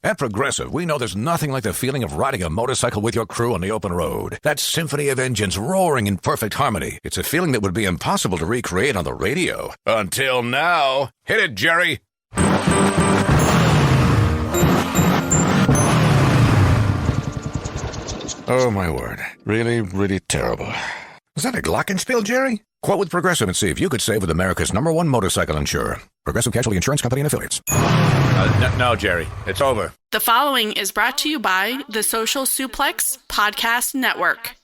At Progressive, we know there's nothing like the feeling of riding a motorcycle with your crew on the open road. That symphony of engines roaring in perfect harmony. It's a feeling that would be impossible to recreate on the radio. Until now. Hit it, Jerry. Oh, my word. Really, really terrible. Was that a glockenspiel, Jerry? Quote with Progressive and see if you could save with America's #1 motorcycle insurer. Progressive Casualty Insurance Company and Affiliates. No, Jerry. It's over. The following is brought to you by the Social Suplex Podcast Network.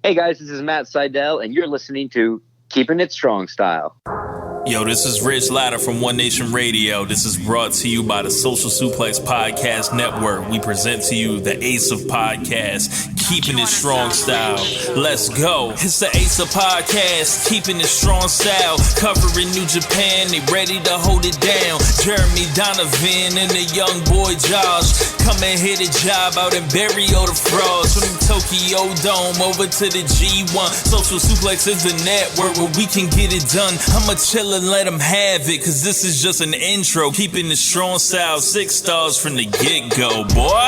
Hey guys, this is Matt Seidel, and you're listening to Keepin' It Strong Style. Yo, this is Rich Latta from One Nation Radio. This is brought to you by the Social Suplex Podcast Network. We present to you the Ace of Podcasts, Keepin' It Strong Style. Let's go. It's the Ace of Podcasts, Keepin' It Strong Style. Covering New Japan, they ready to hold it down. Jeremy Donovan and the young boy Josh. Come and hit a job out and bury all the frauds. From the Tokyo Dome over to the G1. Social Suplex is the network where we can get it done. I'ma chill and let them have it, cause this is just an intro. Keeping the strong style, 6 stars from the get-go, boy.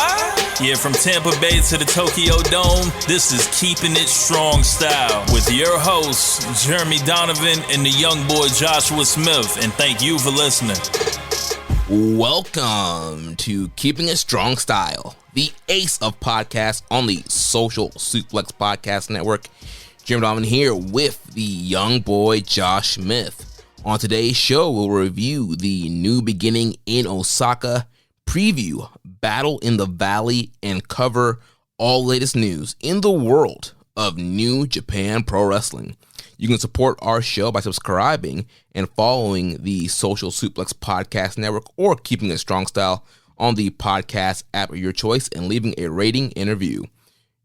Yeah, from Tampa Bay to the Tokyo Dome, this is Keeping It Strong Style with your hosts, Jeremy Donovan and the young boy Joshua Smith. And thank you for listening. Welcome to Keeping It Strong Style, the ace of podcasts on the Social Suplex Podcast Network. Jim Donovan here with the young boy Josh Smith. On today's show, we'll review the New Beginning in Osaka, preview Battle in the Valley, and cover all latest news in the world of New Japan Pro Wrestling. You can support our show by subscribing and following the Social Suplex Podcast Network or Keeping It Strong Style on the podcast app of your choice and leaving a rating and review.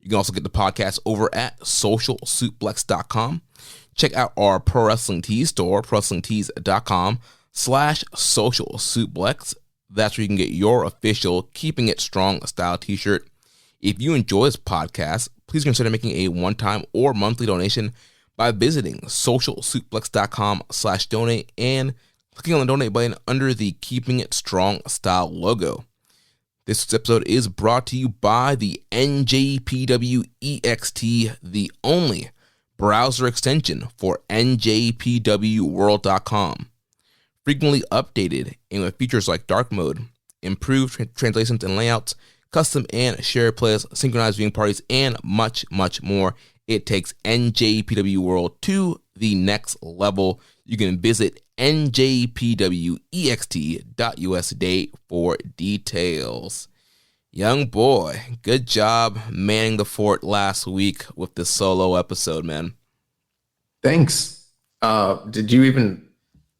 You can also get the podcast over at socialsuplex.com. Check out our Pro Wrestling Tees store, prowrestlingtees.com/socialsuplex. That's where you can get your official Keeping It Strong Style t-shirt. If you enjoy this podcast, please consider making a one-time or monthly donation by visiting socialsuplex.com/donate and clicking on the donate button under the Keeping It Strong Style logo. This episode is brought to you by the NJPW EXT, the only browser extension for NJPWWorld.com. Frequently updated and with features like dark mode, improved translations and layouts, custom and shared playlists, synchronized viewing parties, and much, much more. It takes NJPW World to the next level. You can visit njpwext.us today for details. Young boy, good job manning the fort last week with this solo episode, man. Thanks. Did you even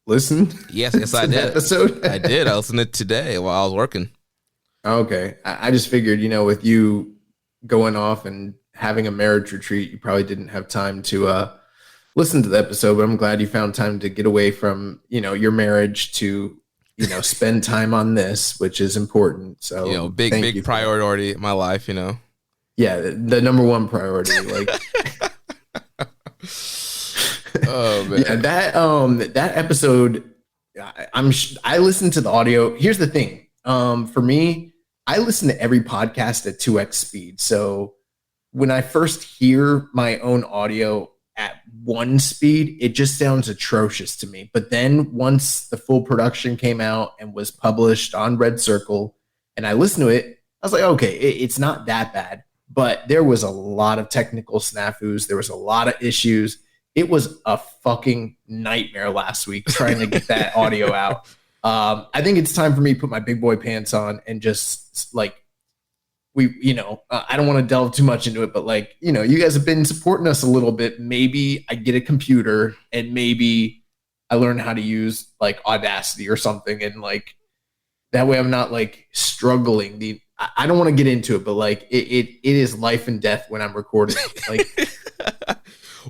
listen? Yes, I did. Episode? I did. I listened to it today while I was working. Okay. I just figured, with you going off and having a marriage retreat, you probably didn't have time to listen to the episode, but I'm glad you found time to get away from, your marriage to, spend time on this, which is important. So, big priority in my life, Yeah, the number one priority. Like, oh man, yeah, that episode, I listened to the audio. Here's the thing. For me, I listen to every podcast at 2x speed. So when I first hear my own audio at 1 speed, it just sounds atrocious to me. But then once the full production came out and was published on Red Circle and I listened to it, I was like, okay, it's not that bad. But there was a lot of technical snafus. There was a lot of issues. It was a fucking nightmare last week trying to get that audio out. I think it's time for me to put my big boy pants on and just I don't want to delve too much into it, but you guys have been supporting us a little bit. Maybe I get a computer and maybe I learn how to use Audacity or something. And that way I'm not struggling. I don't want to get into it, but it is life and death when I'm recording.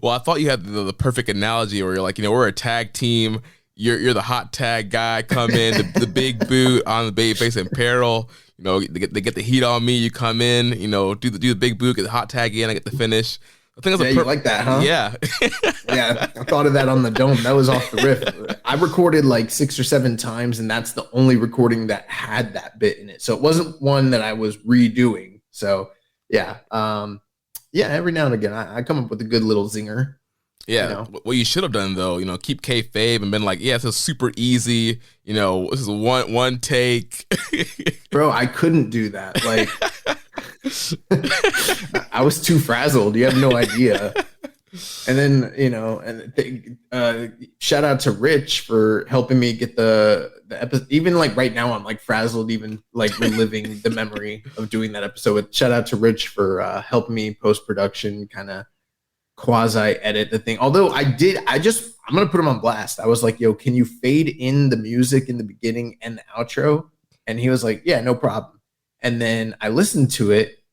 Well, I thought you had the perfect analogy where you're we're a tag team. You're the hot tag guy. Come in the big boot on the babyface in peril. They get the heat on me. You come in. Do the big boot, get the hot tag in. I get the finish. I think you like that, huh? Yeah. Yeah, I thought of that on the dome. That was off the riff. I recorded like 6 or 7 times, and that's the only recording that had that bit in it. So it wasn't one that I was redoing. So yeah, every now and again, I come up with a good little zinger. Yeah, what you should have done though, keep kayfabe and been like, yeah, this is super easy. This is one take. Bro, I couldn't do that. Like, I was too frazzled. You have no idea. And then, shout out to Rich for helping me get the episode. Even like right now, I'm like frazzled, even like reliving the memory of doing that episode. Shout out to Rich for helping me post-production, kind of quasi edit the thing. Although I'm going to put him on blast. I was like, yo, can you fade in the music in the beginning and the outro? And he was like, yeah, no problem. And then I listened to it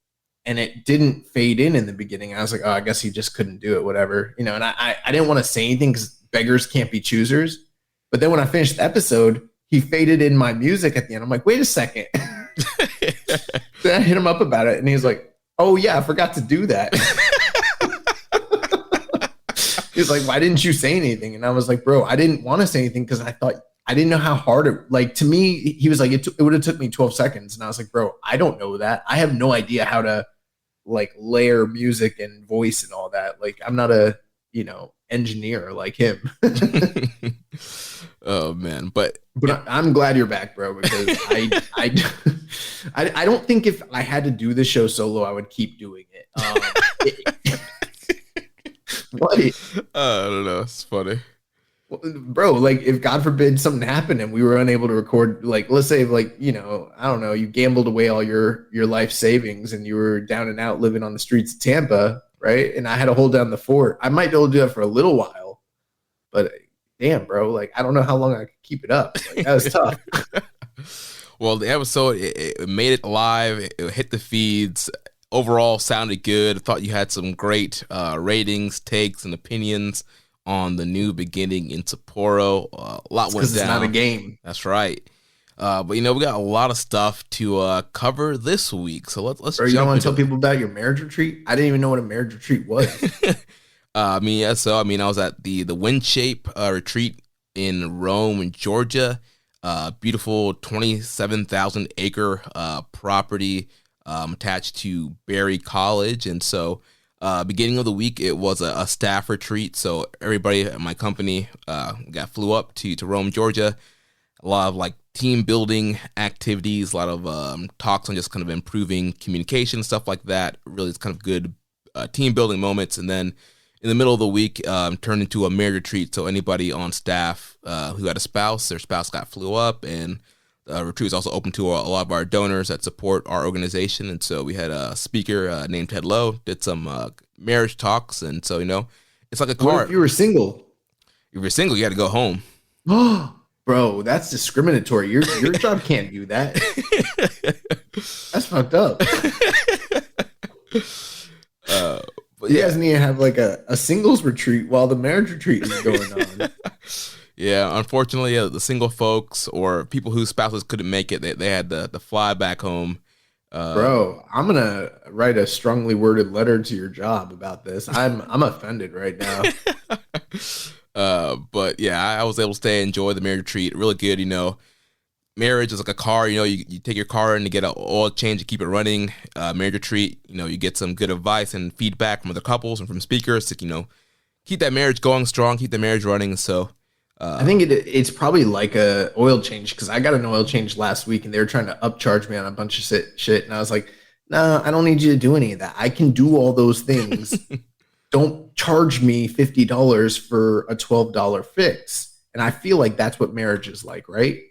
and it didn't fade in the beginning. I was like, oh, I guess he just couldn't do it, whatever. And I didn't want to say anything because beggars can't be choosers. But then when I finished the episode, he faded in my music at the end. I'm like, wait a second. Then I hit him up about it and he's like, oh yeah, I forgot to do that. He's like, why didn't you say anything? And I was like, bro, I didn't want to say anything because I thought, I didn't know how hard it, like, to me, he was like, it would have took me 12 seconds. And I was like, bro, I don't know that. I have no idea how to like layer music and voice and all that. Like, I'm not a, engineer like him. Oh man. But I'm glad you're back, bro, because I don't think if I had to do the show solo, I would keep doing it. What? I don't know. It's funny. Bro, like if God forbid something happened and we were unable to record, like let's say like, I don't know, you gambled away all your life savings and you were down and out living on the streets of Tampa, right? And I had to hold down the fort. I might be able to do that for a little while, but damn, bro, like I don't know how long I could keep it up. Like, that was tough. Well, the episode, it made it live. It hit the feeds. Overall, sounded good. I thought you had some great ratings, takes, and opinions on the new beginning in Sapporo. A lot went down. It's not a game. That's right. But we got a lot of stuff to cover this week. So let's. Or you don't want to tell people about your marriage retreat? I didn't even know what a marriage retreat was. I was at the Wind Shape retreat in Rome, Georgia. Beautiful 27,000 acre property attached to Berry College. And so beginning of the week, it was a staff retreat. So everybody at my company flew up to Rome, Georgia. A lot of like team building activities, a lot of talks on just kind of improving communication, stuff like that. Really, it's kind of good team building moments. And then in the middle of the week, turned into a marriage retreat. So anybody on staff who had a spouse, their spouse flew up, and the retreat was also open to a lot of our donors that support our organization. And so we had a speaker named Ted Lowe, did some marriage talks. And so, it's like a car. What if you were single? If you're single, you got to go home. Bro, that's discriminatory. Your job can't do that. That's fucked up. But you guys need to have like a singles retreat while the marriage retreat is going on. Yeah, unfortunately, the single folks or people whose spouses couldn't make it, they had to fly back home. Bro, I'm gonna write a strongly worded letter to your job about this. I'm offended right now. But yeah, I was able to stay and enjoy the marriage retreat. Really good, Marriage is like a car. You take your car in to get an oil change to keep it running. Marriage retreat, you get some good advice and feedback from other couples and from speakers to keep that marriage going strong, keep the marriage running. So. I think it's probably like a oil change because I got an oil change last week and they were trying to upcharge me on a bunch of shit. And I was like, no, I don't need you to do any of that. I can do all those things. Don't charge me $50 for a $12 fix. And I feel like that's what marriage is like, right?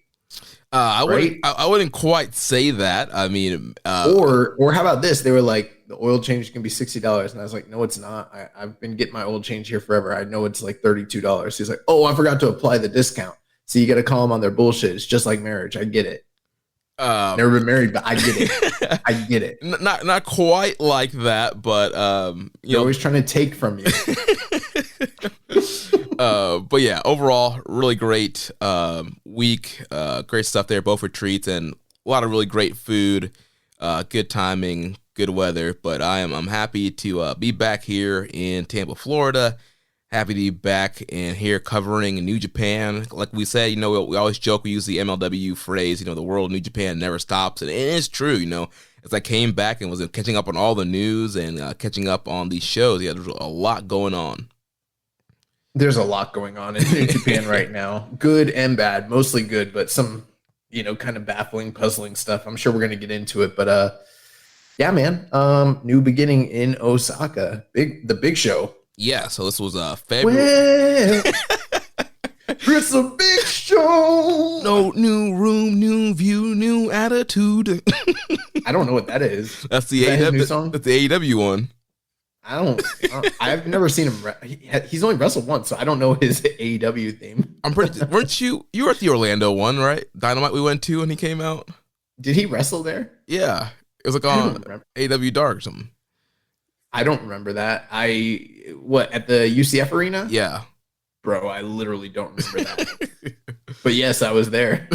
I wouldn't quite say that. I mean, or how about this? They were like, the oil change can be $60. And I was like, no, it's not. I've been getting my oil change here forever. I know it's like $32. He's like, oh, I forgot to apply the discount. So you got to call them on their bullshit. It's just like marriage. I get it. Never been married, but I get it. I get it. Not quite like that, but They're always trying to take from you. But yeah, overall, really great week. Great stuff there, both retreats, and a lot of really great food. Good timing. good weather. But I'm happy to be back here in Tampa, Florida. Happy to be back and here covering New Japan. Like we said, we always joke, we use the MLW phrase, the world of New Japan never stops. And it is true, as I came back and was catching up on all the news and catching up on these shows, there's a lot going on. There's a lot going on in New Japan right now. Good and bad, mostly good, but some, kind of baffling, puzzling stuff. I'm sure we're going to get into it, but yeah, man. New beginning in Osaka. The big show. Yeah, so this was February. It's a big show. No new room, new view, new attitude. I don't know what that is. That's the AEW song. That's the AEW one. I've never seen him. He's only wrestled once, so I don't know his AEW theme. Weren't you were at the Orlando one, right? Dynamite we went to and he came out. Did he wrestle there? Yeah, it was like on AEW Dark or something. I don't remember that. At the UCF arena? Yeah. Bro, I literally don't remember that. But yes, I was there.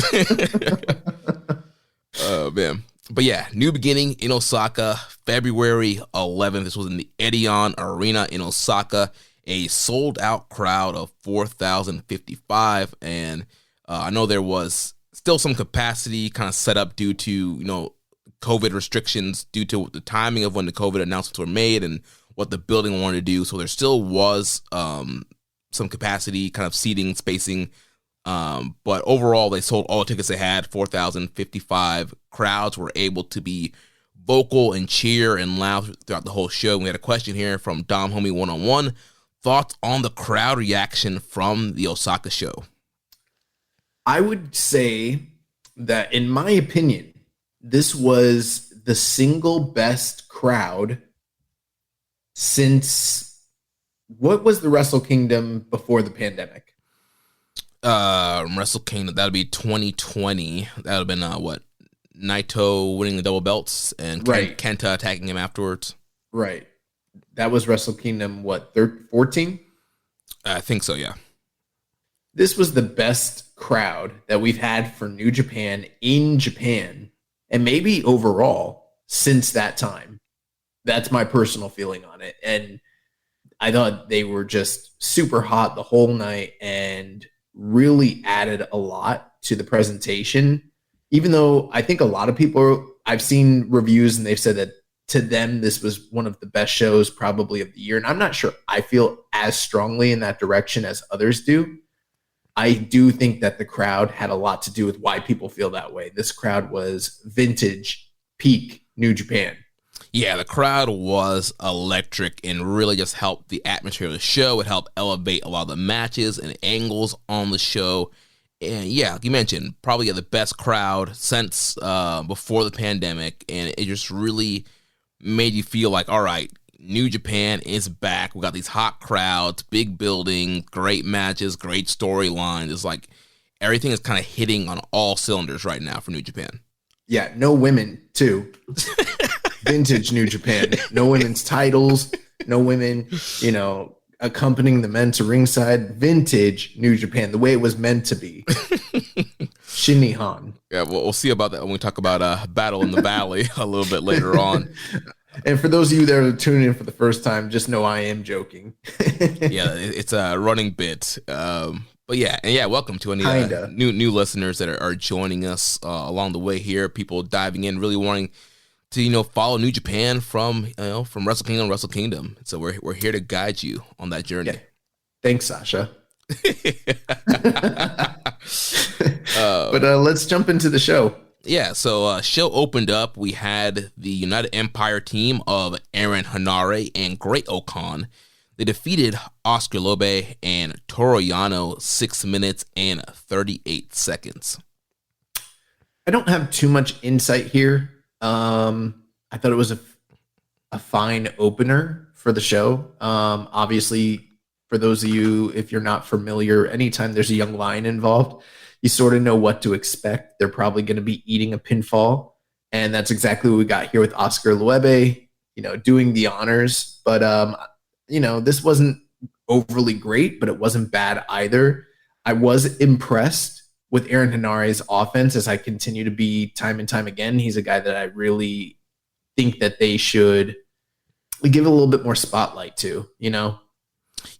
Oh, man. But yeah, new beginning in Osaka, February 11th. This was in the Edion Arena in Osaka. A sold-out crowd of 4,055. And I know there was still some capacity kind of set up due to, COVID restrictions due to the timing of when the COVID announcements were made and what the building wanted to do. So there still was some capacity, kind of seating, spacing. But overall, they sold all the tickets they had, 4,055. Crowds were able to be vocal and cheer and loud throughout the whole show. We had a question here from Dom Homie 101. Thoughts on the crowd reaction from the Osaka show? I would say that, in my opinion, this was the single best crowd since, what was the Wrestle Kingdom before the pandemic? Wrestle Kingdom, that would be 2020. That would have been Naito winning the double belts and Kenta attacking him afterwards. Right. That was Wrestle Kingdom, 14? I think so, yeah. This was the best crowd that we've had for New Japan in Japan, and maybe overall since that time. That's my personal feeling on it. And I thought they were just super hot the whole night and really added a lot to the presentation. Even though I think a lot of people, I've seen reviews and they've said that to them, this was one of the best shows probably of the year. And I'm not sure I feel as strongly in that direction as others do. I do think that the crowd had a lot to do with why people feel that way. This crowd was vintage, peak New Japan. Yeah, the crowd was electric and really just helped the atmosphere of the show. It helped elevate a lot of the matches and angles on the show. And yeah, like you mentioned, probably the best crowd since before the pandemic. And it just really made you feel like, all right, New Japan is back. We got these hot crowds, big building, great matches, great storylines. It's like everything is kind of hitting on all cylinders right now for New Japan. Yeah, no women, too. Vintage New Japan. No women's titles, no women, accompanying the men to ringside. Vintage New Japan, the way it was meant to be. Shinihan. Yeah, we'll see about that when we talk about Battle in the Valley a little bit later on. And for those of you that are tuning in for the first time, just know I am joking. Yeah, it's a running bit. But yeah, welcome to any new listeners that are joining us along the way here. People diving in, really wanting to follow New Japan from Wrestle Kingdom to Wrestle Kingdom. So we're here to guide you on that journey. Yeah. Thanks, Sasha. But let's jump into the show. Yeah, so show opened up. We had the United Empire team of Aaron Hanare and Great Okan. They defeated Oscar Lobe and Toru Yano 6 minutes and 38 seconds. I don't have too much insight here. I thought it was a fine opener for the show. Obviously, for those of you, if you're not familiar, anytime there's a young lion involved, you sort of know what to expect. They're probably going to be eating a pinfall. And that's exactly what we got here with Oscar Loebe, doing the honors. But, this wasn't overly great, but it wasn't bad either. I was impressed with Aaron Hanare's offense, as I continue to be time and time again. He's a guy that I really think that they should give it a little bit more spotlight to, you know?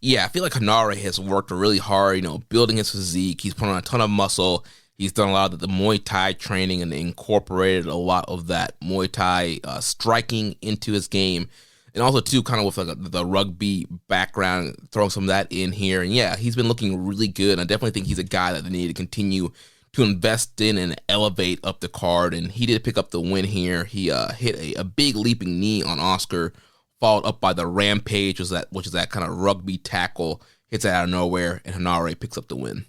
Yeah, I feel like Hanare has worked really hard, you know, building his physique. He's put on a ton of muscle. He's done a lot of the Muay Thai training and incorporated a lot of that Muay Thai striking into his game. And also, too, kind of with like the rugby background, throwing some of that in here. And yeah, he's been looking really good. And I definitely think he's a guy that they need to continue to invest in and elevate up the card. And he did pick up the win here. He hit a big leaping knee on Oscar, followed up by the Rampage, which is that kind of rugby tackle, hits it out of nowhere, and Hanare picks up the win.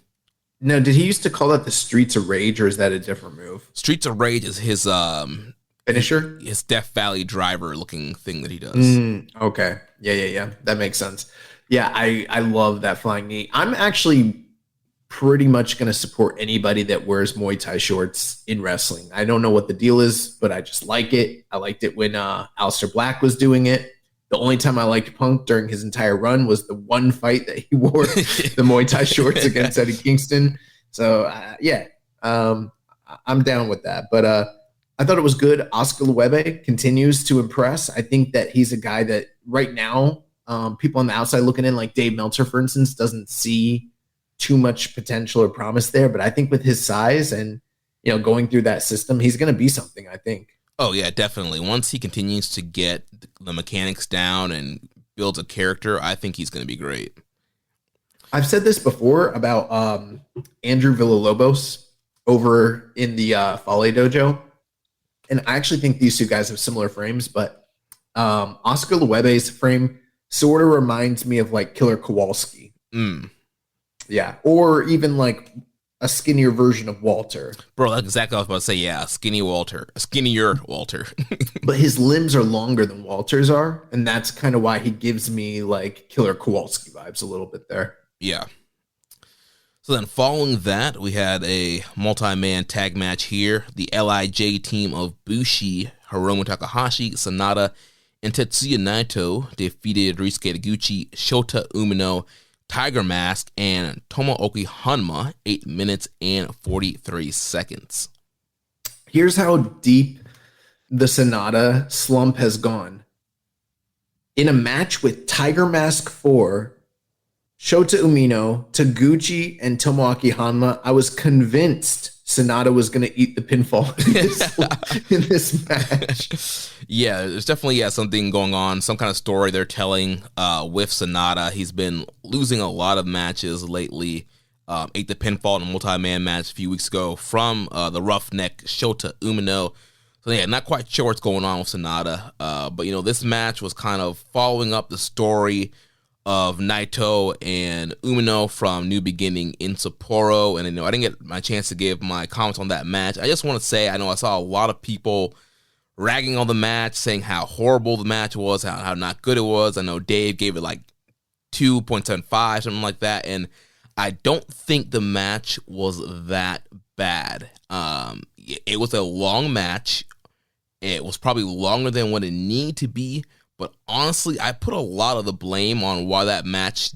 Now, did he used to call that the Streets of Rage, or is that a different move? Streets of Rage is his finisher? His Death Valley driver looking thing that he does. Okay. Yeah. That makes sense. Yeah, I love that flying knee. I'm actually pretty much going to support anybody that wears Muay Thai shorts in wrestling. I don't know what the deal is, but I just like it. I liked it when Aleister Black was doing it. The only time I liked Punk during his entire run was the one fight that he wore the Muay Thai shorts against Eddie Kingston. So, I'm down with that. But I thought it was good. Oscar Luebe continues to impress. I think that he's a guy that right now, people on the outside looking in, like Dave Meltzer, for instance, doesn't see too much potential or promise there. But I think with his size and, you know, going through that system, he's going to be something, I think. Oh, yeah, definitely. Once he continues to get the mechanics down and builds a character, I think he's going to be great. I've said this before about Andrew Villalobos over in the Fale Dojo. And I actually think these two guys have similar frames, but Oscar Luebe's frame sort of reminds me of like Killer Kowalski. Yeah. Or even like a skinnier version of Walter. Bro, that's exactly what I was about to say. Yeah, skinnier Walter. But his limbs are longer than Walter's are, and that's kind of why he gives me like Killer Kowalski vibes a little bit there. Yeah. So then following that, we had a multi-man tag match here. The LIJ team of Bushi, Hiromu Takahashi, Sanada, and Tetsuya Naito defeated Ryusuke Taguchi, Shota Umino, Tiger Mask, and Tomoaki Honma, 8 minutes and 43 seconds. Here's how deep the Sanada slump has gone. In a match with Tiger Mask 4, Shota Umino, Taguchi, and Tomoaki Honma, I was convinced Sanada was going to eat the pinfall in this match. Yeah, there's definitely something going on, some kind of story they're telling with Sanada. He's been losing a lot of matches lately. Ate the pinfall in a multi-man match a few weeks ago from the roughneck Shota Umino. So yeah, not quite sure what's going on with Sanada. But, you know, this match was kind of following up the story of Naito and Umino from New Beginning in Sapporo. And, you know, I didn't get my chance to give my comments on that match. I just want to say, I know I saw a lot of people ragging on the match, saying how horrible the match was, how not good it was. I know Dave gave it like 2.75, something like that. And I don't think the match was that bad. It was a long match. It was probably longer than what it needed to be. But honestly, I put a lot of the blame on why that match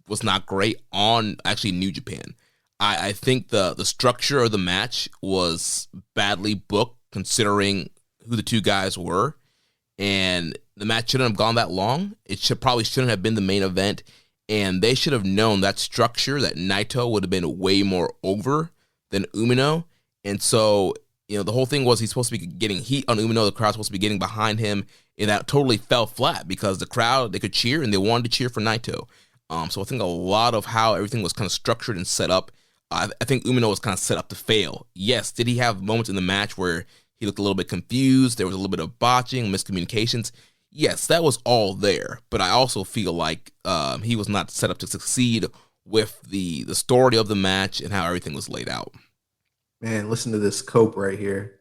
was not great on actually New Japan. I think the structure of the match was badly booked considering who the two guys were. And the match shouldn't have gone that long. It probably shouldn't have been the main event. And they should have known that structure, that Naito would have been way more over than Umino. And so, you know, the whole thing was he's supposed to be getting heat on Umino. The crowd's supposed to be getting behind him. And that totally fell flat because the crowd, they could cheer and they wanted to cheer for Naito. So I think a lot of how everything was kind of structured and set up, I think Umino was kind of set up to fail. Yes, did he have moments in the match where he looked a little bit confused? There was a little bit of botching, miscommunications. Yes, that was all there. But I also feel like he was not set up to succeed with the story of the match and how everything was laid out. Man, listen to this cope right here.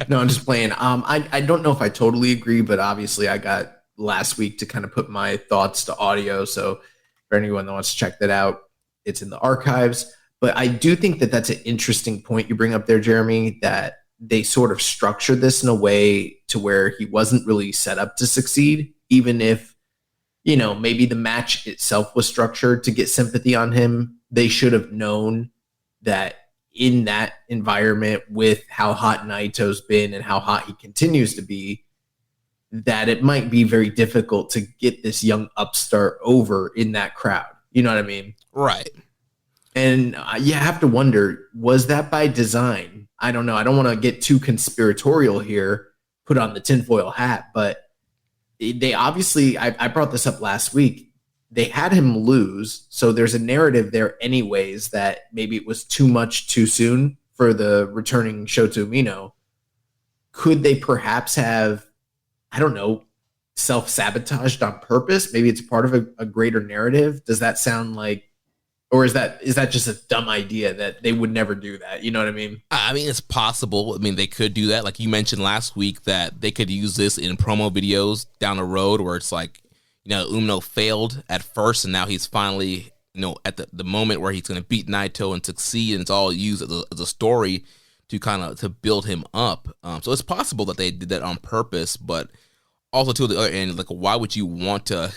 No, I'm just playing. I don't know if I totally agree, but obviously I got last week to kind of put my thoughts to audio. So for anyone that wants to check that out, it's in the archives. But I do think that that's an interesting point you bring up there, Jeremy, that they sort of structured this in a way to where he wasn't really set up to succeed, even if, you know, maybe the match itself was structured to get sympathy on him. They should have known that in that environment with how hot Naito's been and how hot he continues to be, that it might be very difficult to get this young upstart over in that crowd. You know what I mean? Right. And you have to wonder, was that by design? I don't know. I don't want to get too conspiratorial here, put on the tinfoil hat, but they obviously, I brought this up last week, they had him lose. So there's a narrative there anyways that maybe it was too much too soon for the returning Shota Umino. Could they perhaps have, I don't know, self-sabotaged on purpose? Maybe it's part of a greater narrative. Does that sound like, or is that just a dumb idea that they would never do that? You know what I mean? I mean, it's possible. I mean, they could do that. Like you mentioned last week that they could use this in promo videos down the road where it's like, Umino failed at first, and now he's finally, at the moment where he's going to beat Naito and succeed, and it's all used as a story to kind of to build him up. So it's possible that they did that on purpose, but also to the other end, like, why would you want to,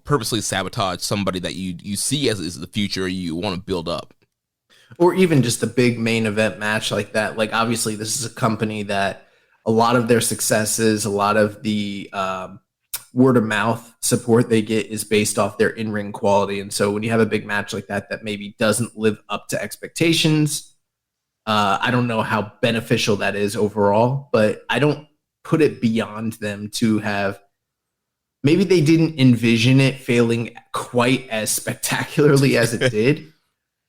purposely sabotage somebody that you see as is the future you want to build up? Or even just a big main event match like that. Like, obviously, this is a company that a lot of their successes, a lot of the word of mouth support they get is based off their in-ring quality. And so when you have a big match like that maybe doesn't live up to expectations, I don't know how beneficial that is overall, but I don't put it beyond them to have, maybe they didn't envision it failing quite as spectacularly as it did,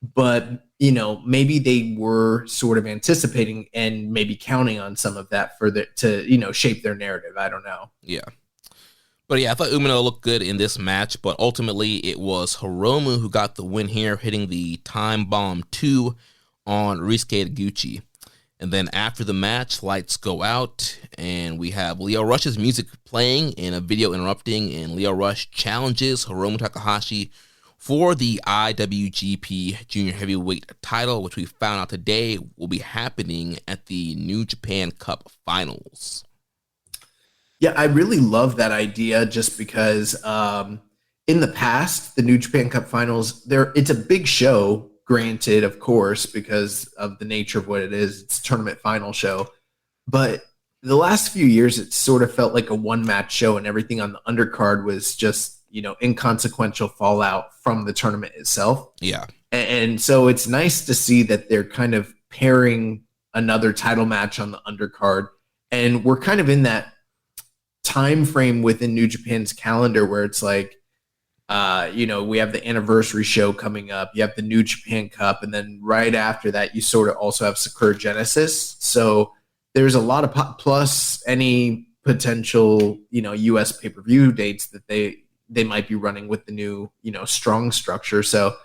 but maybe they were sort of anticipating and maybe counting on some of that to shape their narrative. I don't know. Yeah. But yeah, I thought Umino looked good in this match, but ultimately it was Hiromu who got the win here, hitting the Time Bomb 2 on Ryusuke Taguchi. And then after the match, lights go out, and we have Lio Rush's music playing and a video interrupting, and Lio Rush challenges Hiromu Takahashi for the IWGP Junior Heavyweight title, which we found out today will be happening at the New Japan Cup Finals. Yeah, I really love that idea just because in the past, the New Japan Cup Finals, it's a big show, granted, of course, because of the nature of what it is. It's a tournament final show. But the last few years, it sort of felt like a one-match show, and everything on the undercard was just, inconsequential fallout from the tournament itself. Yeah. And so it's nice to see that they're kind of pairing another title match on the undercard. And we're kind of in that time frame within New Japan's calendar where it's like, we have the anniversary show coming up, you have the New Japan Cup, and then right after that, you sort of also have Sakura Genesis. So there's a lot of plus any potential, US pay-per-view dates that they might be running with the new, strong structure. So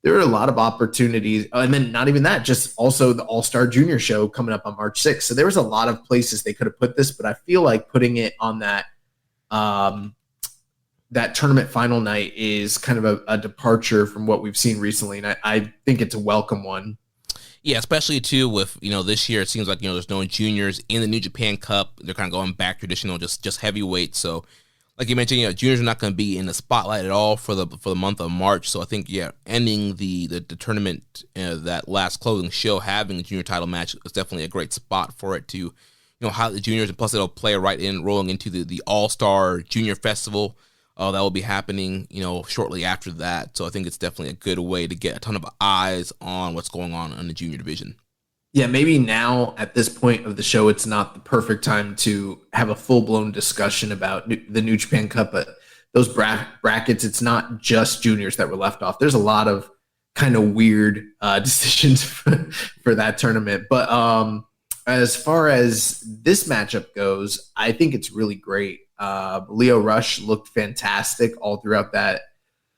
there are a lot of opportunities. And then not even that, just also the All-Star Junior show coming up on March 6th. So there was a lot of places they could have put this, but I feel like putting it on that that tournament final night is kind of a departure from what we've seen recently. And I think it's a welcome one. Yeah, especially too with, this year it seems like, there's no juniors in the New Japan Cup. They're kind of going back traditional, just heavyweight. So like you mentioned, juniors are not going to be in the spotlight at all for the month of March. So I think, ending the tournament, that last closing show, having a junior title match is definitely a great spot for it to, highlight the juniors. And plus it'll play right in, rolling into the All-Star Junior Festival. That will be happening, shortly after that. So I think it's definitely a good way to get a ton of eyes on what's going on in the junior division. Yeah, maybe now at this point of the show, it's not the perfect time to have a full-blown discussion about the New Japan Cup, but those brackets, it's not just juniors that were left off. There's a lot of kind of weird decisions for that tournament. But as far as this matchup goes, I think it's really great. Lio Rush looked fantastic all throughout that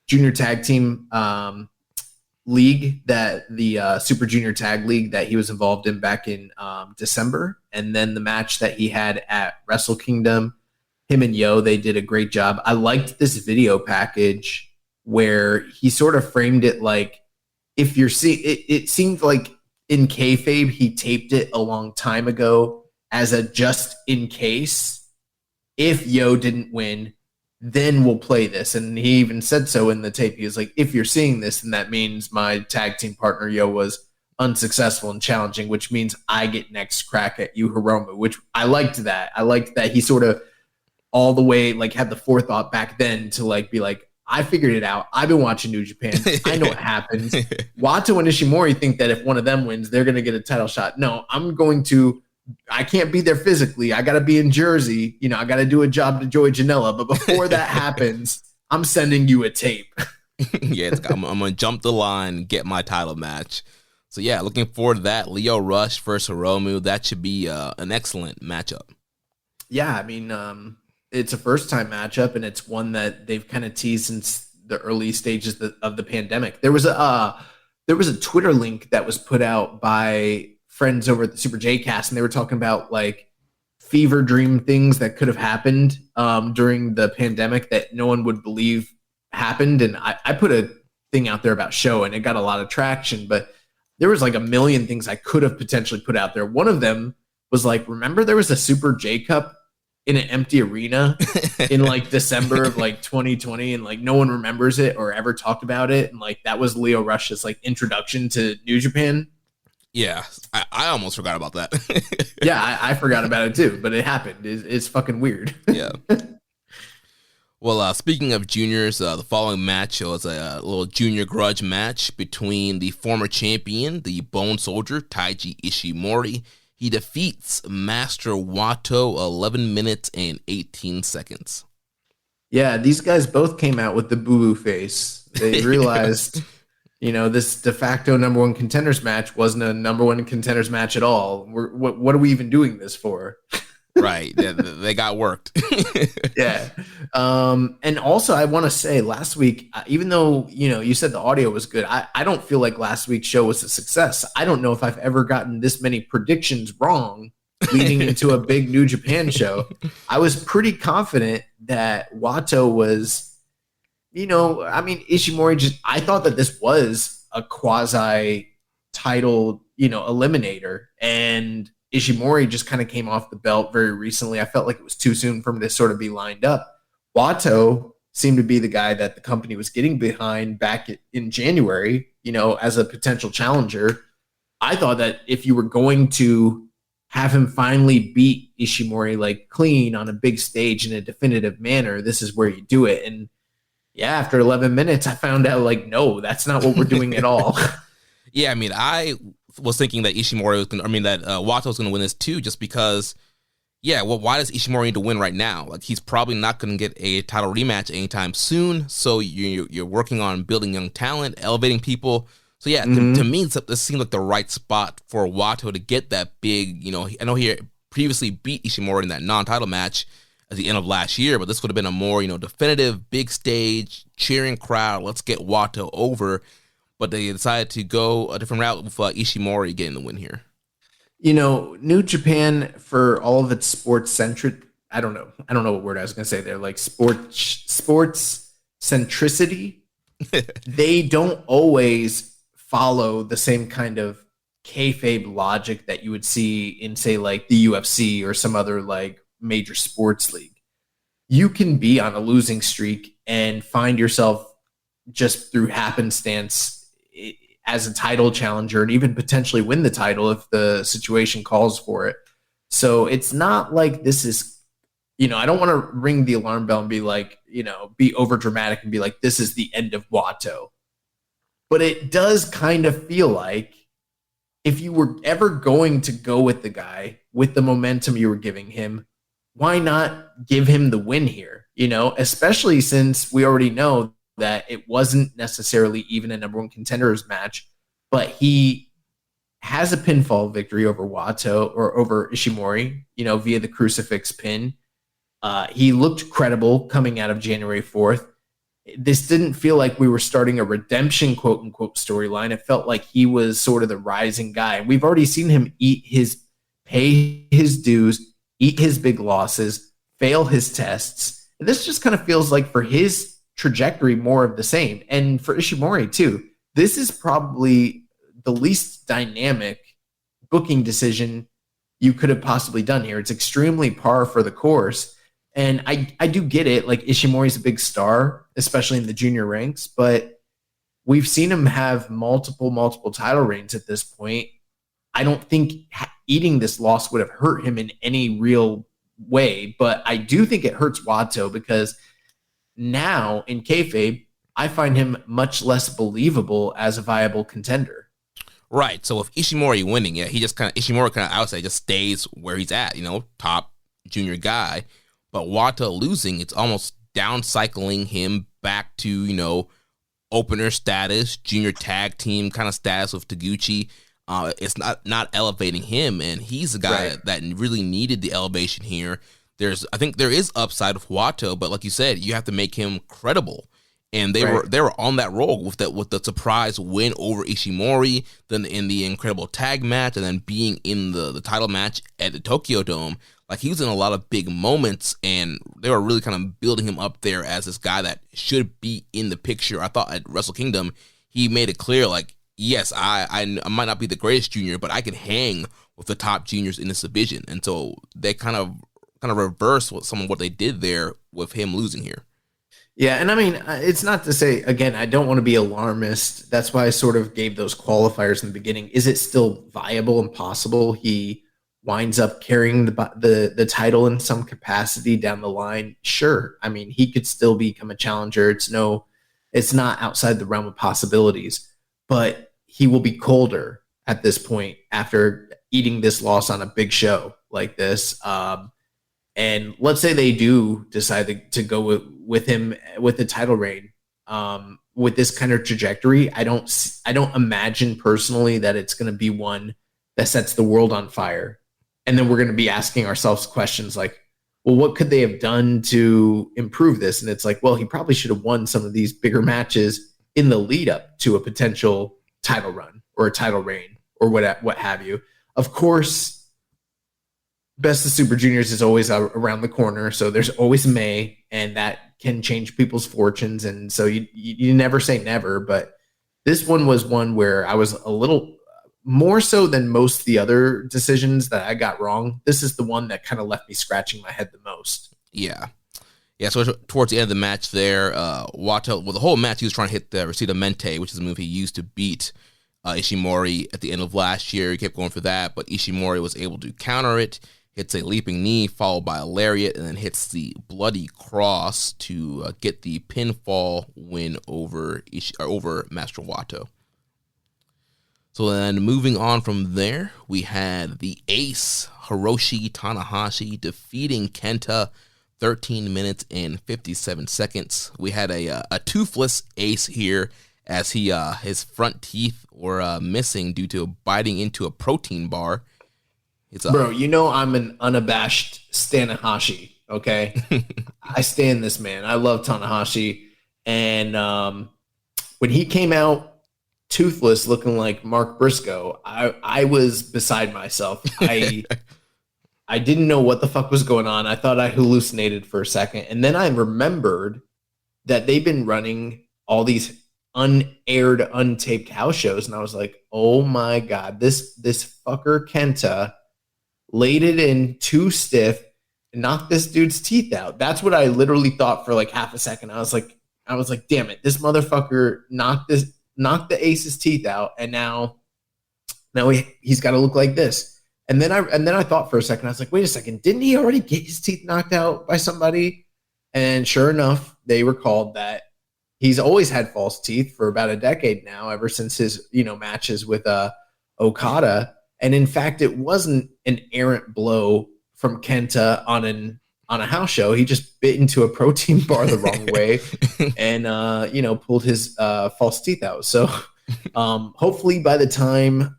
junior tag team league, that the Super Junior Tag League that he was involved in back in December. And then the match that he had at Wrestle Kingdom, him and Yo, they did a great job. I liked this video package where he sort of framed it like, if you're seeing it seemed like in kayfabe, he taped it a long time ago as a just in case. If Yo didn't win, then we'll play this. And he even said so in the tape. He was like, if you're seeing this, then that means my tag team partner Yo was unsuccessful and challenging, which means I get next crack at you, Hiromu, which I liked that. I liked that he sort of all the way like had the forethought back then to like be like, I figured it out. I've been watching New Japan. I know what happens. Wato and Ishimori think that if one of them wins, they're going to get a title shot. No, I can't be there physically. I got to be in Jersey. You know, I got to do a job to Joey Janela. But before that happens, I'm sending you a tape. Yeah, I'm going to jump the line and get my title match. So, yeah, looking forward to that. Leo Rush versus Hiromu. That should be an excellent matchup. Yeah, I mean, it's a first-time matchup, and it's one that they've kind of teased since the early stages of the pandemic. There was a Twitter link that was put out by friends over at the Super J Cast, and they were talking about like fever dream things that could have happened during the pandemic that no one would believe happened. And I put a thing out there about show, and it got a lot of traction, but there was like a million things I could have potentially put out there. One of them was like, remember there was a Super J Cup in an empty arena in like December of like 2020, and like no one remembers it or ever talked about it. And like that was Leo Rush's like introduction to New Japan. Yeah, I almost forgot about that. Yeah, I forgot about it too, but it happened. It's fucking weird. Yeah. Well, speaking of juniors, the following match was a little junior grudge match between the former champion, the Bone Soldier, Taiji Ishimori. He defeats Master Wato 11 minutes and 18 seconds. Yeah, these guys both came out with the boo-boo face. They realized, you know, this de facto number one contenders match wasn't a number one contenders match at all. What are we even doing this for? Right. They got worked. Yeah. And also I want to say last week, even though, you know, you said the audio was good, I don't feel like last week's show was a success. I don't know if I've ever gotten this many predictions wrong leading into a big New Japan show. I was pretty confident that Wato was, you know, I mean, Ishimori I thought that this was a quasi title, you know, eliminator, and Ishimori just kind of came off the belt very recently. I felt like it was too soon for him to sort of be lined up. Wato seemed to be the guy that the company was getting behind back in January, you know, as a potential challenger. I thought that if you were going to have him finally beat Ishimori like clean on a big stage in a definitive manner, this is where you do it. And yeah, after 11 minutes, I found out like, no, that's not what we're doing at all. Yeah, I mean, I was thinking that Wato was going to win this too, just because, yeah, well, why does Ishimori need to win right now? Like, he's probably not going to get a title rematch anytime soon, so you're working on building young talent, elevating people. So, yeah, to me, this seemed like the right spot for Wato to get that big, you know, I know he previously beat Ishimori in that non-title match at the end of last year, but this would have been a more, you know, definitive, big stage, cheering crowd, let's get Wato over. But they decided to go a different route with Ishimori getting the win here. You know, New Japan, for all of its sports centric, I don't know what word I was going to say there, like sports centricity, they don't always follow the same kind of kayfabe logic that you would see in, say, like the UFC or some other like major sports league. You can be on a losing streak and find yourself just through happenstance as a title challenger and even potentially win the title if the situation calls for it. So it's not like this is, you know, I don't want to ring the alarm bell and be like, you know, be over dramatic and be like, this is the end of Wato. But it does kind of feel like if you were ever going to go with the guy with the momentum you were giving him, why not give him the win here? You know, especially since we already know that it wasn't necessarily even a number one contenders match, but he has a pinfall victory over Wato or over Ishimori, you know, via the crucifix pin. He looked credible coming out of January 4th. This didn't feel like we were starting a redemption quote unquote storyline. It felt like he was sort of the rising guy. We've already seen him pay his dues, eat his big losses, fail his tests. And this just kind of feels like for his trajectory more of the same. And for Ishimori too, this is probably the least dynamic booking decision you could have possibly done here. It's extremely par for the course. And I do get it. Like Ishimori's a big star, especially in the junior ranks, but we've seen him have multiple title reigns at this point. I don't think eating this loss would have hurt him in any real way, but I do think it hurts Wato because now in kayfabe, I find him much less believable as a viable contender. Right. So with Ishimori winning, yeah, Ishimori kind of, I would say, just stays where he's at, top junior guy. But Wato losing, it's almost down cycling him back to, opener status, junior tag team kind of status with Taguchi. It's not elevating him, and he's the guy that really needed the elevation here. I think there is upside with Wato, but like you said, you have to make him credible. And they were on that roll with the surprise win over Ishimori, then in the incredible tag match, and then being in the title match at the Tokyo Dome. Like, he was in a lot of big moments, and they were really kind of building him up there as this guy that should be in the picture. I thought at Wrestle Kingdom, he made it clear, like, yes, I might not be the greatest junior, but I can hang with the top juniors in this division. And so they kind of reversed some of what they did there with him losing here. Yeah, and I mean, it's not to say, again, I don't want to be alarmist. That's why I sort of gave those qualifiers in the beginning. Is it still viable and possible he winds up carrying the title in some capacity down the line? Sure. I mean, he could still become a challenger. It's not outside the realm of possibilities, but he will be colder at this point after eating this loss on a big show like this. And let's say they do decide to go with him with the title reign, with this kind of trajectory. I don't imagine personally that it's going to be one that sets the world on fire. And then we're going to be asking ourselves questions like, well, what could they have done to improve this? And it's like, well, he probably should have won some of these bigger matches in the lead up to a potential title run or a title reign or what have you. Of course, Best of Super Juniors is always around the corner, so there's always May, and that can change people's fortunes. And so you never say never, but this one was one where I was a little more so than most of the other decisions that I got wrong. This is the one that kind of left me scratching my head the most. Yeah. So towards the end of the match there, Wato, the whole match, he was trying to hit the Resita Mente, which is a move he used to beat Ishimori at the end of last year. He kept going for that, but Ishimori was able to counter it. Hits a leaping knee followed by a lariat, and then hits the bloody cross to get the pinfall win over Master Wato. So then moving on from there, we had the ace, Hiroshi Tanahashi, defeating Kenta 13 minutes and 57 seconds. We had a toothless ace here as his front teeth were missing due to biting into a protein bar. Bro, I'm an unabashed Stanahashi, okay? I stand this man. I love Tanahashi. And when he came out toothless looking like Mark Briscoe, I was beside myself. I didn't know what the fuck was going on. I thought I hallucinated for a second. And then I remembered that they've been running all these unaired, untaped house shows. And I was like, oh my God, this fucker Kenta laid it in too stiff and knocked this dude's teeth out. That's what I literally thought for like half a second. I was like, damn it, this motherfucker knocked the ace's teeth out, and now he's got to look like this. And then I thought for a second, I was like, wait a second, didn't he already get his teeth knocked out by somebody? And sure enough, they recalled that he's always had false teeth for about a decade now, ever since his matches with Okada. And in fact, it wasn't an errant blow from Kenta on a house show. He just bit into a protein bar the wrong way and, pulled his false teeth out. So hopefully by the time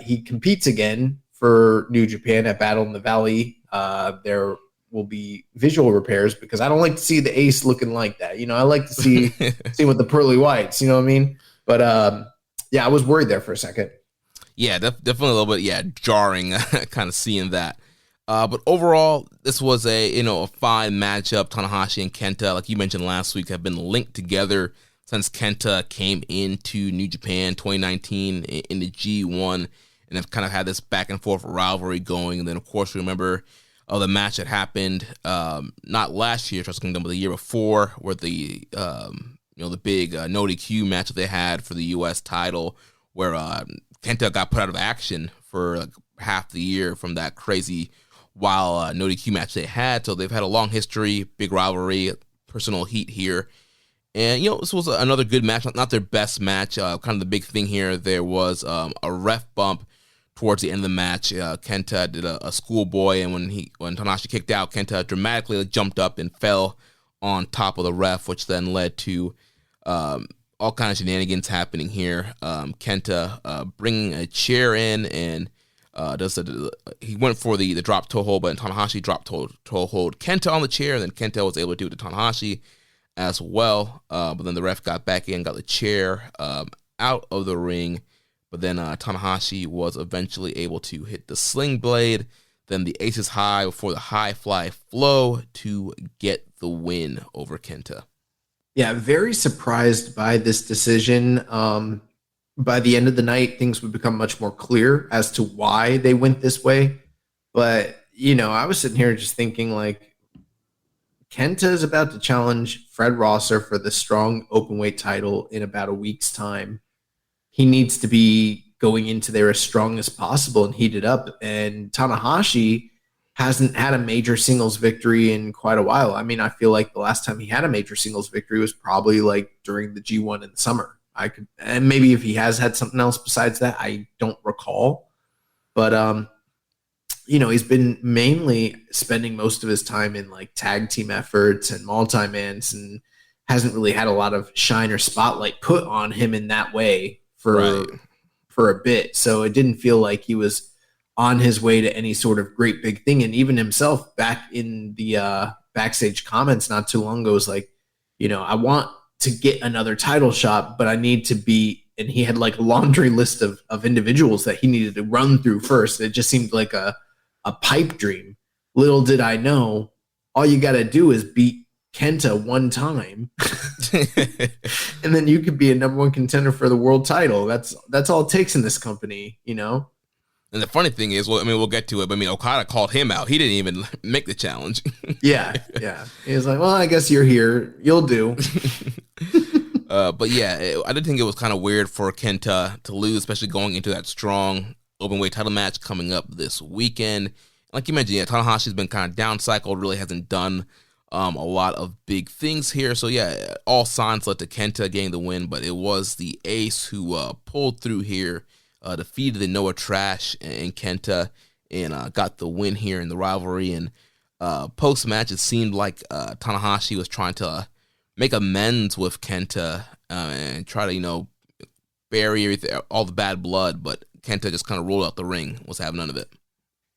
he competes again for New Japan at Battle in the Valley, there will be visual repairs, because I don't like to see the ace looking like that. I like to see with the pearly whites, you know what I mean? But I was worried there for a second. Yeah, definitely a little bit, jarring kind of seeing that. But overall, this was a fine matchup. Tanahashi and Kenta, like you mentioned last week, have been linked together since Kenta came into New Japan 2019 in the G1, and have kind of had this back and forth rivalry going. And then, of course, remember the match that happened not last year, Wrestle Kingdom, but the year before, where the the big no DQ match that they had for the U.S. title, where Kenta got put out of action for like half the year from that crazy wild no DQ match they had. So they've had a long history, big rivalry, personal heat here. And, this was another good match, not their best match. Kind of the big thing here, there was a ref bump towards the end of the match. Kenta did a schoolboy, and when Tanahashi kicked out, Kenta dramatically jumped up and fell on top of the ref, which then led to all kinds of shenanigans happening here. Kenta bringing a chair in and he went for the drop toe hold, but Tanahashi dropped toe hold Kenta on the chair, and then Kenta was able to do it to Tanahashi as well. But then the ref got back in, got the chair out of the ring. But then Tanahashi was eventually able to hit the sling blade, then the aces high before the high fly flow to get the win over Kenta. Yeah, very surprised by this decision. By the end of the night, things would become much more clear as to why they went this way. But, I was sitting here just thinking, like, Kenta is about to challenge Fred Rosser for the strong openweight title in about a week's time. He needs to be going into there as strong as possible and heated up. And Tanahashi hasn't had a major singles victory in quite a while. I mean, I feel like the last time he had a major singles victory was probably like during the G1 in the summer. And maybe if he has had something else besides that, I don't recall. But, he's been mainly spending most of his time in like tag team efforts and multi-mans, and hasn't really had a lot of shine or spotlight put on him in that way for a bit. So it didn't feel like he was on his way to any sort of great big thing. And even himself back in the backstage comments not too long ago was like, I want to get another title shot, but I need to be, and he had like a laundry list of individuals that he needed to run through first. It just seemed like a pipe dream. Little did I know, all you got to do is beat Kenta one time and then you could be a number one contender for the world title. That's all it takes in this company, And the funny thing is, we'll get to it, but Okada called him out. He didn't even make the challenge. Yeah. He was like, well, I guess you're here. You'll do. But yeah, I did think it was kind of weird for Kenta to lose, especially going into that strong openweight title match coming up this weekend. Like you mentioned, Tanahashi's been kind of down-cycled, really hasn't done a lot of big things here. So yeah, all signs led to Kenta getting the win, but it was the ace who pulled through here, defeated the Noah Trash and Kenta, and got the win here in the rivalry. And post-match, it seemed like Tanahashi was trying to make amends with Kenta and try to, bury everything, all the bad blood, but Kenta just kind of rolled out the ring, was having none of it.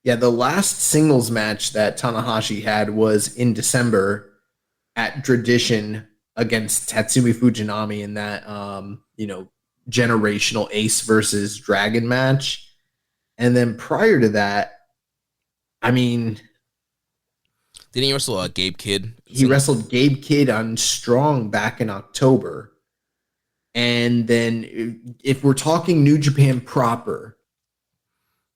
Yeah, the last singles match that Tanahashi had was in December at Tradition against Tatsumi Fujinami in that, generational Ace versus Dragon match. And then prior to that, didn't he wrestle Gabe Kidd? He wrestled Gabe Kidd on Strong back in October. And then if we're talking New Japan proper,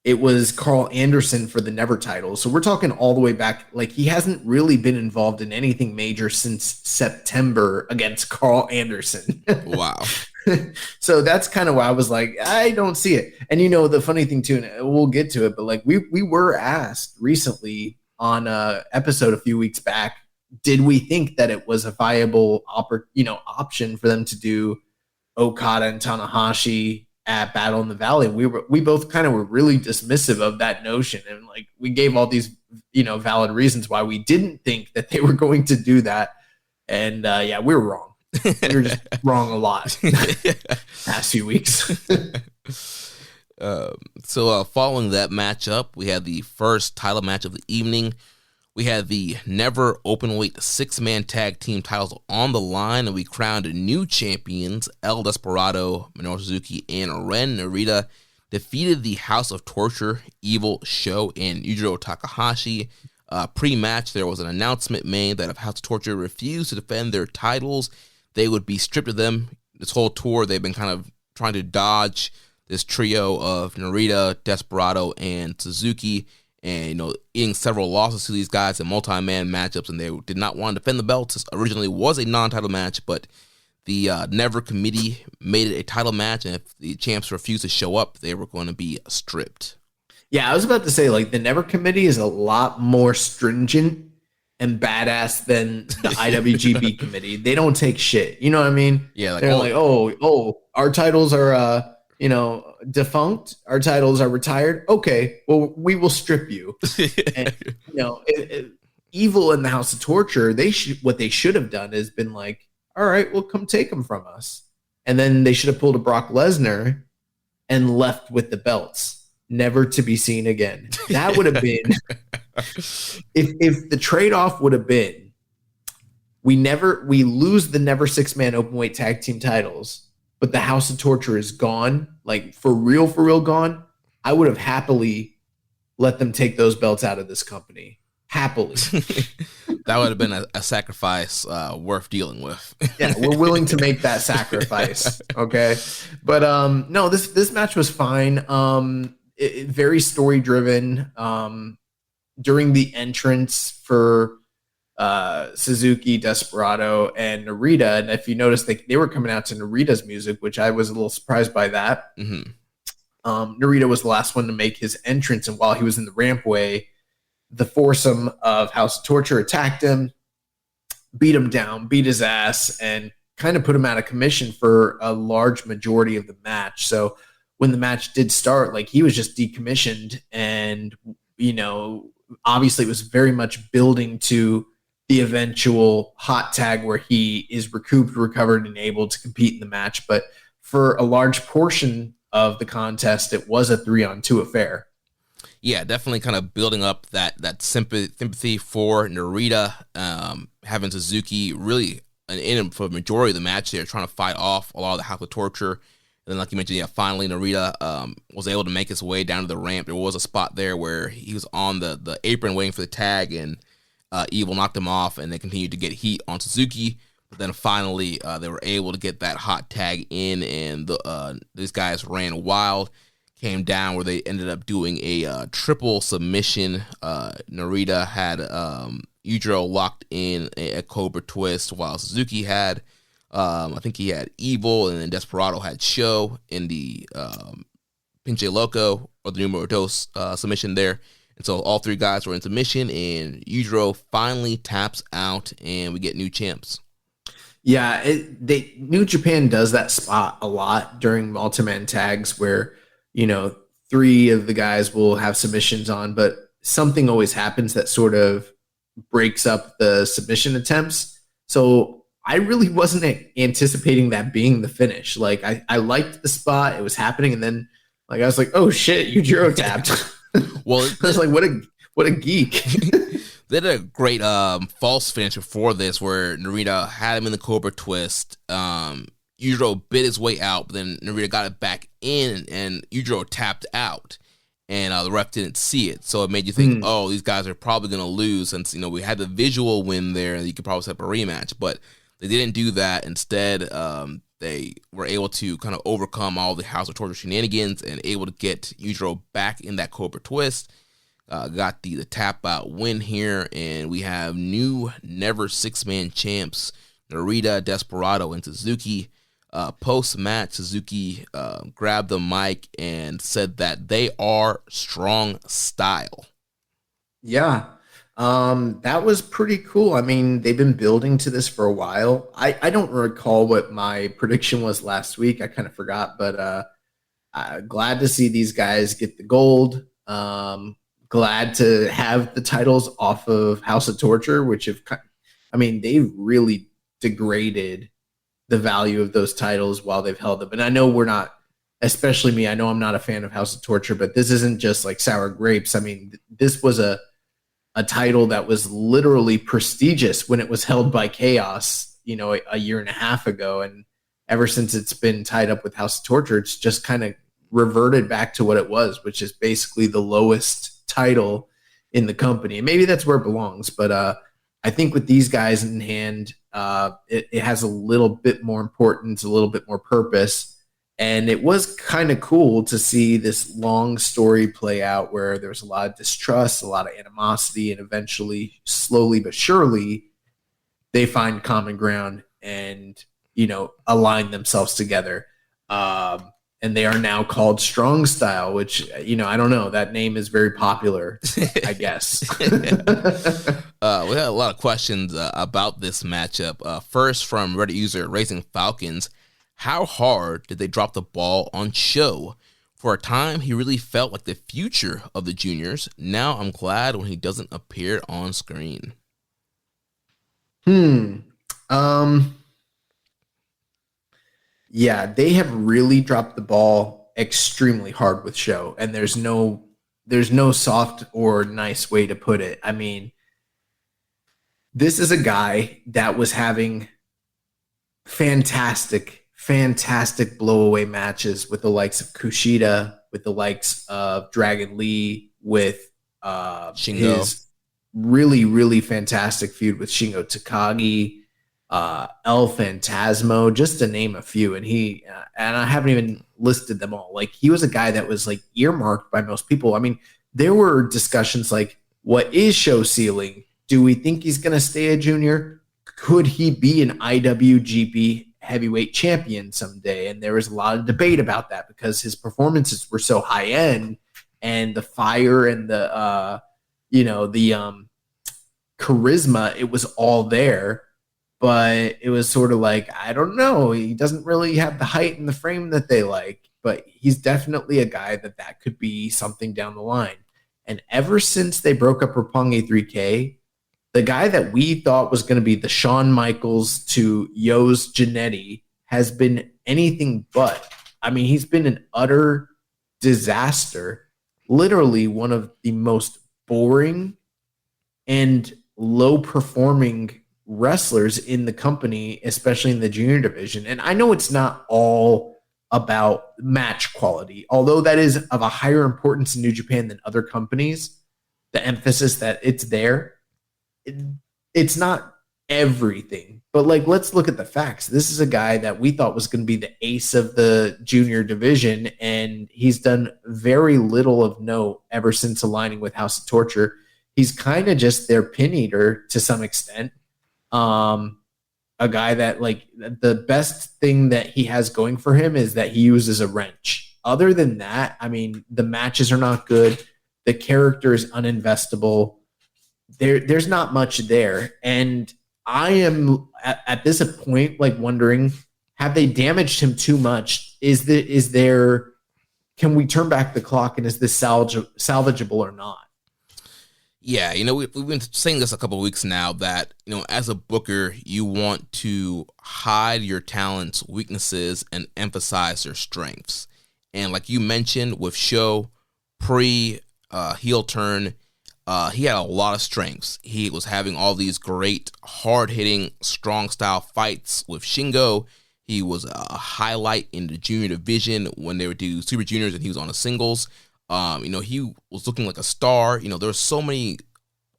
it was Carl Anderson for the Never title. So we're talking all the way back. Like, he hasn't really been involved in anything major since September against Carl Anderson. Wow. So that's kind of why I was like, I don't see it. And the funny thing too, and we'll get to it, but like we were asked recently on a episode a few weeks back, did we think that it was a viable option for them to do Okada and Tanahashi at Battle in the Valley? We both kind of were really dismissive of that notion, and like we gave all these valid reasons why we didn't think that they were going to do that. And we were wrong. We were just wrong a lot past few weeks. So following that matchup, we had the first title match of the evening. We had the Never Openweight 6-man tag team titles on the line, and we crowned new champions. El Desperado, Minoru Suzuki, and Ren Narita defeated the House of Torture, Evil, Sho, and Yujiro Takahashi. Pre-match, there was an announcement made that if House of Torture refused to defend their titles, they would be stripped of them. This whole tour, they've been kind of trying to dodge this trio of Narita, Desperado, and Suzuki, and eating several losses to these guys in multi-man matchups, and they did not want to defend the belts. This originally was a non-title match, but the Never Committee made it a title match, and if the champs refused to show up, they were going to be stripped. Yeah, I was about to say, like, the Never Committee is a lot more stringent and badass than the IWGB committee. They don't take shit. You know what I mean? Yeah, like, they're like, oh, our titles are, defunct. Our titles are retired. Okay, well, we will strip you. And, Evil in the House of Torture, what they should have done is been like, all right, well, come take them from us. And then they should have pulled a Brock Lesnar and left with the belts, never to be seen again. That would have been, if the trade-off would have been, we lose the never 6-man openweight tag team titles, but the House of Torture is gone, like for real gone, I would have happily let them take those belts out of this company. Happily. That would have been a sacrifice worth dealing with. Yeah, we're willing to make that sacrifice. Okay. But no, this match was fine. Very story driven. During the entrance for Suzuki, Desperado, and Narita, and if you notice, they were coming out to Narita's music, which I was a little surprised by that. Mm-hmm. Narita was the last one to make his entrance, and while he was in the rampway, the foursome of House of Torture attacked him, beat him down, beat his ass, and kind of put him out of commission for a large majority of the match. So when the match did start, like, he was just decommissioned, and, obviously it was very much building to the eventual hot tag where he is recouped, recovered, and able to compete in the match. But for a large portion of the contest, it was a 3-on-2 affair. Yeah, definitely kind of building up that sympathy for Narita, having Suzuki really in for the majority of the match there, trying to fight off a lot of the House of Torture. And then, like you mentioned, finally Narita was able to make his way down to the ramp. There was a spot there where he was on the apron waiting for the tag, and Evil knocked him off, and they continued to get heat on Suzuki. But then finally, they were able to get that hot tag in, and these guys ran wild. Came down where they ended up doing a triple submission. Narita had Yujiro locked in a Cobra Twist, while Suzuki had, I think he had Evil, and then Desperado had Sho in the Pinche Loco, or the Numero Dos submission there. And so all three guys were in submission, and Yujiro finally taps out, and we get new champs. Yeah, New Japan does that spot a lot during multi-man tags where, three of the guys will have submissions on, but something always happens that sort of breaks up the submission attempts. So I really wasn't anticipating that being the finish. Like, I liked the spot, it was happening, and then I was like, oh shit, Yujiro tapped. Well, I was like, what a geek. They did a great false finish before this where Narita had him in the Cobra Twist. Yujiro bit his way out, but then Narita got it back in, and Yujiro tapped out, and the ref didn't see it. So it made you think, oh, these guys are probably going to lose, since we had the visual win there, and you could probably set up a rematch. But they didn't do that. Instead, they were able to kind of overcome all the House of Torture shenanigans and able to get Yujiro back in that Cobra Twist. Got the tap out win here, and we have new never 6-man champs, Narita, Desperado, and Suzuki. Post-match, Suzuki grabbed the mic and said that they are strong style. Yeah, that was pretty cool. I mean, they've been building to this for a while. I don't recall what my prediction was last week. I kind of forgot, but glad to see these guys get the gold. Glad to have the titles off of House of Torture, which they've really degraded the value of those titles while they've held them. And I know we're not, especially me, I know I'm not a fan of House of Torture, but this isn't just like sour grapes. I mean, this was a title that was literally prestigious when it was held by Chaos, a year and a half ago. And ever since it's been tied up with House of Torture, it's just kind of reverted back to what it was, which is basically the lowest title in the company. And maybe that's where it belongs. But I think with these guys in hand, it has a little bit more importance, a little bit more purpose. And it was kind of cool to see this long story play out where there was a lot of distrust, a lot of animosity, and eventually, slowly but surely, they find common ground and align themselves together. And they are now called Strong Style, which, I don't know. That name is very popular, I guess. We had a lot of questions about this matchup. First, from Reddit user Racing Falcons, how hard did they drop the ball on Show? For a time, he really felt like the future of the juniors. Now I'm glad when he doesn't appear on screen. Yeah, they have really dropped the ball extremely hard with Show, and there's no soft or nice way to put it. I mean, this is a guy that was having fantastic blowaway matches with the likes of Kushida, with the likes of Dragon Lee, with Shingo. His really, really fantastic feud with Shingo Takagi, El Phantasmo, just to name a few. And I haven't even listed them all. Like, he was a guy that was like earmarked by most people. I mean, there were discussions like, what is Show ceiling? Do we think he's going to stay a junior? Could he be an IWGP heavyweight champion someday? And there was a lot of debate about that because his performances were so high end, and the fire and the charisma, it was all there. But it was sort of like, I don't know, he doesn't really have the height and the frame that they like, but he's definitely a guy that could be something down the line. And ever since they broke up Roppongi 3K, the guy that we thought was going to be the Shawn Michaels to Yo's Jannetty has been anything but. I mean, he's been an utter disaster, literally one of the most boring and low-performing wrestlers in the company, especially in the junior division. And I know it's not all about match quality, although that is of a higher importance in New Japan than other companies. The emphasis that it's there, it's not everything. But like, let's look at the facts. This is a guy that we thought was going to be the ace of the junior division, and he's done very little of note ever since aligning with House of Torture. He's kind of just their pin eater to some extent. A guy that, like, the best thing that he has going for him is that he uses a wrench. Other than that, I mean, the matches are not good. The character is uninvestable. There's not much there. And I am at this point, like, wondering, have they damaged him too much? Is there, can we turn back the clock, and is this salvageable or not? Yeah, we've been saying this a couple of weeks now that, as a booker, you want to hide your talents, weaknesses, and emphasize their strengths. And like you mentioned with Show, heel turn, he had a lot of strengths. He was having all these great, hard-hitting, strong style fights with Shingo. He was a highlight in the junior division when they would do Super Juniors and he was on the singles. He was looking like a star. There were so many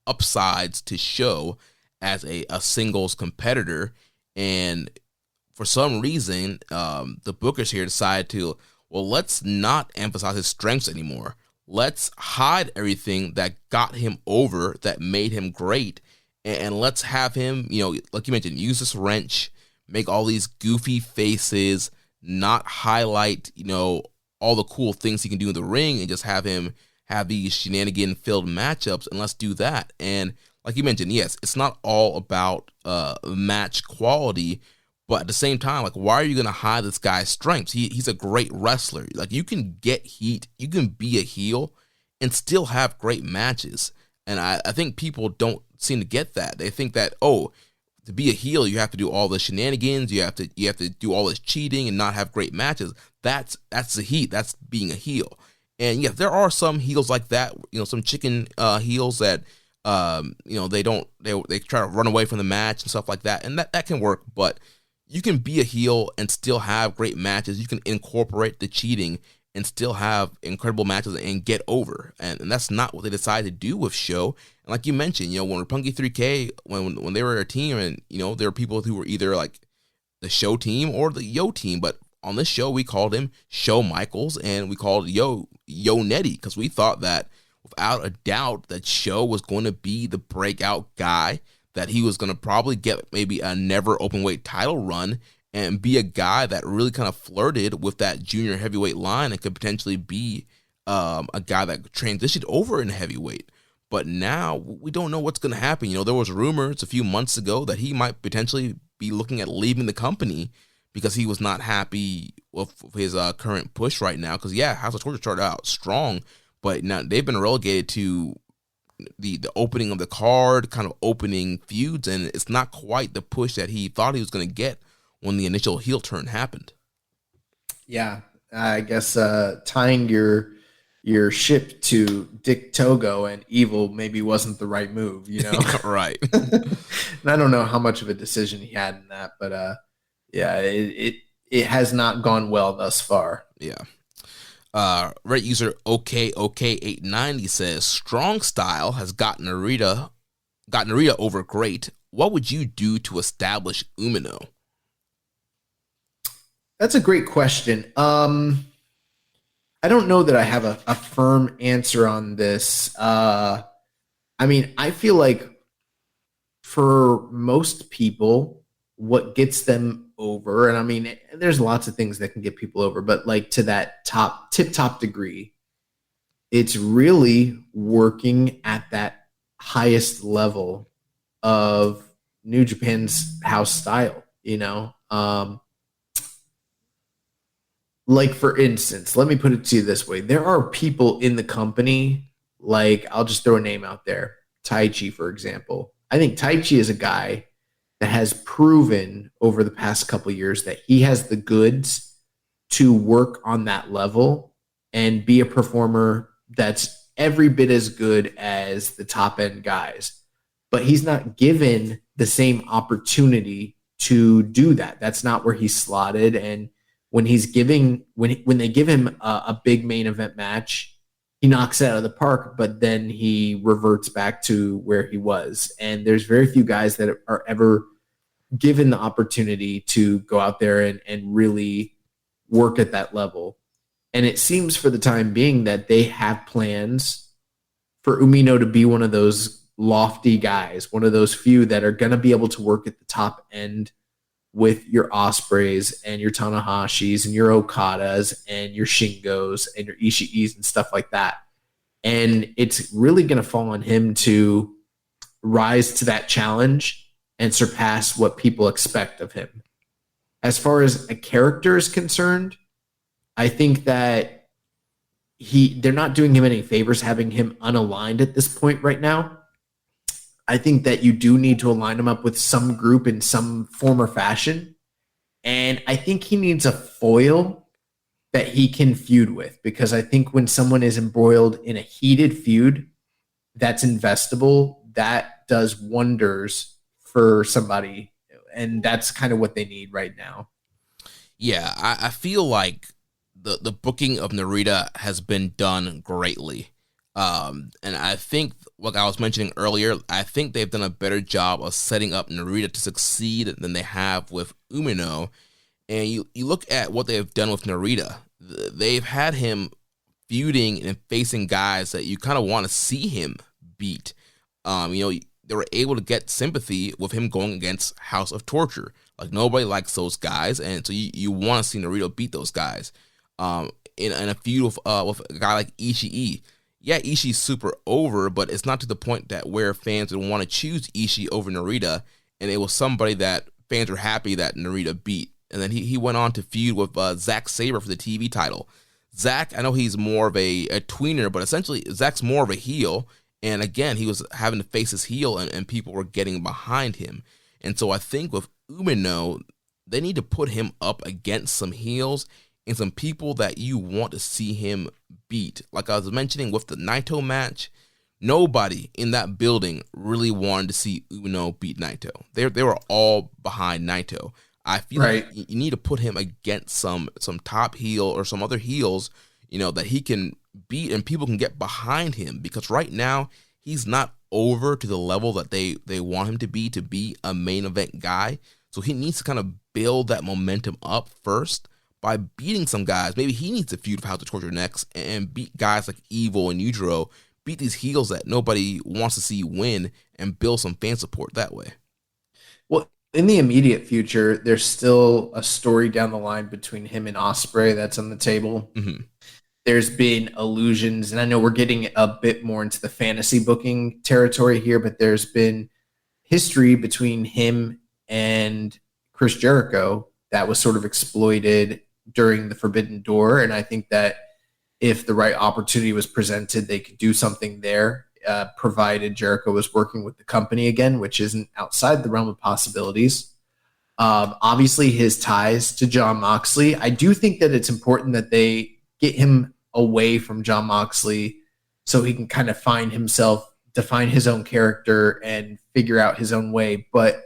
upsides to Show as a singles competitor. And for some reason, the bookers here decided to, let's not emphasize his strengths anymore. Let's hide everything that got him over, that made him great. And let's have him, like you mentioned, use this wrench, make all these goofy faces, not highlight, all the cool things he can do in the ring, and just have him have these shenanigan-filled matchups, and let's do that. And like you mentioned, yes, it's not all about match quality, but at the same time, like, why are you going to hide this guy's strengths? He's a great wrestler. Like, you can get heat, you can be a heel, and still have great matches. And I think people don't seem to get that. They think that, to be a heel, you have to do all the shenanigans, you have to do all this cheating and not have great matches. That's the heat. That's being a heel. And yeah, there are some heels like that. Some chicken heels that they try to run away from the match and stuff like that, and that can work. But you can be a heel and still have great matches. You can incorporate the cheating and still have incredible matches and get over. And that's not what they decided to do with Show. And like you mentioned, when Roppongi 3K, when they were a team, and there were people who were either like the Show team or the Yo team, but on this show we called him Show Michaels and we called Yo Netty, because we thought that without a doubt that Show was going to be the breakout guy, that he was going to probably get maybe a never open weight title run, and be a guy that really kind of flirted with that junior heavyweight line and could potentially be a guy that transitioned over in heavyweight. But now we don't know what's going to happen. There was rumors a few months ago that he might potentially be looking at leaving the company because he was not happy with his current push right now. Because, House of Torture started out strong, but now they've been relegated to the opening of the card, kind of opening feuds, and it's not quite the push that he thought he was going to get when the initial heel turn happened. Yeah, I guess tying your ship to Dick Togo and Evil maybe wasn't the right move, Right. And I don't know how much of a decision he had in that, but it has not gone well thus far. Yeah. Reddit user OK890 says Strong Style has gotten Narita over great. What would you do to establish Umino? That's a great question. I don't know that I have a firm answer on this. I feel like for most people, what gets them over, and there's lots of things that can get people over, but like to that tip-top degree, it's really working at that highest level of New Japan's house style, Like, for instance, let me put it to you this way. There are people in the company, like, I'll just throw a name out there. Taichi, for example. I think Taichi is a guy that has proven over the past couple of years that he has the goods to work on that level and be a performer that's every bit as good as the top-end guys. But he's not given the same opportunity to do that. That's not where he's slotted, and when they give him a big main event match, he knocks it out of the park, but then he reverts back to where he was. And there's very few guys that are ever given the opportunity to go out there and really work at that level. And it seems for the time being that they have plans for Umino to be one of those lofty guys, one of those few that are going to be able to work at the top end with your Ospreys and your Tanahashis and your Okadas and your Shingos and your Ishiis and stuff like that. And it's really going to fall on him to rise to that challenge and surpass what people expect of him. As far as a character is concerned, I think that they're not doing him any favors having him unaligned at this point right now. I think that you do need to align him up with some group in some form or fashion. And I think he needs a foil that he can feud with, because I think when someone is embroiled in a heated feud that's investable, that does wonders for somebody. And that's kind of what they need right now. Yeah, I feel like the booking of Narita has been done greatly. And I think, like I was mentioning earlier, I think they've done a better job of setting up Narita to succeed than they have with Umino. And you look at what they've done with Narita. They've had him feuding and facing guys that you kind of want to see him beat. They were able to get sympathy with him going against House of Torture. Like, nobody likes those guys, and so you want to see Narita beat those guys. In a feud with a guy like Ishii. Yeah, Ishii's super over, but it's not to the point that where fans would want to choose Ishii over Narita, and it was somebody that fans were happy that Narita beat. And then he went on to feud with Zack Sabre for the TV title. Zack, I know he's more of a tweener, but essentially Zack's more of a heel, and again, he was having to face his heel, and people were getting behind him. And so I think with Umino, they need to put him up against some heels and some people that you want to see him beat. Like I was mentioning with the Naito match, nobody in that building really wanted to see Umino beat Naito. They were all behind Naito. I feel like you need to put him against some top heel or some other heels, that he can beat and people can get behind him, because right now he's not over to the level that they want him to be a main event guy. So he needs to kind of build that momentum up first by beating some guys. Maybe he needs to feud with House of Torture next and beat guys like Evil and Yujiro, beat these heels that nobody wants to see win, and build some fan support that way. Well, in the immediate future, there's still a story down the line between him and Osprey that's on the table. Mm-hmm. There's been allusions, and I know we're getting a bit more into the fantasy booking territory here, but there's been history between him and Chris Jericho that was sort of exploited during the Forbidden Door. And I think that if the right opportunity was presented, they could do something there, provided Jericho was working with the company again, which isn't outside the realm of possibilities. Obviously, his ties to Jon Moxley. I do think that it's important that they get him away from Jon Moxley so he can kind of find himself, define his own character, and figure out his own way. But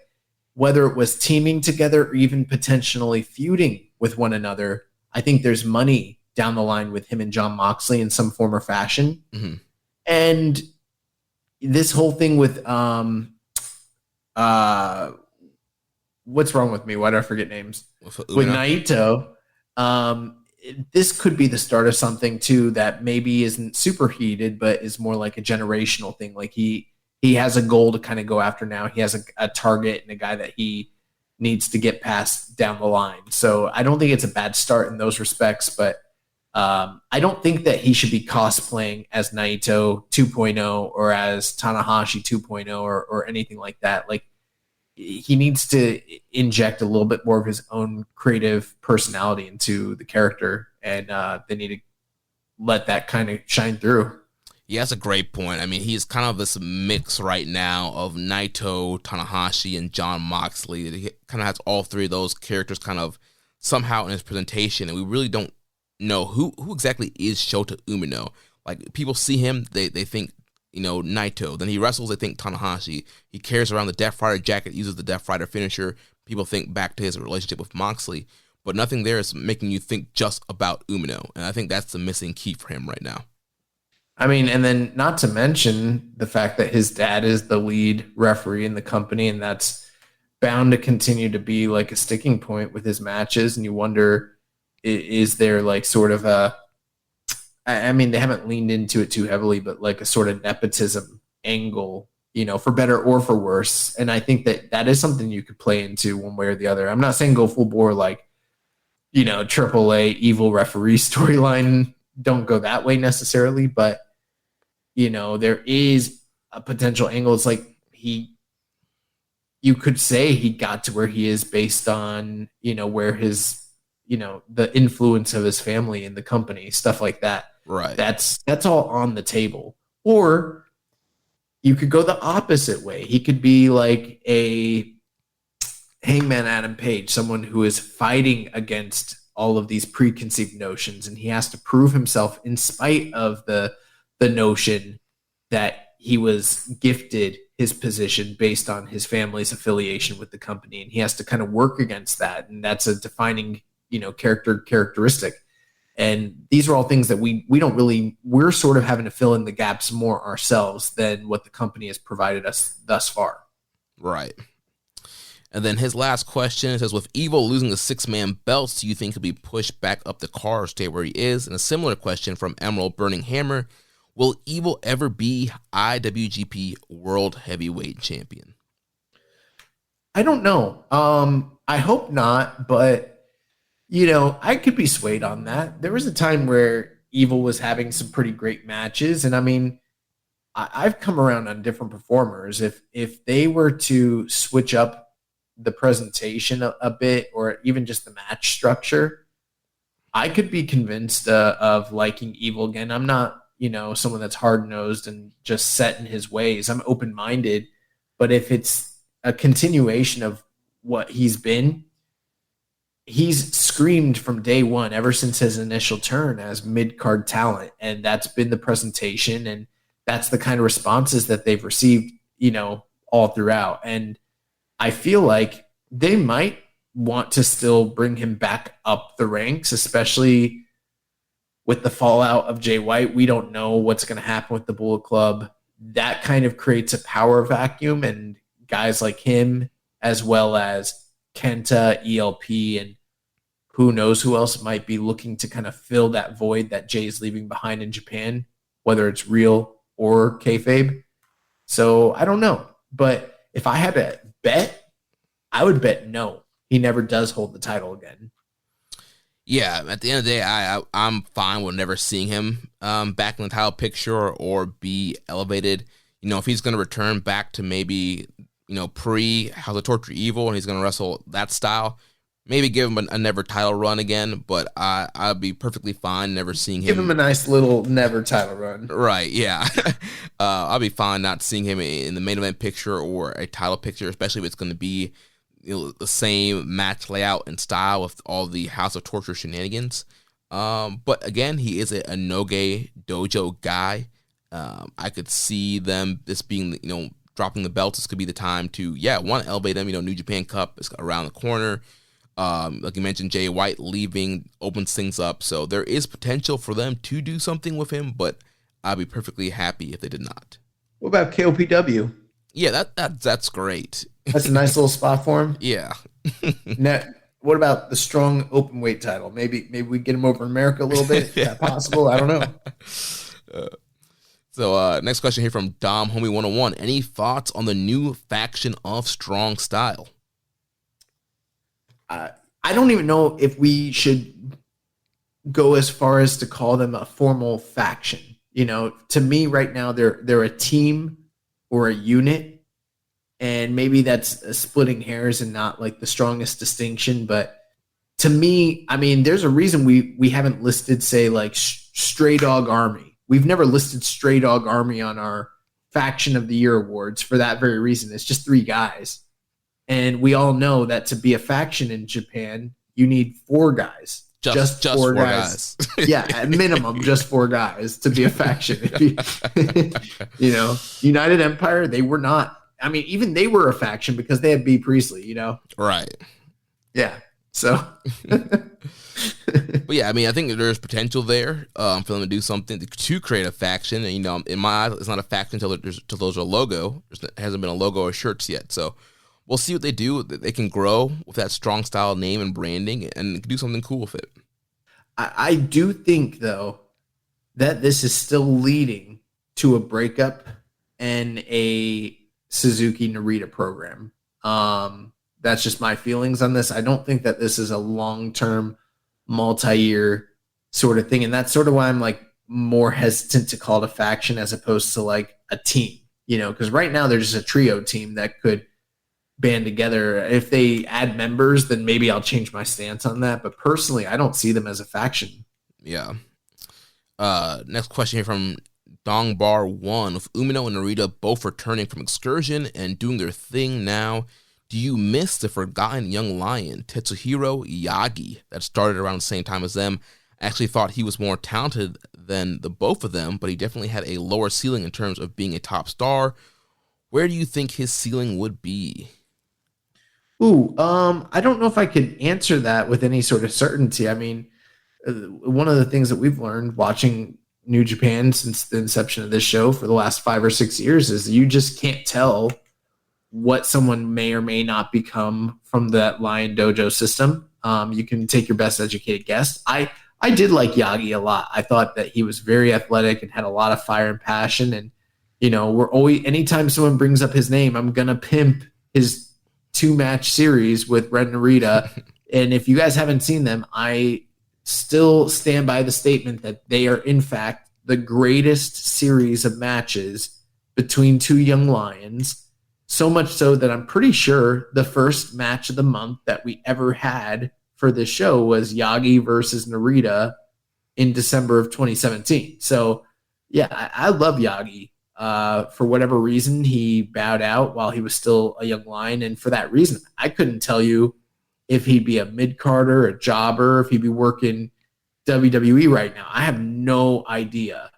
whether it was teaming together or even potentially feuding with one another, I think there's money down the line with him and Jon Moxley in some form or fashion. Mm-hmm. And this whole thing with what's wrong with me? Why do I forget names? With Naito, this could be the start of something too that maybe isn't super heated, but is more like a generational thing. Like he has a goal to kind of go after now. He has a target and a guy that he needs to get past down the line. So I don't think it's a bad start in those respects, but I don't think that he should be cosplaying as Naito 2.0 or as Tanahashi 2.0 or anything like that. Like, he needs to inject a little bit more of his own creative personality into the character, and they need to let that kind of shine through. Yeah, that's a great point. I mean, he's kind of this mix right now of Naito, Tanahashi, and Jon Moxley. He kind of has all three of those characters kind of somehow in his presentation, and we really don't know who exactly is Shota Umino. Like, people see him, they think, Naito. Then he wrestles, they think Tanahashi. He carries around the Death Rider jacket, uses the Death Rider finisher. People think back to his relationship with Moxley. But nothing there is making you think just about Umino. And I think that's the missing key for him right now. I mean, and then not to mention the fact that his dad is the lead referee in the company, and that's bound to continue to be like a sticking point with his matches. And you wonder, is there like sort of I mean, they haven't leaned into it too heavily, but like a sort of nepotism angle, for better or for worse. And I think that is something you could play into one way or the other. I'm not saying go full bore, like, AAA evil referee storyline. Don't go that way necessarily, but, there is a potential angle. It's like you could say he got to where he is based on, where his, the influence of his family in the company, stuff like that. Right. That's all on the table. Or you could go the opposite way. He could be like a Hangman Adam Page, someone who is fighting against all of these preconceived notions, and he has to prove himself in spite of the notion that he was gifted his position based on his family's affiliation with the company, and he has to kind of work against that, and that's a defining characteristic. And these are all things that we're sort of having to fill in the gaps more ourselves than what the company has provided us thus far. Right. And then his last question says, with Evil losing the 6-man belts, do you think he'll be pushed back up the card or stay where he is? And a similar question from Emerald Burning Hammer, will Evil ever be IWGP World Heavyweight Champion? I don't know. I hope not, but I could be swayed on that. There was a time where Evil was having some pretty great matches. And I mean, I've come around on different performers. If they were to switch up the presentation a bit, or even just the match structure, I could be convinced of liking Evil again. I'm not, someone that's hard-nosed and just set in his ways. I'm open-minded. But if it's a continuation of what he's been, he's screamed from day one, ever since his initial turn, as mid-card talent. And that's been the presentation. And that's the kind of responses that they've received, all throughout. And I feel like they might want to still bring him back up the ranks, especially with the fallout of Jay White. We don't know what's going to happen with the Bullet Club. That kind of creates a power vacuum, and guys like him, as well as Kenta, ELP, and who knows who else might be looking to kind of fill that void that Jay's leaving behind in Japan, whether it's real or kayfabe. So I don't know. But if I had to bet, I would bet no, he never does hold the title again. Yeah, at the end of the day, I'm fine with never seeing him back in the title picture or be elevated. You know, if he's going to return back to maybe, you know, pre-House of Torture Evil and he's going to wrestle that style, maybe give him a never title run again, but I'd be perfectly fine never seeing him. Give him a nice little never title run. Right, yeah. I'll be fine not seeing him in the main event picture or a title picture, especially if it's going to be, you know, the same match layout and style with all the House of Torture shenanigans. But again, he is a Noge dojo guy. I could see them, this being, you know, dropping the belts. This could be the time to, want to elevate them. You know, New Japan Cup is around the corner. Like you mentioned, Jay White leaving opens things up. So there is potential for them to do something with him, but I'd be perfectly happy if they did not. What about KOPW? Yeah, that's great. That's a nice little spot for him. Yeah. Now, what about the strong open weight title? Maybe we get him over in America a little bit. Is that possible? I don't know. So next question here from Dom Homie 101. Any thoughts on the new faction of Strong Style? I don't even know if we should go as far as to call them a formal faction. You know, to me right now, they're a team or a unit. And maybe that's splitting hairs and not like the strongest distinction. But to me, I mean, there's a reason we haven't listed, say, like Stray Dog Army. We've never listed Stray Dog Army on our Faction of the Year awards for that very reason. It's just 3 guys. And we all know that to be a faction in Japan, you need 4 guys. Just 4 guys. Yeah, at minimum, just 4 guys to be a faction. You know, United Empire, they were not. I mean, even they were a faction because they had B. Priestley, you know? Right. Yeah. So. But yeah, I mean, I think there's potential there for them to do something to create a faction. And, you know, in my eyes, it's not a faction until there's a logo. There hasn't been a logo or shirts yet. So we'll see what they do. They can grow with that Strong Style name and branding and do something cool with it. I do think, though, that this is still leading to a breakup and a Suzuki Narita program. That's just my feelings on this. I don't think that this is a long-term, multi-year sort of thing. And that's sort of why I'm like more hesitant to call it a faction as opposed to like a team, you know, because right now they're just a trio team that could band together. If they add members, then maybe I'll change my stance on that. But personally, I don't see them as a faction. Yeah. Next question here from Dong Bar 1. With Umino and Narita both returning from excursion and doing their thing now, do you miss the forgotten young lion, Tetsuhiro Yagi, that started around the same time as them? I actually thought he was more talented than the both of them, but he definitely had a lower ceiling in terms of being a top star. Where do you think his ceiling would be? I don't know if I could answer that with any sort of certainty. I mean, one of the things that we've learned watching New Japan since the inception of this show for the last 5 or 6 years is you just can't tell what someone may or may not become from that Lion Dojo system. You can take your best educated guess. I did like Yagi a lot. I thought that he was very athletic and had a lot of fire and passion. And, you know, we're always, anytime someone brings up his name, I'm going to pimp his 2-match series with Red Narita. And if you guys haven't seen them, I still stand by the statement that they are, in fact, the greatest series of matches between 2 young lions. So much so that I'm pretty sure the first match of the month that we ever had for this show was Yagi versus Narita in December of 2017. So, yeah, I love Yagi. For whatever reason, he bowed out while he was still a young lion. And for that reason, I couldn't tell you if he'd be a mid-carder, a jobber, if he'd be working WWE right now. I have no idea.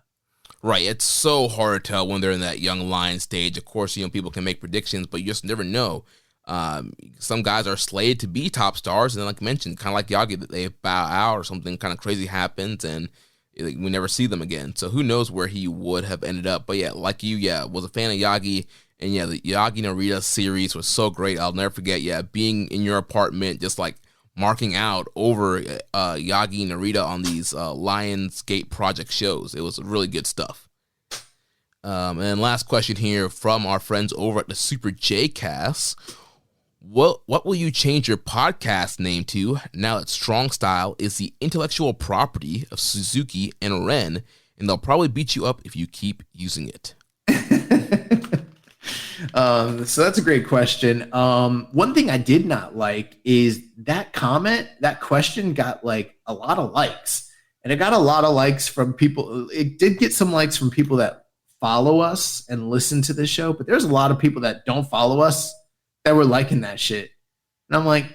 Right, it's so hard to tell when they're in that young lion stage. Of course, you know, people can make predictions, but you just never know. Some guys are slated to be top stars, and then, like I mentioned, kind of like Yagi, that they bow out or something kind of crazy happens, and we never see them again. So who knows where he would have ended up. But yeah, like you, was a fan of Yagi, and yeah, the Yagi Narita series was so great. I'll never forget, being in your apartment, just like marking out over Yagi Narita on these Lionsgate Project shows. It was really good stuff. And last question here from our friends over at the Super J Cast. What will you change your podcast name to now that Strong Style is the intellectual property of Suzuki and Ren, and they'll probably beat you up if you keep using it? So that's a great question. One thing I did not like is that comment, that question got like a lot of likes, and it got a lot of likes from people. It did get some likes from people that follow us and listen to the show, but there's a lot of people that don't follow us that were liking that shit. And I'm like,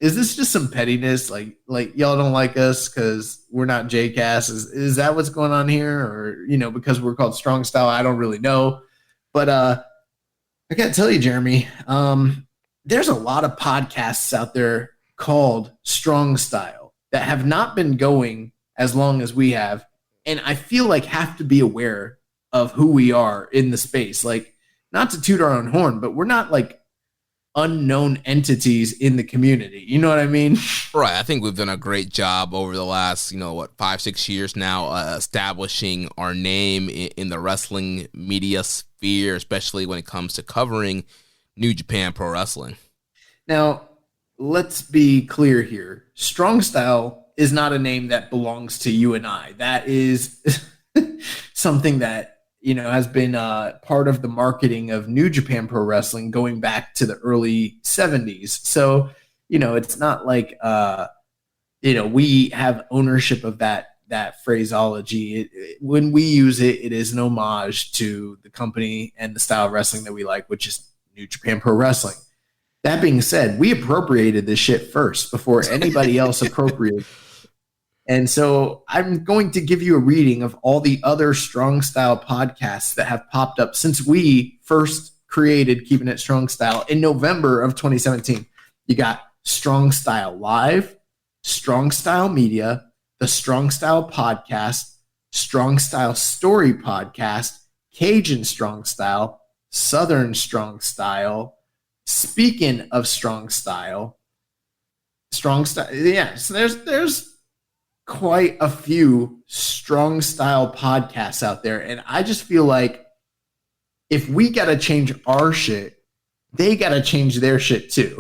is this just some pettiness? Like y'all don't like us because we're not JCast? Is that what's going on here? Or, because we're called Strong Style? I don't really know. But I gotta tell you, Jeremy, there's a lot of podcasts out there called Strong Style that have not been going as long as we have. And I feel like have to be aware of who we are in the space. Like, not to toot our own horn, but we're not like unknown entities in the community. You know what I mean? Right. I think we've done a great job over the last, 5-6 years now, establishing our name in the wrestling media sphere, especially when it comes to covering New Japan Pro Wrestling. Now, let's be clear here. Strong Style is not a name that belongs to you and I. That is something that has been part of the marketing of New Japan Pro Wrestling going back to the early 70s. So, it's not like, we have ownership of that phraseology. When we use it, it is an homage to the company and the style of wrestling that we like, which is New Japan Pro Wrestling. That being said, we appropriated this shit first before anybody else appropriated. And so I'm going to give you a reading of all the other Strong Style podcasts that have popped up since we first created Keepin It Strong Style in November of 2017. You got Strong Style Live, Strong Style Media, the Strong Style Podcast, Strong Style Story Podcast, Cajun Strong Style, Southern Strong Style. Speaking of Strong Style, yeah. So there's quite a few Strong Style podcasts out there, and I just feel like if we got to change our shit, they got to change their shit too.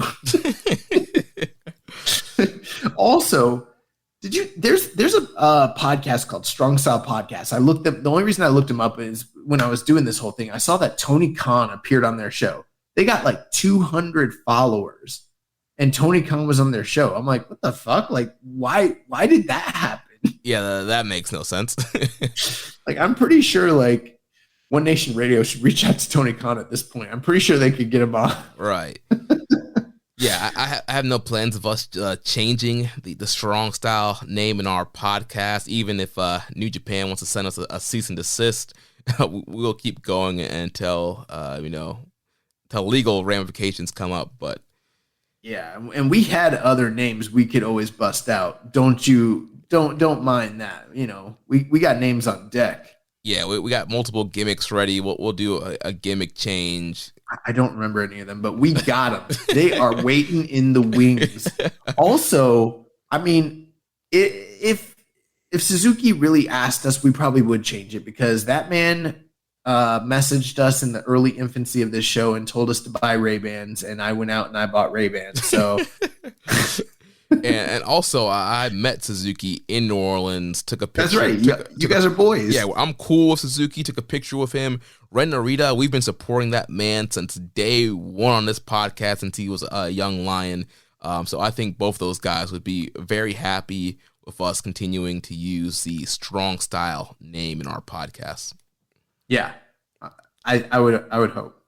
Also, there's a podcast called Strong Style Podcast. The only reason I looked them up is when I was doing this whole thing, I saw that Tony Khan appeared on their show. They got like 200 followers, and Tony Khan was on their show. I'm like, what the fuck? Like, why did that happen? Yeah, that makes no sense. Like, I'm pretty sure like One Nation Radio should reach out to Tony Khan at this point. I'm pretty sure they could get him on. Right. Yeah, I have no plans of us changing the Strong Style name in our podcast. Even if New Japan wants to send us a cease and desist, we'll keep going until until legal ramifications come up. But yeah, and we had other names we could always bust out. Don't mind that. We got names on deck. Yeah, we got multiple gimmicks ready. We'll do a gimmick change. I don't remember any of them, but we got them. They are waiting in the wings. Also, I mean, if Suzuki really asked us, we probably would change it, because that man messaged us in the early infancy of this show and told us to buy Ray-Bans, and I went out and I bought Ray-Bans. So, and also I met Suzuki in New Orleans. Took a picture. That's right. You guys are boys. Yeah, I'm cool with Suzuki. Took a picture with him. Ren Narita, we've been supporting that man since day one on this podcast, since he was a young lion. So I think both those guys would be very happy with us continuing to use the Strong Style name in our podcast. Yeah, I would hope.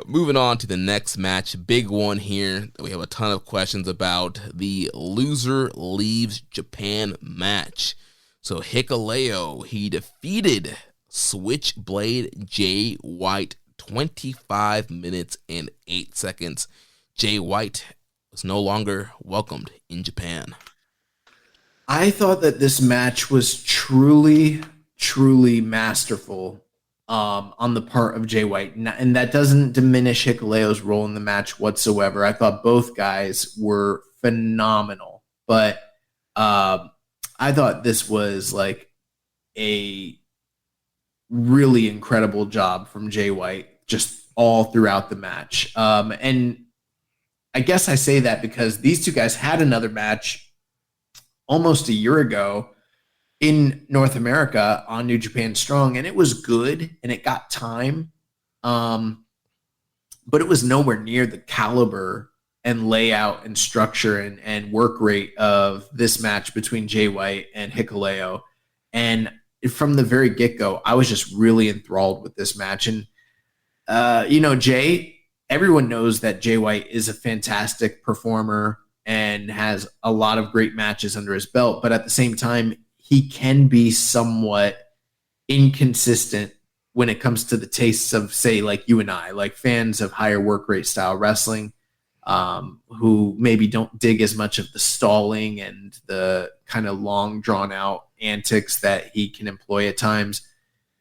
Moving on to the next match, big one here. We have a ton of questions about the loser leaves Japan match. So Hikuleo, he defeated Switchblade Jay White 25 minutes and 8 seconds. Jay White was no longer welcomed in Japan. I thought that this match was truly masterful on the part of Jay White. And that doesn't diminish Hikuleo's role in the match whatsoever. I thought both guys were phenomenal. But I thought this was like a really incredible job from Jay White. Just all throughout the match. And I guess I say that because these two guys had another match almost a year ago in North America on New Japan Strong, and it was good and it got time. But it was nowhere near the caliber and layout and structure and work rate of this match between Jay White and Hikuleo. And from the very get-go, I was just really enthralled with this match. And, Jay, everyone knows that Jay White is a fantastic performer and has a lot of great matches under his belt. But at the same time, he can be somewhat inconsistent when it comes to the tastes of, say, like you and I, like fans of higher work rate style wrestling, who maybe don't dig as much of the stalling and the kind of long drawn out antics that he can employ at times.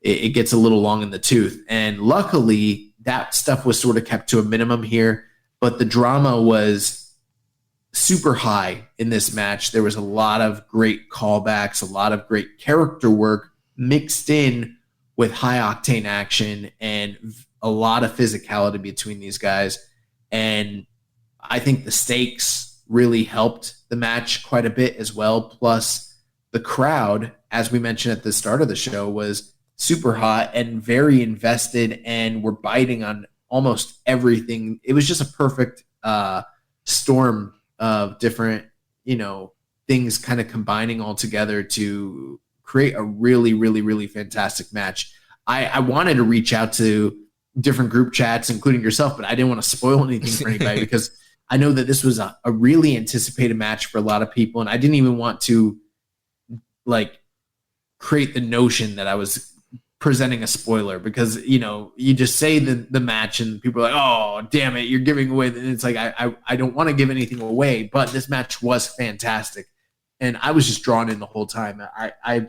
It gets a little long in the tooth. And luckily that stuff was sort of kept to a minimum here, but the drama was super high in this match. There was a lot of great callbacks, a lot of great character work mixed in with high octane action and a lot of physicality between these guys. And I think the stakes really helped the match quite a bit as well. Plus the crowd, as we mentioned at the start of the show, was super hot and very invested and were biting on almost everything. It was just a perfect storm of different, things kind of combining all together to create a really, really, really fantastic match. I wanted to reach out to different group chats, including yourself, but I didn't want to spoil anything for anybody because I know that this was a really anticipated match for a lot of people. And I didn't even want to create the notion that I was presenting a spoiler because, you just say the match and people are like, oh, damn it, you're giving away. And it's like, I don't want to give anything away, but this match was fantastic. And I was just drawn in the whole time. I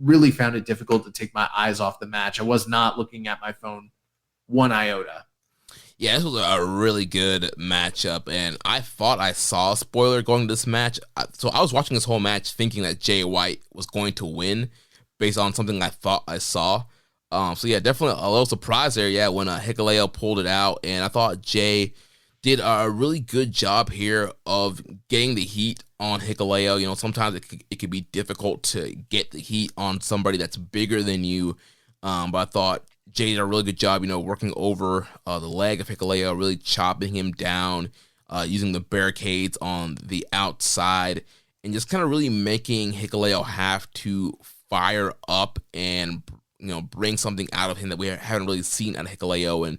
really found it difficult to take my eyes off the match. I was not looking at my phone one iota. Yeah, this was a really good matchup, and I thought I saw a spoiler going to this match. So I was watching this whole match thinking that Jay White was going to win based on something I thought I saw. So yeah, definitely a little surprise there, when Hikuleo pulled it out, and I thought Jay did a really good job here of getting the heat on Hikuleo. Sometimes it could be difficult to get the heat on somebody that's bigger than you, but I thought Jay did a really good job, working over the leg of Hikuleo, really chopping him down, using the barricades on the outside, and just kind of really making Hikuleo have to fire up and bring something out of him that we haven't really seen out of Hikuleo. And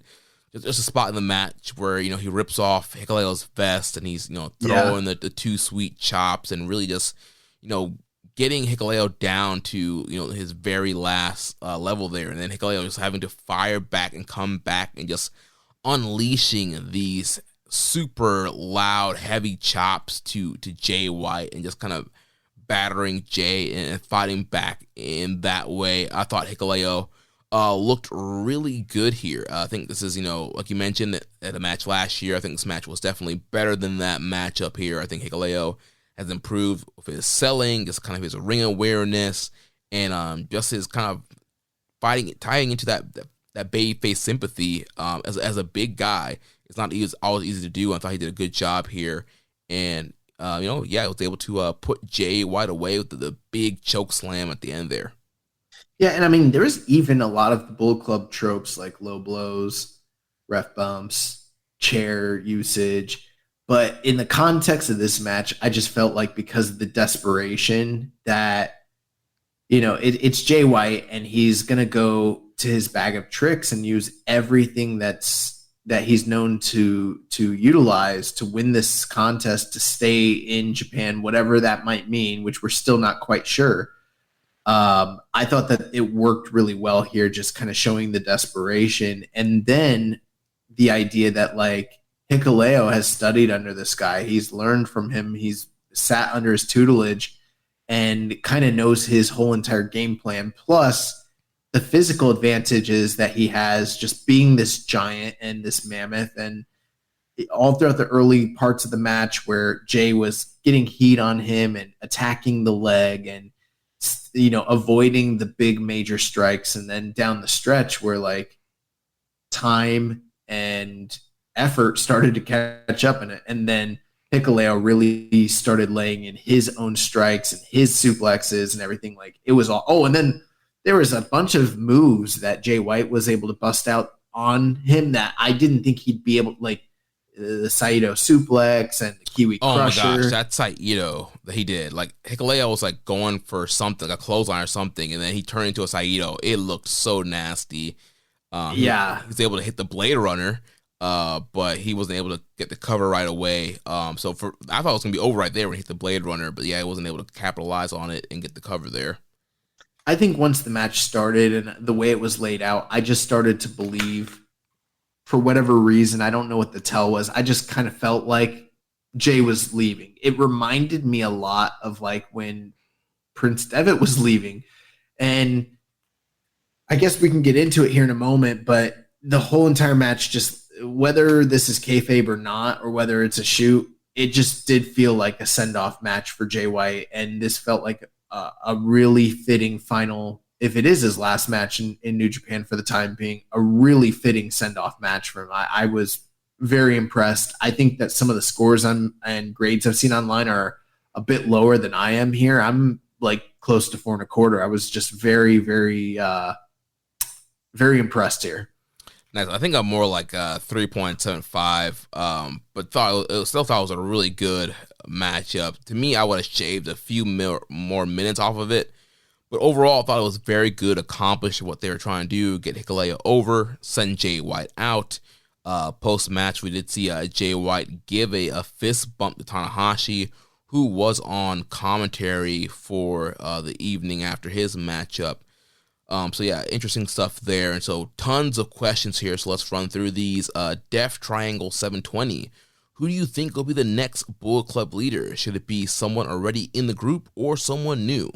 just a spot in the match where he rips off Hikuleo's vest and he's throwing the two sweet chops and really just getting Hikuleo down to his very last level there, and then Hikuleo just having to fire back and come back and just unleashing these super loud, heavy chops to Jay White and just kind of battering Jay and fighting back in that way. I thought Hikuleo looked really good here. I think this is, like you mentioned at a match last year, I think this match was definitely better than that matchup here. I think Hikuleo has improved with his selling, just kind of his ring awareness, and just his kind of tying into that babyface sympathy as a big guy. It's not always easy to do. I thought he did a good job here, and I was able to put Jay White away with the big choke slam at the end there. Yeah, and I mean, there's even a lot of the Bullet Club tropes like low blows, ref bumps, chair usage. But in the context of this match, I just felt like because of the desperation that, it's Jay White and he's going to go to his bag of tricks and use everything that he's known to utilize to win this contest, to stay in Japan, whatever that might mean, which we're still not quite sure. I thought that it worked really well here, just kind of showing the desperation. And then the idea that Hikuleo has studied under this guy. He's learned from him. He's sat under his tutelage and kind of knows his whole entire game plan. Plus the physical advantages that he has just being this giant and this mammoth. And all throughout the early parts of the match where Jay was getting heat on him and attacking the leg and, avoiding the big major strikes. And then down the stretch where time and effort started to catch up in it. And then Hikuleo really started laying in his own strikes and his suplexes and everything. Like it was all. Oh, and then there was a bunch of moves that Jay White was able to bust out on him that I didn't think he'd be able, like the Saito suplex and the Kiwi Crusher. Oh my gosh, that Saito that he did. Like Hikuleo was like going for something, like a clothesline or something, and then he turned into a Saito. It looked so nasty. He was able to hit the Blade Runner, but he wasn't able to get the cover right away. I thought it was gonna be over right there when he hit the Blade Runner, but yeah, he wasn't able to capitalize on it and get the cover there. I think once the match started and the way it was laid out, I just started to believe, for whatever reason, I don't know what the tell was. I just kind of felt like Jay was leaving. It reminded me a lot of like when Prince Devitt was leaving. And I guess we can get into it here in a moment, but the whole entire match, just whether this is kayfabe or not, or whether it's a shoot, it just did feel like a send-off match for Jay White. And this felt like a really fitting final, if it is his last match in New Japan for the time being, a really fitting send-off match for him. I was very impressed. I think that some of the scores and grades I've seen online are a bit lower than I am here. I'm like close to 4.25. I was just very, very, very impressed here. Nice. I think I'm more like 3.75, but still thought it was a really good matchup. To me, I would have shaved a few more minutes off of it, but overall, I thought it was very good, accomplished what they were trying to do, get Hikuleo over, send Jay White out. Post-match, we did see Jay White give a fist bump to Tanahashi, who was on commentary for the evening after his matchup. So yeah, interesting stuff there. And so tons of questions here. So let's run through these. Death Triangle 720. Who do you think will be the next Bullet Club leader? Should it be someone already in the group or someone new?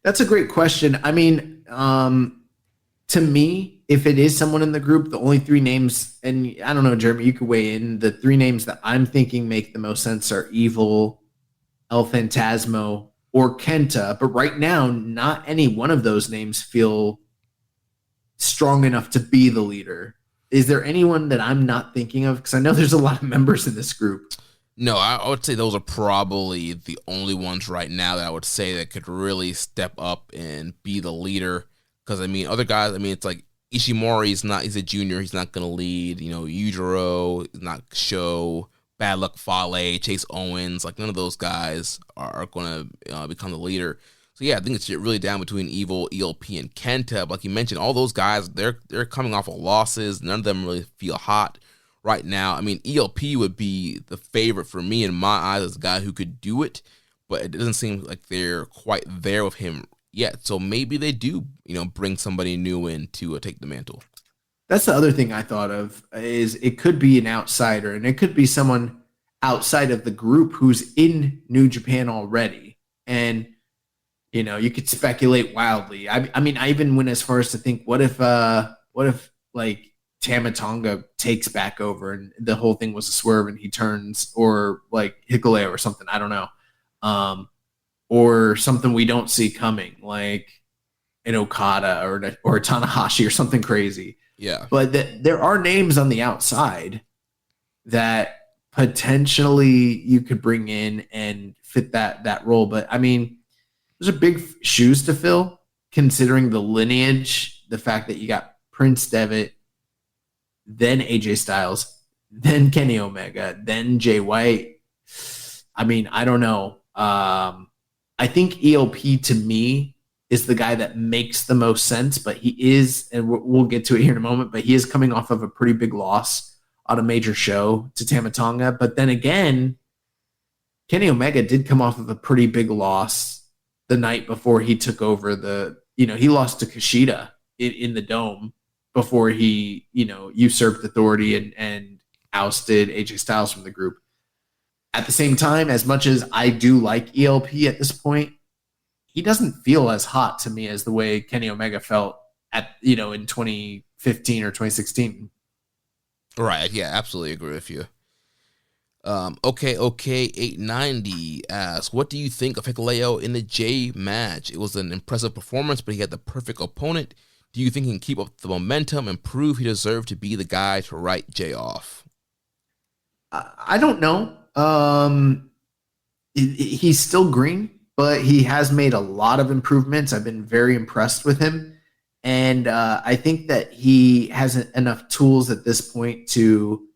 That's a great question. I mean, to me, if it is someone in the group, the only three names, and I don't know, Jeremy, you could weigh in, the three names that I'm thinking make the most sense are Evil, El Phantasmo, or Kenta. But right now, not any one of those names feel strong enough to be the leader. Is there anyone that I'm not thinking of? Because I know there's a lot of members in this group. No, I would say those are probably the only ones right now that I would say that could really step up and be the leader. Because, I mean, other guys, I mean, it's like Ishimori's not, he's a junior, he's not going to lead. You know, Yujiro is not show. Bad Luck Fale, Chase Owens, like none of those guys are going to become the leader. So yeah, I think it's really down between Evil, ELP, and Kenta. But like you mentioned, all those guys, they're coming off of losses. None of them really feel hot right now. I mean, ELP would be the favorite for me in my eyes as a guy who could do it, but it doesn't seem like they're quite there with him yet. So maybe they do, bring somebody new in to take the mantle. That's the other thing I thought of, is it could be an outsider, and it could be someone outside of the group who's in New Japan already. And, you could speculate wildly. I mean, I even went as far as to think, what if like Tama Tonga takes back over and the whole thing was a swerve and he turns, or like Hikuleo or something, I don't know. Or something we don't see coming, like an Okada or Tanahashi or something crazy. Yeah. But there are names on the outside that potentially you could bring in and fit that role. But I mean, those are big shoes to fill, considering the lineage, the fact that you got Prince Devitt, then AJ Styles, then Kenny Omega, then Jay White. I mean, I don't know. I think ELP to me is the guy that makes the most sense, but he is, and we'll get to it here in a moment, but he is coming off of a pretty big loss on a major show to Tama Tonga. But then again, Kenny Omega did come off of a pretty big loss the night before he took over he lost to Kushida in the Dome before he, usurped authority and ousted AJ Styles from the group. At the same time, as much as I do like ELP at this point, he doesn't feel as hot to me as the way Kenny Omega felt in 2015 or 2016. Right. Yeah, absolutely agree with you. Okay, 890 asks, what do you think of Hikuleo in the J match? It was an impressive performance, but he had the perfect opponent. Do you think he can keep up the momentum and prove he deserved to be the guy to write Jay off? I don't know. He's still green, but he has made a lot of improvements. I've been very impressed with him. And I think that he has enough tools at this point to,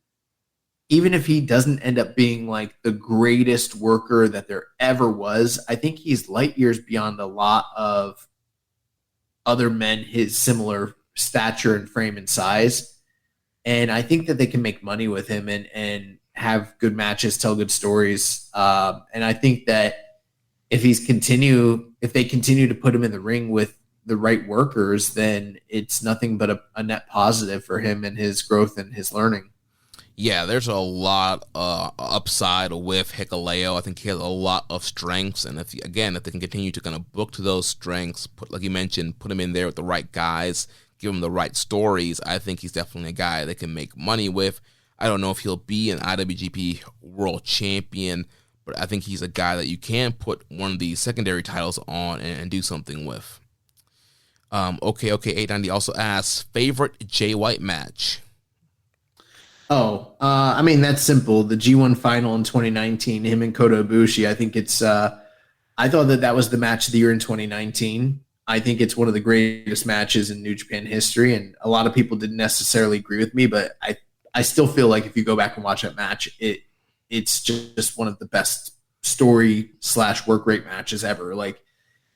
even if he doesn't end up being like the greatest worker that there ever was, I think he's light years beyond a lot of other men his similar stature and frame and size. And I think that they can make money with him and have good matches, tell good stories. And I think that if they continue to put him in the ring with the right workers, then it's nothing but a net positive for him and his growth and his learning. Yeah, there's a lot upside with Hikuleo. I think he has a lot of strengths, and if they can continue to kind of book to those strengths, like you mentioned, put him in there with the right guys, give him the right stories, I think he's definitely a guy they can make money with. I don't know if he'll be an IWGP World Champion, but I think he's a guy that you can put one of these secondary titles on and do something with. Okay, 890 also asks, favorite Jay White match? I mean, that's simple. The G1 final in 2019, him and Kota Ibushi. I think it's, I thought that was the match of the year in 2019. I think it's one of the greatest matches in New Japan history. And a lot of people didn't necessarily agree with me, but I still feel like if you go back and watch that match, it's just one of the best story/work rate matches ever. Like,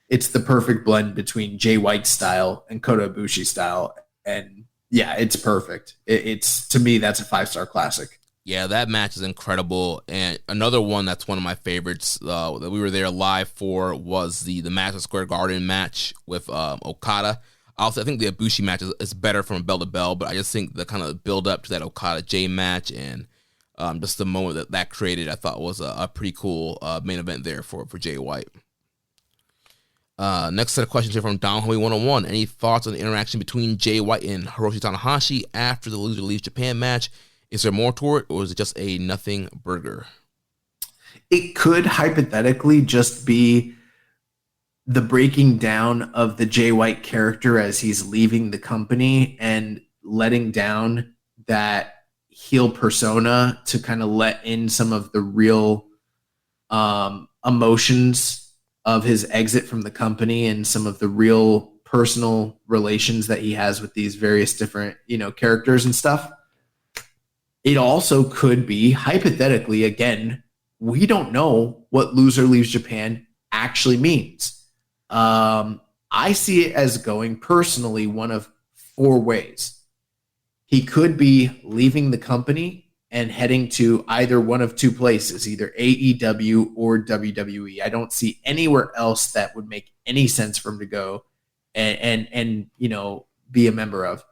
it's the perfect blend between Jay White style and Kota Ibushi style. And yeah, it's perfect. It's to me, that's a 5-star classic. Yeah, that match is incredible. And another one that's one of my favorites that we were there live for was the Madison Square Garden match with Okada. Also, I think the Ibushi match is better from bell to bell, but I just think the kind of build up to that Okada Jay match and just the moment that created, I thought was a pretty cool main event there for Jay White. Next set of questions here from Donovan 101. Any thoughts on the interaction between Jay White and Hiroshi Tanahashi after the loser leaves Japan match? Is there more to it, or is it just a nothing burger? It could hypothetically just be the breaking down of the Jay White character as he's leaving the company and letting down that heel persona to kind of let in some of the real emotions of his exit from the company and some of the real personal relations that he has with these various different, characters and stuff. It also could be, hypothetically, again, we don't know what loser leaves Japan actually means. I see it as going personally one of 4 ways. He could be leaving the company and heading to either one of 2 places, either AEW or WWE. I don't see anywhere else that would make any sense for him to go and be a member of.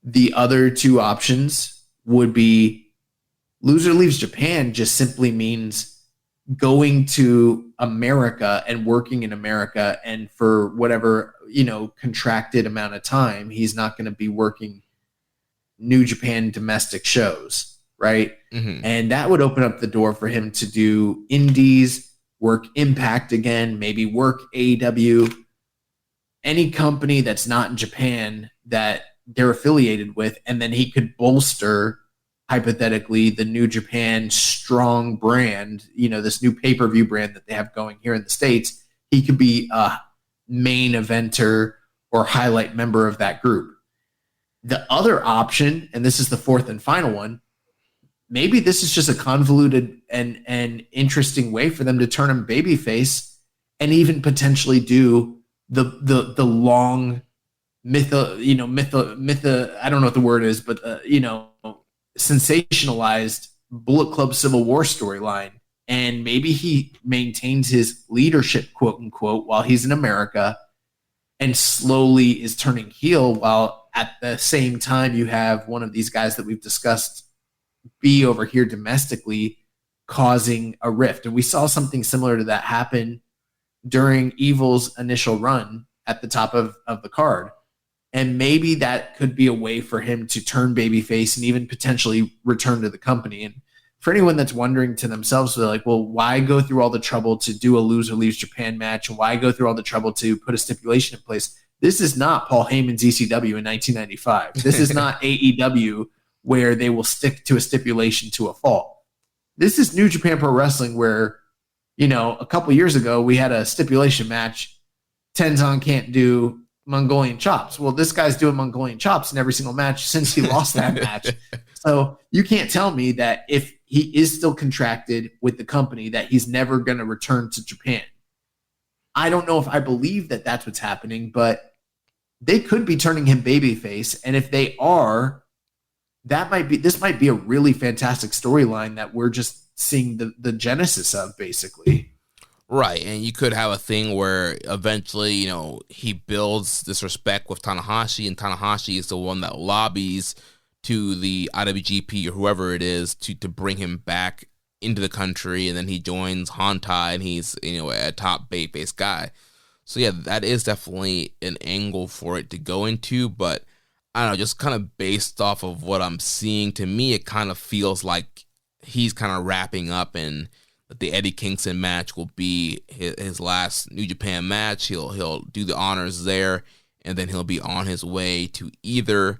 The other 2 options would be loser leaves Japan just simply means going to America and working in America, and for whatever, contracted amount of time, he's not going to be working New Japan domestic shows, right? Mm-hmm. And that would open up the door for him to do indies, work Impact again, maybe work AEW, any company that's not in Japan that they're affiliated with, and then he could bolster, hypothetically, the New Japan strong brand, this new pay-per-view brand that they have going here in the States. He could be a main eventer or highlight member of that group. The other option, and this is the 4th and final one, maybe this is just a convoluted and interesting way for them to turn him babyface and even potentially do the long myth, I don't know what the word is, but sensationalized Bullet Club Civil War storyline. And maybe he maintains his leadership, quote unquote, while he's in America and slowly is turning heel, while at the same time you have one of these guys that we've discussed be over here domestically causing a rift. And we saw something similar to that happen during Evil's initial run at the top of the card. And maybe that could be a way for him to turn babyface and even potentially return to the company. And for anyone that's wondering to themselves, they're like, well, why go through all the trouble to do a loser leaves Japan match? And why go through all the trouble to put a stipulation in place? This is not Paul Heyman's ECW in 1995. This is not AEW where they will stick to a stipulation to a fault. This is New Japan Pro Wrestling where, a couple years ago we had a stipulation match. Tenzan can't do Mongolian chops. Well, this guy's doing Mongolian chops in every single match since he lost that match. So you can't tell me that if he is still contracted with the company that he's never going to return to Japan. I don't know if I believe that that's what's happening, but they could be turning him babyface. And if they are, this might be a really fantastic storyline that we're just seeing the genesis of, basically. Right. And you could have a thing where eventually, he builds this respect with Tanahashi, and Tanahashi is the one that lobbies to the IWGP or whoever it is to bring him back into the country, and then he joins Hantai and he's, a top babyface guy. So yeah, that is definitely an angle for it to go into, but I don't know, just kind of based off of what I'm seeing, to me, it kind of feels like he's kind of wrapping up, and that the Eddie Kingston match will be his last New Japan match. He'll do the honors there, and then he'll be on his way to either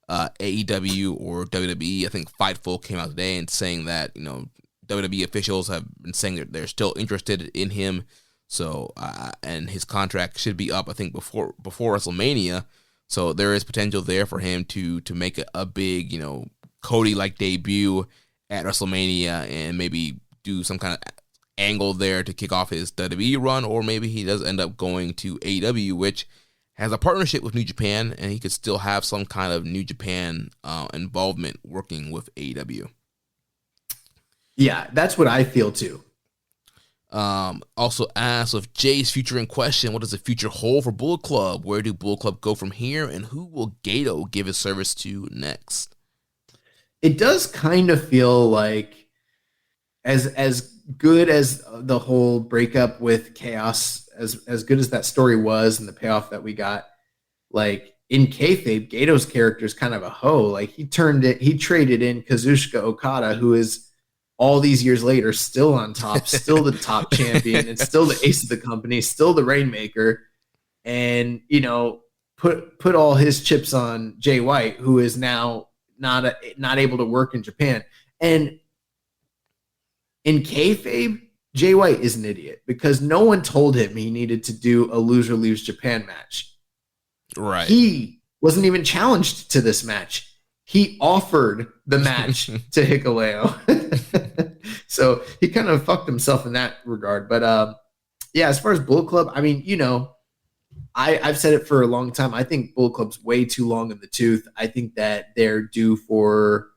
AEW or WWE. I think Fightful came out today and saying that, WWE officials have been saying that they're still interested in him. So, and his contract should be up, I think, before WrestleMania. So there is potential there for him to make a big, Cody-like debut at WrestleMania and maybe do some kind of angle there to kick off his WWE run, or maybe he does end up going to AEW, which has a partnership with New Japan, and he could still have some kind of New Japan involvement working with AEW. Yeah, that's what I feel too. Also asked, with Jay's future in question, what does the future hold for Bullet Club? Where do Bullet Club go from here, and who will Gato give his service to next? It does kind of feel like as good as the whole breakup with Chaos, as good as that story was and the payoff that we got, like in kayfabe, Gato's character is kind of a hoe. Like he traded in Kazuchika Okada, who is all these years later still on top, still the top champion, and still the ace of the company, still the Rainmaker, and put all his chips on Jay White, who is now not able to work in Japan. And in kayfabe, Jay White is an idiot because no one told him he needed to do a loser leaves Japan match. Right. He wasn't even challenged to this match. He offered the match to Hikuleo. So he kind of fucked himself in that regard. But yeah, as far as Bullet Club, I mean, I've said it for a long time. I think Bullet Club's way too long in the tooth. I think that they're due for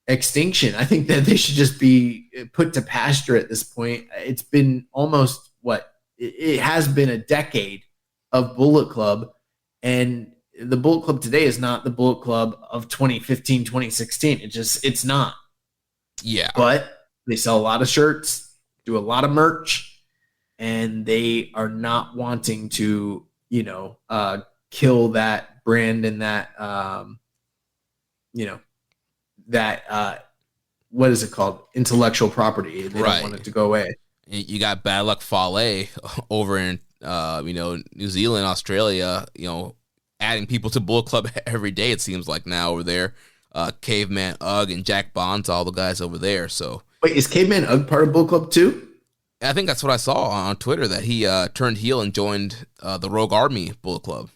extinction. I think that they should just be put to pasture at this point. It's been almost it has been a decade of Bullet Club, and the Bullet Club today is not the Bullet Club of 2015, 2016. It's not. Yeah. But they sell a lot of shirts, do a lot of merch, and they are not wanting to, kill that brand and that, what is it called? Intellectual property. They don't want it to go away. You got Bad Luck Fale over in, New Zealand, Australia, adding people to Bullet Club every day, it seems like now over there. Caveman Ugg and Jack Bonds, all the guys over there. So wait, is Caveman Ugg part of Bullet Club too? I think that's what I saw on Twitter, that he turned heel and joined the Rogue Army Bullet Club.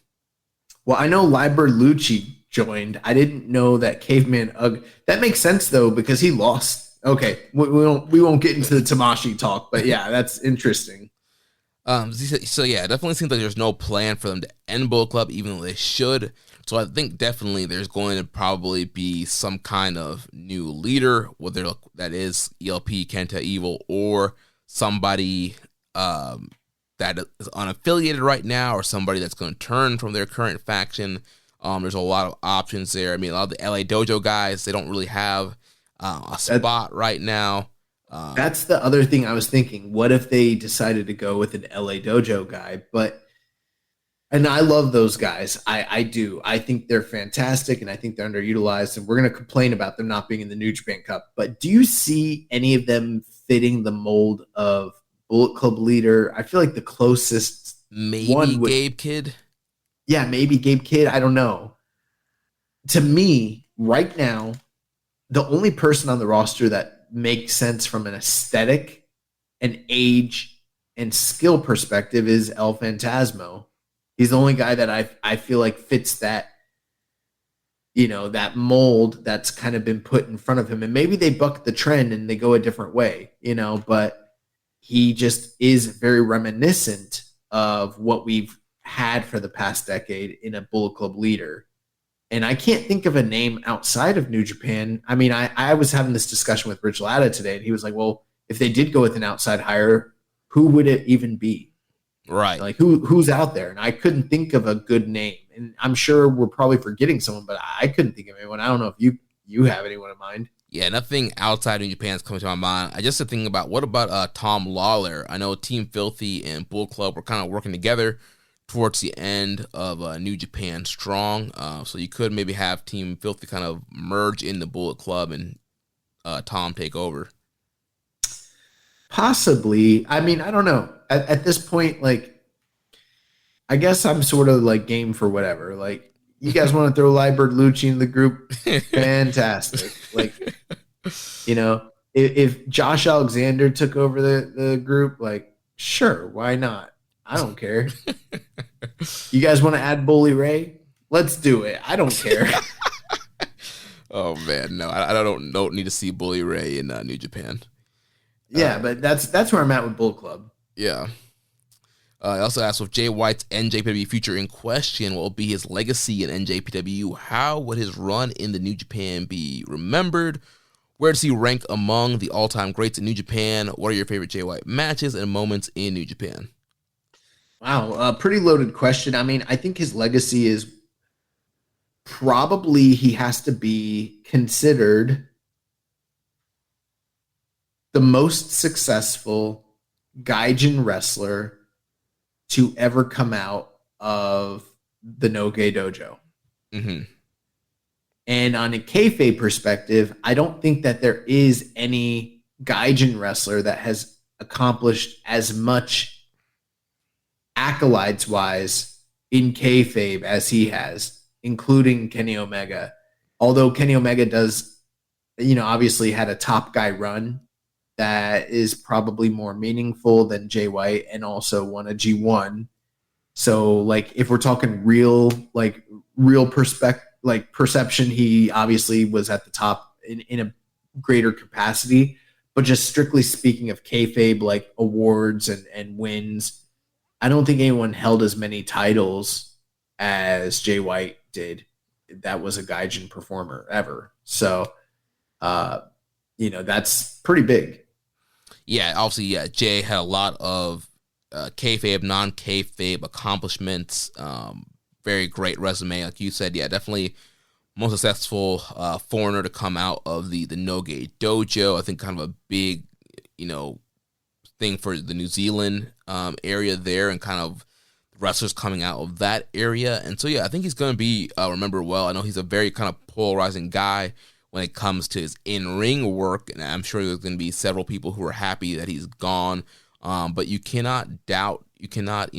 Well, I know Liber Lucci joined. I didn't know that Caveman Ugg. That makes sense though, because he lost. Okay, we won't get into the Tamashi talk, but yeah, that's interesting. So yeah, it definitely seems like there's no plan for them to end Bullet Club, even though they should. So I think definitely there's going to probably be some kind of new leader, whether that is ELP, Kenta Evil, or somebody that is unaffiliated right now, or somebody that's going to turn from their current faction. There's a lot of options there. I mean, a lot of the LA Dojo guys, they don't really have a spot right now. That's the other thing I was thinking. What if they decided to go with an LA Dojo guy? And I love those guys. I do. I think they're fantastic, and I think they're underutilized, and we're going to complain about them not being in the New Japan Cup. But do you see any of them fitting the mold of Bullet Club leader? I feel like the closest maybe one Gabe Kidd. Yeah, maybe Gabe Kidd. I don't know. To me, right now, the only person on the roster that makes sense from an aesthetic and age and skill perspective is El Phantasmo. He's the only guy that I feel like fits that, that mold that's kind of been put in front of him. And maybe they buck the trend and they go a different way, but he just is very reminiscent of what we've had for the past decade in a Bullet Club leader. And I can't think of a name outside of New Japan. I mean, I was having this discussion with Rich Latta today, and he was like, well, if they did go with an outside hire, who would it even be? Right. Like who's out there? And I couldn't think of a good name. And I'm sure we're probably forgetting someone, but I couldn't think of anyone. I don't know if you have anyone in mind. Yeah, nothing outside New Japan is coming to my mind. I just to think about, what about Tom Lawler? I know Team Filthy and Bull Club were kind of working together towards the end of New Japan Strong. So you could maybe have Team Filthy kind of merge in the Bullet Club and Tom take over. Possibly. I mean, I don't know. At this point, like, I guess I'm sort of like game for whatever. Like, you guys want to throw Liebert Lucci in the group? Fantastic. Like, if Josh Alexander took over the group, like, sure, why not? I don't care. You guys want to add Bully Ray? Let's do it. I don't care. Oh man, no, I don't need to see Bully Ray in New Japan. Yeah, but that's where I'm at with Bull Club. Yeah. I also asked, with Jay White's NJPW future in question, what will be his legacy in NJPW? How would his run in the New Japan be remembered? Where does he rank among the all-time greats in New Japan? What are your favorite Jay White matches and moments in New Japan? Wow, pretty loaded question. I mean, I think his legacy is probably he has to be considered the most successful Gaijin wrestler to ever come out of the Noge Dojo. Mm-hmm. And on a kayfabe perspective, I don't think that there is any Gaijin wrestler that has accomplished as much accolades-wise in kayfabe as he has, including Kenny Omega. Although Kenny Omega does, obviously had a top guy run that is probably more meaningful than Jay White, and also won a G1. So, like, if we're talking real perception, he obviously was at the top in a greater capacity. But just strictly speaking of kayfabe, like awards and wins, I don't think anyone held as many titles as Jay White did. That was a Gaijin performer ever. So, that's pretty big. Yeah, obviously, yeah, Jay had a lot of kayfabe, non-kayfabe accomplishments. Very great resume, like you said. Yeah, definitely most successful foreigner to come out of the Noge Dojo. I think kind of a big, thing for the New Zealand area there, and kind of wrestlers coming out of that area. And so, yeah, I think he's going to be remembered well. I know he's a very kind of polarizing guy when it comes to his in-ring work, and I'm sure there's going to be several people who are happy that he's gone. But you cannot doubt, you cannot,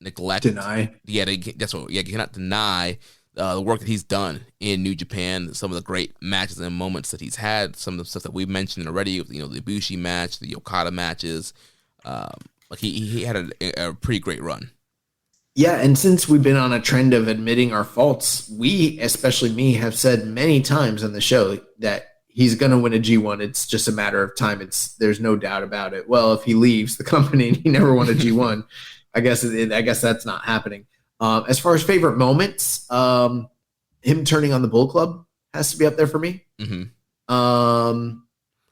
neglect, deny. Yeah, that's what. Yeah, you cannot deny the work that he's done in New Japan. Some of the great matches and moments that he's had. Some of the stuff that we've mentioned already. The Ibushi match, the Okada matches. Like he had a pretty great run. Yeah, and since we've been on a trend of admitting our faults, we, especially me, have said many times on the show that he's going to win a G1. It's just a matter of time. There's no doubt about it. Well, if he leaves the company and he never won a G1, I guess that's not happening. As far as favorite moments, him turning on the Bull Club has to be up there for me. Mm-hmm.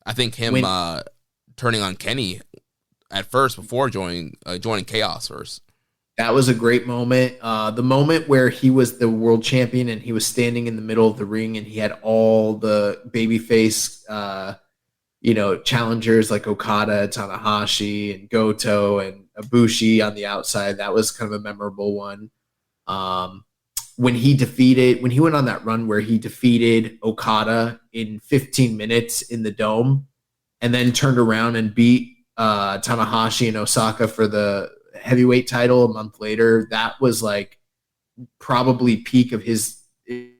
I think him turning on Kenny at first before joining Chaos first. That was a great moment. The moment where he was the world champion and he was standing in the middle of the ring and he had all the babyface, challengers like Okada, Tanahashi, and Goto, and Ibushi on the outside. That was kind of a memorable one. When he went on that run where he defeated Okada in 15 minutes in the Dome, and then turned around and beat Tanahashi and Osaka for the heavyweight title a month later. That was like probably peak of his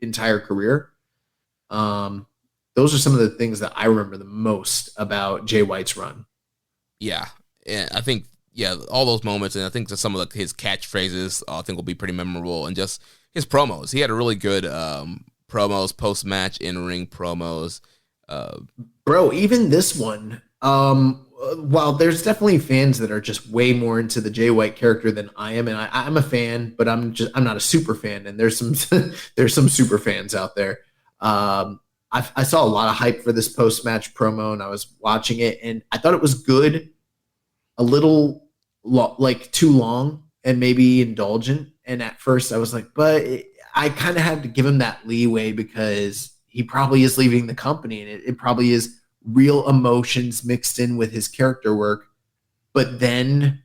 entire career. Those are some of the things that I remember the most about Jay White's run. Yeah, and I think all those moments, and I think just some of his catchphrases, I think will be pretty memorable, and just his promos. He had a really good promos, post match, in ring promos. Bro, even this one. While there's definitely fans that are just way more into the Jay White character than I am, and I'm a fan, but I'm not a super fan, and there's some there's some super fans out there. I saw a lot of hype for this post match promo, and I was watching it, and I thought it was good, a little like too long and maybe indulgent. And at first, I was like, but I kind of had to give him that leeway because he probably is leaving the company, and it probably is real emotions mixed in with his character work. But then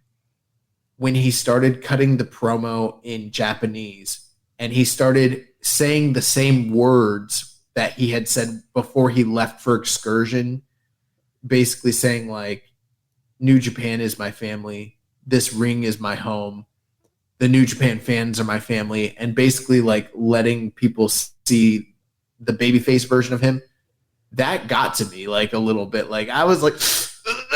when he started cutting the promo in Japanese and he started saying the same words that he had said before he left for excursion, basically saying like, New Japan is my family, this ring is my home, the New Japan fans are my family, and basically like letting people see the babyface version of him, that got to me like a little bit. Like I was like,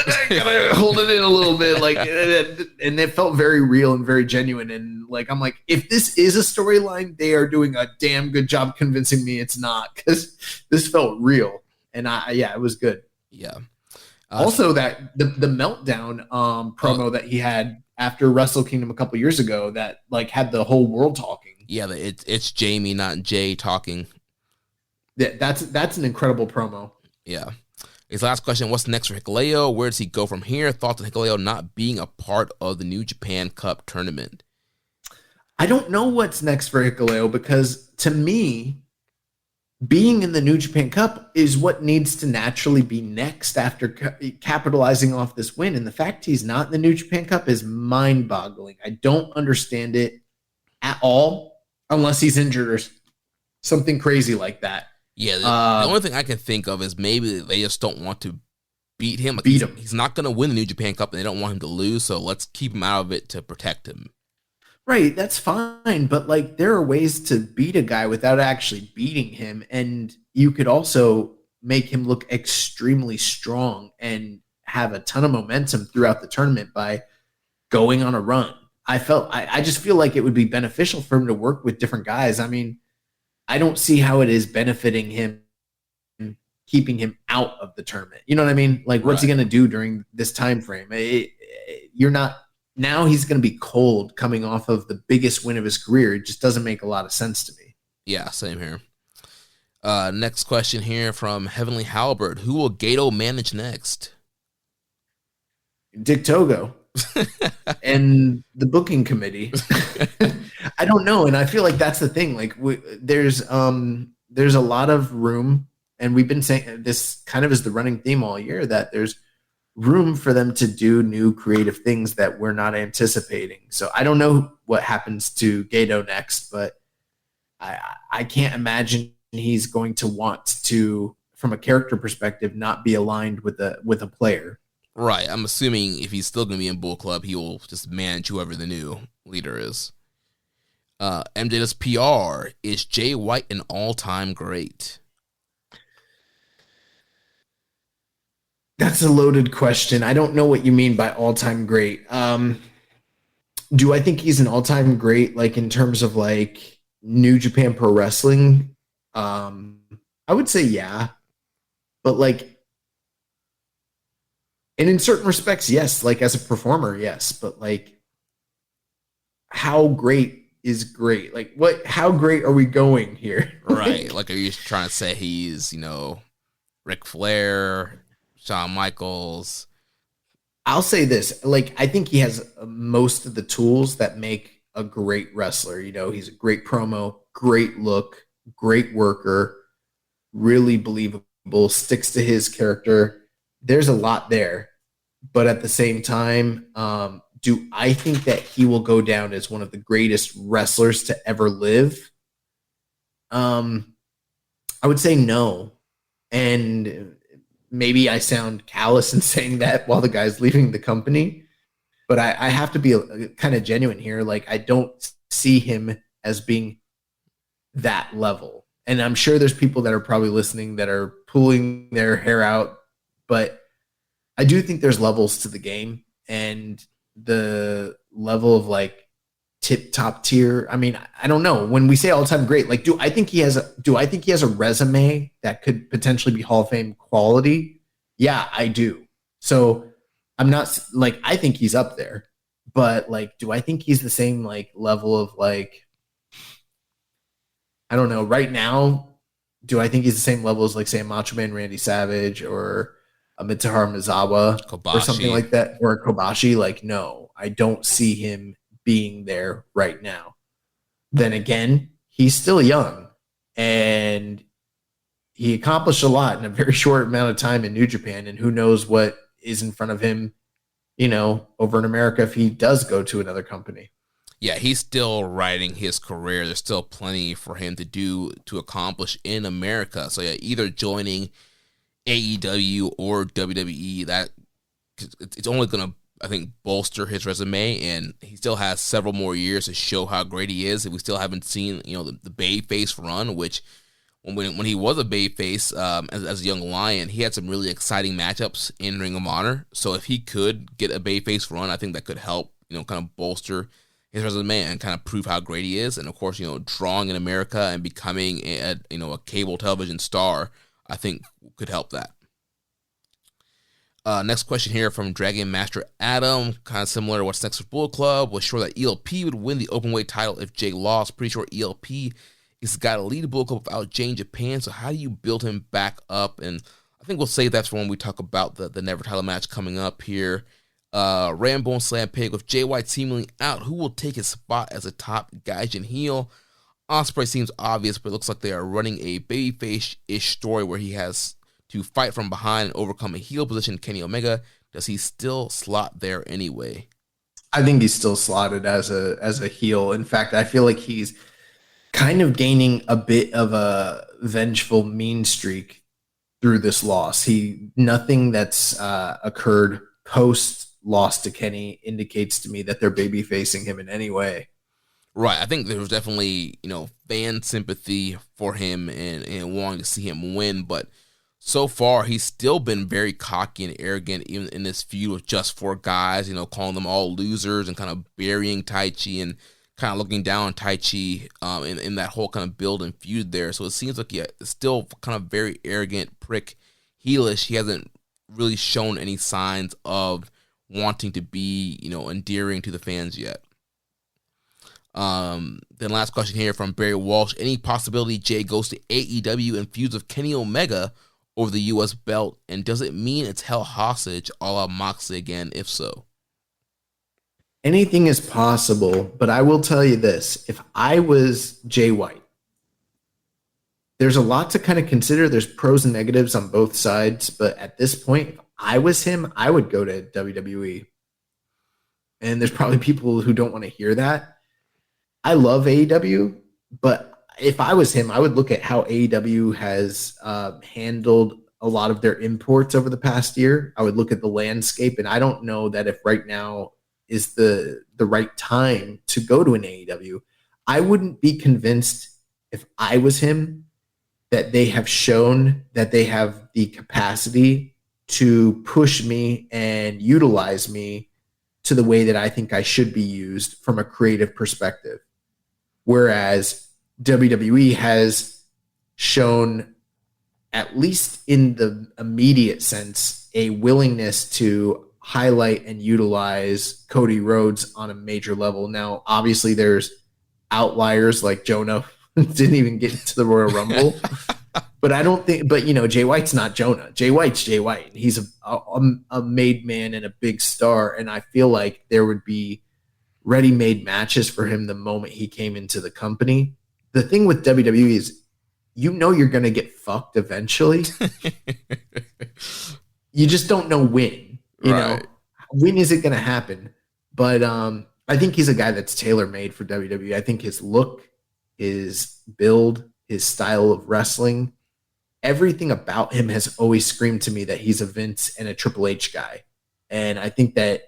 I gotta hold it in a little bit, like, and it felt very real and very genuine. And like, I'm like, if this is a storyline, they are doing a damn good job convincing me it's not, because this felt real. And it was good. Yeah. Also, that the meltdown promo that he had after Wrestle Kingdom a couple years ago, that like had the whole world talking. Yeah, it's Jamie, not Jay, talking. That's an incredible promo. Yeah. His last question, what's next for Hikuleo? Where does he go from here? Thoughts on Hikuleo not being a part of the New Japan Cup tournament? I don't know what's next for Hikuleo, because to me, being in the New Japan Cup is what needs to naturally be next after capitalizing off this win. And the fact he's not in the New Japan Cup is mind-boggling. I don't understand it at all, unless he's injured or something crazy like that. Yeah, the only thing I can think of is maybe they just don't want to beat him. Like beat him. He's not going to win the New Japan Cup, and they don't want him to lose, so let's keep him out of it to protect him. Right, that's fine, but like there are ways to beat a guy without actually beating him, and you could also make him look extremely strong and have a ton of momentum throughout the tournament by going on a run. I just feel like it would be beneficial for him to work with different guys. I mean, I don't see how it is benefiting him, keeping him out of the tournament. You know what I mean? Like, what's he going to do during this time frame? You're not. Now he's going to be cold coming off of the biggest win of his career. It just doesn't make a lot of sense to me. Yeah, same here. Next question here from Heavenly Halbert. Who will Gato manage next? Dick Togo and the booking committee. I don't know. And I feel like that's the thing. Like there's a lot of room, and we've been saying this kind of is the running theme all year, that there's room for them to do new creative things that we're not anticipating. So I don't know what happens to Gato next, but I can't imagine he's going to want to, from a character perspective, not be aligned with a player. Right. I'm assuming if he's still going to be in Bull Club, he will just manage whoever the new leader is. MJ's PR, is Jay White an all-time great? That's a loaded question. I don't know what you mean by all-time great. Do I think he's an all-time great, like in terms of like New Japan Pro Wrestling? I would say yeah. But like, and in certain respects, yes, like as a performer, yes. But like, how great is great? Like how great are we going here? Right. Like, are you trying to say he's, Ric Flair, Shawn Michaels? I'll say this. Like, I think he has most of the tools that make a great wrestler. He's a great promo, great look, great worker, really believable, sticks to his character. There's a lot there. But at the same time, do I think that he will go down as one of the greatest wrestlers to ever live? I would say no. And maybe I sound callous in saying that while the guy's leaving the company, but I have to be kind of genuine here. Like, I don't see him as being that level. And I'm sure there's people that are probably listening that are pulling their hair out, but I do think there's levels to the game, and the level of like top tier. I mean, I don't know. When we say all time great, like, do I think he has a resume that could potentially be Hall of Fame quality? Yeah, I do. So I'm not like, I think he's up there, but like, do I think he's the same like level of like, I don't know. Right now, do I think he's the same level as like say Macho Man Randy Savage or a Mitsuharu Misawa Kobashi, or something like that, or a Kobashi? Like, no, I don't see him being there right now. Then again, he's still young and he accomplished a lot in a very short amount of time in New Japan, and who knows what is in front of him, you know, over in America if he does go to another company. Yeah, he's still writing his career. There's still plenty for him to do, to accomplish in America. So yeah, either joining AEW or WWE, that it's only going to, I think, bolster his resume, and he still has several more years to show how great he is. And we still haven't seen, you know, the babyface run, which when he was a babyface as a young Lion, he had some really exciting matchups in Ring of Honor. So if he could get a babyface run, I think that could help, you know, kind of bolster his resume and kind of prove how great he is. And of course, you know, drawing in America and becoming a cable television star, I think could help that. Next question here from Dragon Master Adam, kind of similar to what's next for Bullet Club. Was sure that ELP would win the openweight title if Jay lost. Pretty sure ELP is the guy to lead the Bullet Club without Jay in Japan. So how do you build him back up? And I think we'll save that for when we talk about the Never title match coming up here. Rambo and Slam Pig, with Jay White seemingly out, who will take his spot as a top Gaijin heel? Ospreay seems obvious, but it looks like they are running a babyface-ish story where he has to fight from behind and overcome a heel position, Kenny Omega. Does he still slot there anyway? I think he's still slotted as a heel. In fact, I feel like he's kind of gaining a bit of a vengeful mean streak through this loss. Nothing that's occurred post loss to Kenny indicates to me that they're baby facing him in any way. Right. I think there was definitely, you know, fan sympathy for him and wanting to see him win, but so far he's still been very cocky and arrogant, even in this feud with just four guys, you know, calling them all losers and kind of burying Taichi and kind of looking down on Taichi in that whole kind of build and feud there. So it seems like, yeah, still kind of very arrogant, prick, heelish. He hasn't really shown any signs of wanting to be, you know, endearing to the fans yet. Then last question here from Barry Walsh. Any possibility Jay goes to AEW and feuds with Kenny Omega over the U.S. belt? And does it mean it's held hostage a la Moxley again, if so? Anything is possible, but I will tell you this. If I was Jay White, there's a lot to kind of consider. There's pros and negatives on both sides, but at this point, if I was him, I would go to WWE. And there's probably people who don't want to hear that. I love AEW, but if I was him, I would look at how AEW has handled a lot of their imports over the past year. I would look at the landscape, and I don't know that if right now is the right time to go to an AEW. I wouldn't be convinced if I was him that they have shown that they have the capacity to push me and utilize me to the way that I think I should be used from a creative perspective. Whereas WWE has shown, at least in the immediate sense, a willingness to highlight and utilize Cody Rhodes on a major level. Now, obviously, there's outliers like Jonah didn't even get to the Royal Rumble. But I don't think, but you know, Jay White's not Jonah. Jay White's Jay White. He's a made man and a big star. And I feel like there would be ready-made matches for him the moment he came into the company. The thing with WWE is, you know, you're going to get fucked eventually. You just don't know when, you know, when is it going to happen? But I think he's a guy that's tailor-made for WWE. I think his look, his build, his style of wrestling, everything about him has always screamed to me that he's a Vince and a Triple H guy. And I think that,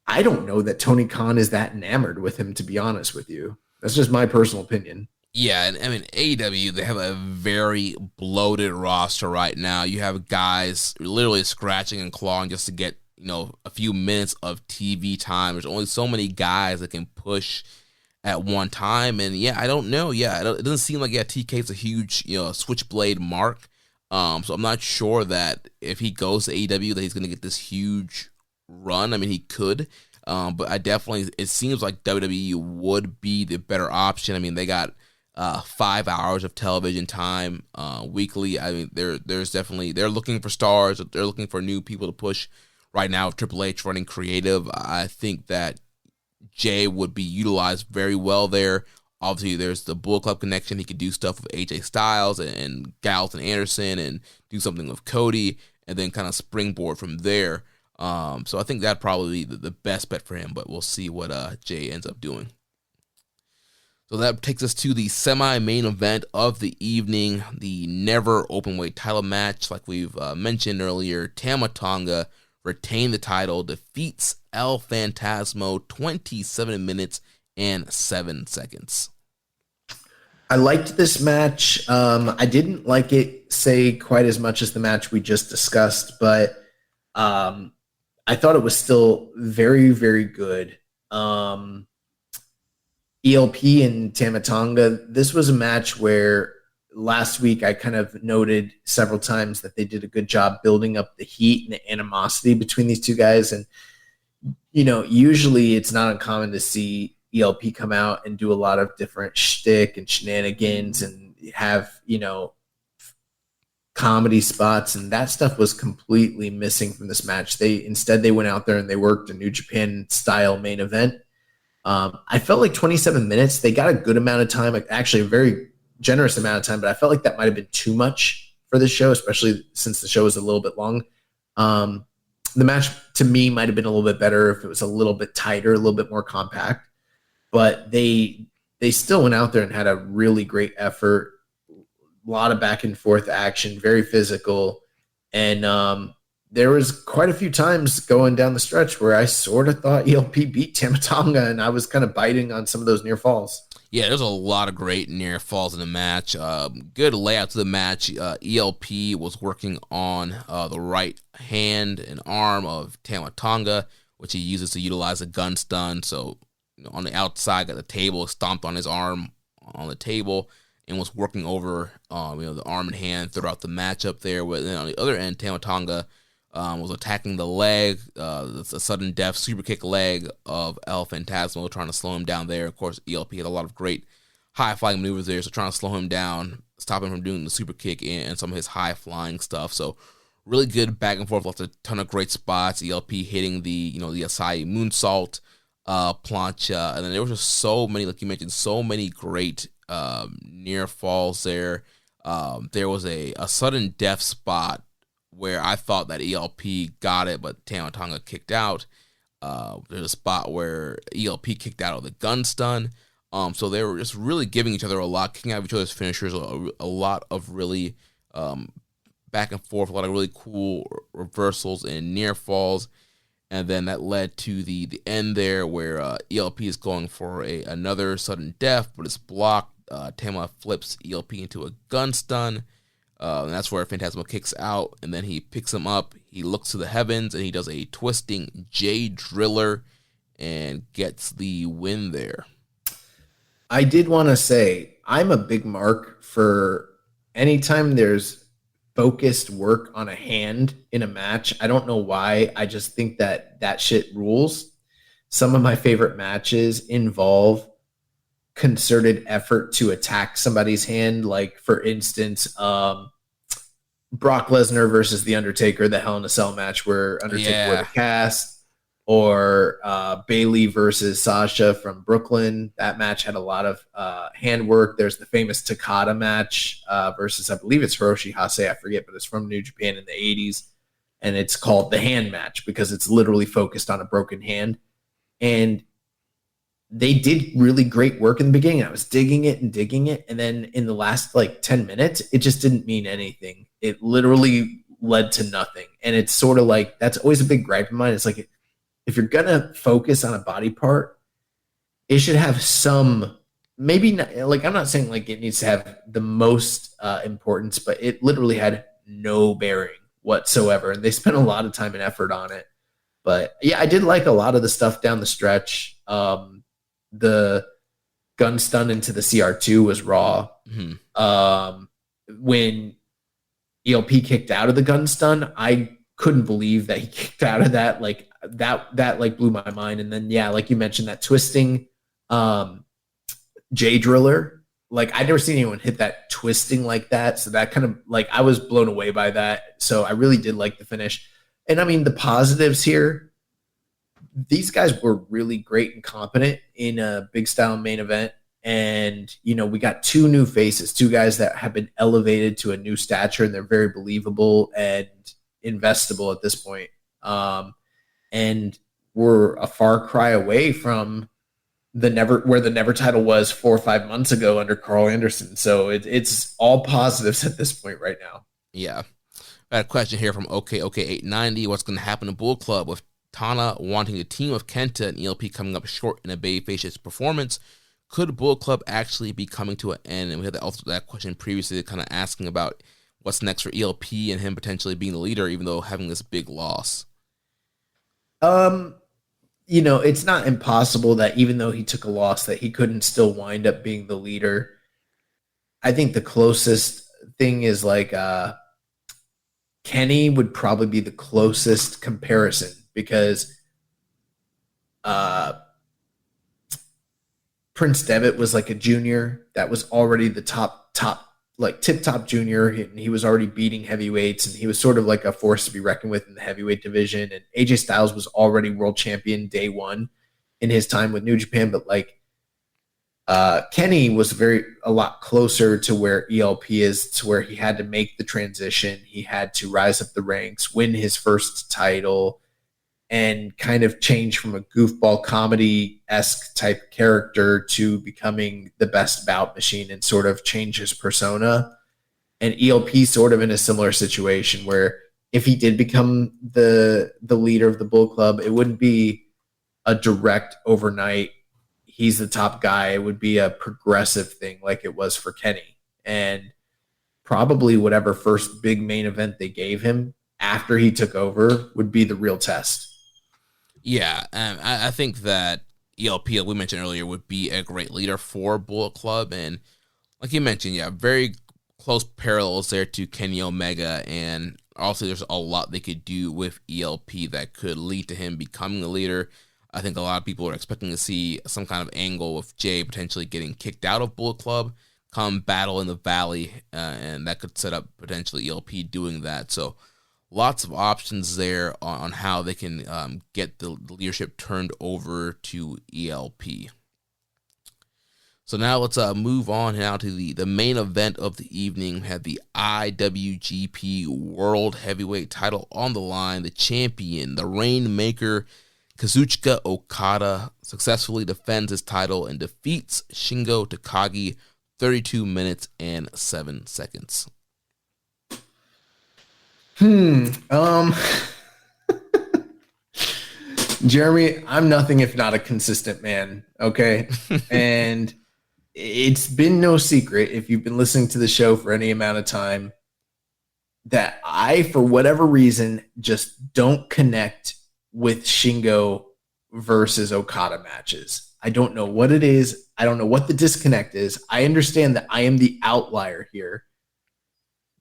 I don't know that Tony Khan is that enamored with him, to be honest with you. That's just my personal opinion. Yeah, and I mean, AEW, they have a very bloated roster right now. You have guys literally scratching and clawing just to get, a few minutes of TV time. There's only so many guys that can push at one time. And yeah, I don't know. Yeah, it doesn't seem like, TK's a huge, switchblade mark. So I'm not sure that if he goes to AEW that he's going to get this huge run. I mean, he could. But it seems like WWE would be the better option. I mean, they got 5 hours of television time weekly. I mean, they're looking for stars. They're looking for new people to push. Right now, Triple H running creative. I think that Jay would be utilized very well there. Obviously, there's the Bullet Club connection. He could do stuff with AJ Styles and Gallows and Anderson and do something with Cody and then kind of springboard from there. So I think that'd probably be the best bet for him, but we'll see what Jay ends up doing. So that takes us to the semi-main event of the evening, the never openweight title match. Like we've mentioned earlier, Tama Tonga retained the title, defeats El Phantasmo 27 minutes and 7 seconds. I liked this match. I didn't like it, say, quite as much as the match we just discussed, but I thought it was still very, very good. ELP and Tama Tonga, this was a match where last week I kind of noted several times that they did a good job building up the heat and the animosity between these two guys. And, usually it's not uncommon to see ELP come out and do a lot of different shtick and shenanigans and have, comedy spots. And that stuff was completely missing from this match. They went out there and they worked a New Japan style main event. I felt like 27 minutes, they got a good amount of time, actually a very generous amount of time, but I felt like that might have been too much for this show, especially since the show was a little bit long. The match to me might have been a little bit better if it was a little bit tighter, a little bit more compact, but they still went out there and had a really great effort, a lot of back and forth action, very physical. And there was quite a few times going down the stretch where I sort of thought ELP beat Tama Tonga, and I was kind of biting on some of those near falls. Yeah, there's a lot of great near falls in the match. Good layout to the match. ELP was working on the right hand and arm of Tama Tonga, which he uses to utilize a gun stun. So on the outside, got the table, stomped on his arm on the table, and was working over the arm and hand throughout the matchup there. But then on the other end, Tama Tonga was attacking the leg, the sudden death super kick leg of El Phantasmo, trying to slow him down there. Of course, ELP had a lot of great high-flying maneuvers there, so trying to slow him down, stop him from doing the super kick and some of his high-flying stuff. So really good back and forth, lots of ton of great spots. ELP hitting the Asai moonsault, plancha, and then there was just so many, like you mentioned, so many great near falls there. There was a sudden death spot where I thought that ELP got it, but Tama Tonga kicked out. There's a spot where ELP kicked out of the gun stun. So they were just really giving each other a lot, kicking out of each other's finishers, a lot of really back and forth, a lot of really cool reversals and near falls. And then that led to the end there where ELP is going for another sudden death, but it's blocked. Tama flips ELP into a gun stun. And that's where Phantasmo kicks out, and then he picks him up. He looks to the heavens, and he does a twisting J Driller and gets the win there. I did want to say, I'm a big mark for anytime there's focused work on a hand in a match. I don't know why. I just think that shit rules. Some of my favorite matches involve concerted effort to attack somebody's hand. Like, for instance, Brock Lesnar versus The Undertaker, the Hell in a Cell match where Undertaker wore the cast, or Bayley versus Sasha from Brooklyn. That match had a lot of handwork. There's the famous Takada match versus, I believe it's Hiroshi Hase, I forget, but it's from New Japan in the 80s. And it's called the hand match because it's literally focused on a broken hand. And they did really great work in the beginning. I was digging it. And then in the last 10 minutes, it just didn't mean anything. It literally led to nothing. And it's sort of like, that's always a big gripe of mine. It's like, if you're going to focus on a body part, it should have some maybe not, like, I'm not saying like it needs to have the most importance, but it literally had no bearing whatsoever. And they spent a lot of time and effort on it. But yeah, I did like a lot of the stuff down the stretch. The gun stun into the CR2 was raw. When ELP kicked out of the gun stun, I couldn't believe that he kicked out of that. Like that like blew my mind. And then, yeah, like you mentioned, that twisting J driller, like I'd never seen anyone hit that twisting like that. So that kind of like, I was blown away by that. So I really did like the finish. And I mean, the positives here, these guys were really great and competent in a big style main event. And, you know, we got two new faces, two guys that have been elevated to a new stature, and they're very believable and investable at this point. And we're a far cry away from where the never title was 4 or 5 months ago under Carl Anderson. So it's all positives at this point right now. Yeah. I got a question here from OK890. What's going to happen to Bull Club with Tana wanting a team of Kenta and ELP coming up short in a babyface's performance? Could Bull Club actually be coming to an end? And we had also that question previously, kind of asking about what's next for ELP and him potentially being the leader, even though having this big loss. You know, it's not impossible that even though he took a loss, that he couldn't still wind up being the leader. I think the closest thing is like Kenny would probably be the closest comparison, because Prince Devitt was like a junior that was already the top like tip top junior. He was already beating heavyweights, and he was sort of like a force to be reckoned with in the heavyweight division. And AJ Styles was already world champion day one in his time with New Japan. But like Kenny was a lot closer to where ELP is, to where he had to make the transition. He had to rise up the ranks, win his first title, and kind of change from a goofball comedy-esque type character to becoming the best bout machine, and sort of change his persona. And ELP sort of in a similar situation, where if he did become the leader of the Bull Club, it wouldn't be a direct overnight, he's the top guy. It would be a progressive thing like it was for Kenny. And probably whatever first big main event they gave him after he took over would be the real test. Yeah, I think that ELP, like we mentioned earlier, would be a great leader for Bullet Club. And like you mentioned, yeah, very close parallels there to Kenny Omega. And also there's a lot they could do with ELP that could lead to him becoming the leader. I think a lot of people are expecting to see some kind of angle with Jay potentially getting kicked out of Bullet Club, come battle in the Valley, and that could set up potentially ELP doing that. So lots of options there on how they can get the leadership turned over to ELP. So now let's move on now to the main event of the evening. We have the IWGP World Heavyweight title on the line. The champion, the Rainmaker, Kazuchika Okada, successfully defends his title and defeats Shingo Takagi 32 minutes and 7 seconds. Jeremy, I'm nothing if not a consistent man, okay? And it's been no secret, if you've been listening to the show for any amount of time, that I, for whatever reason, just don't connect with Shingo versus Okada matches. I don't know what it is. I don't know what the disconnect is. I understand that I am the outlier here,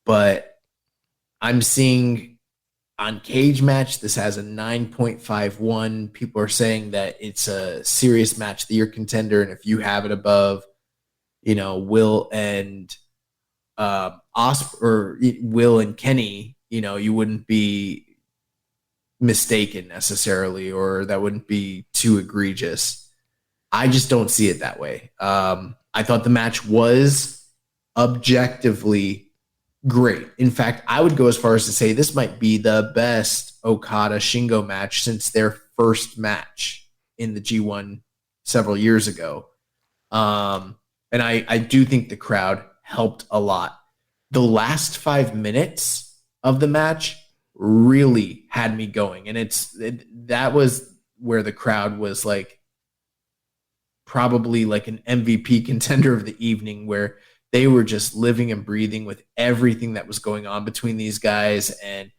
but I'm seeing on Cage Match, this has a 9.51. People are saying that it's a serious match of the year contender, and if you have it above, you know, Will and Will and Kenny, you know, you wouldn't be mistaken necessarily, or that wouldn't be too egregious. I just don't see it that way. I thought the match was objectively great. In fact, I would go as far as to say this might be the best Okada Shingo match since their first match in the G1 several years ago. And I do think the crowd helped a lot. The last 5 minutes of the match really had me going. And that was where the crowd was like probably like an MVP contender of the evening, where they were just living and breathing with everything that was going on between these guys, and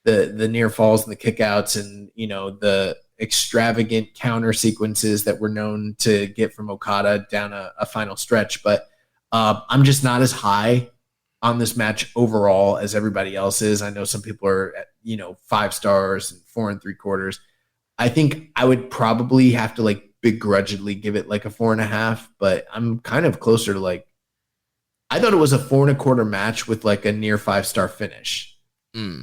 the near falls and the kickouts, and the extravagant counter sequences that we're known to get from Okada down a final stretch. But I'm just not as high on this match overall as everybody else is. I know some people are at 5 stars and 4 3/4. I think I would probably have to like begrudgingly give it like a 4.5, but I'm kind of closer to like, I thought it was a 4 1/4 match with like a near 5-star finish.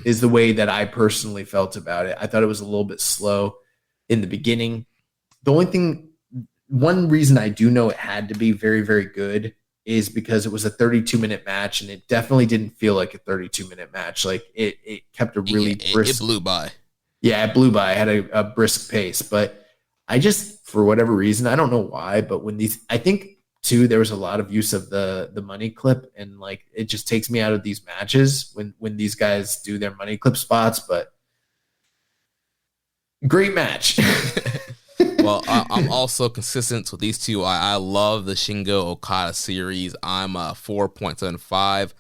Is the way that I personally felt about it. I thought it was a little bit slow in the beginning. One reason I do know it had to be very, very good is because it was a 32-minute match, and it definitely didn't feel like a 32-minute match. Like it kept a really brisk. It blew by. Yeah, it blew by. It had a brisk pace, but I just, for whatever reason, I don't know why, but I think too, there was a lot of use of the money clip, and like it just takes me out of these matches when these guys do their money clip spots. But great match. Well, I'm also consistent with these two. I love the Shingo Okada series. I'm 4.75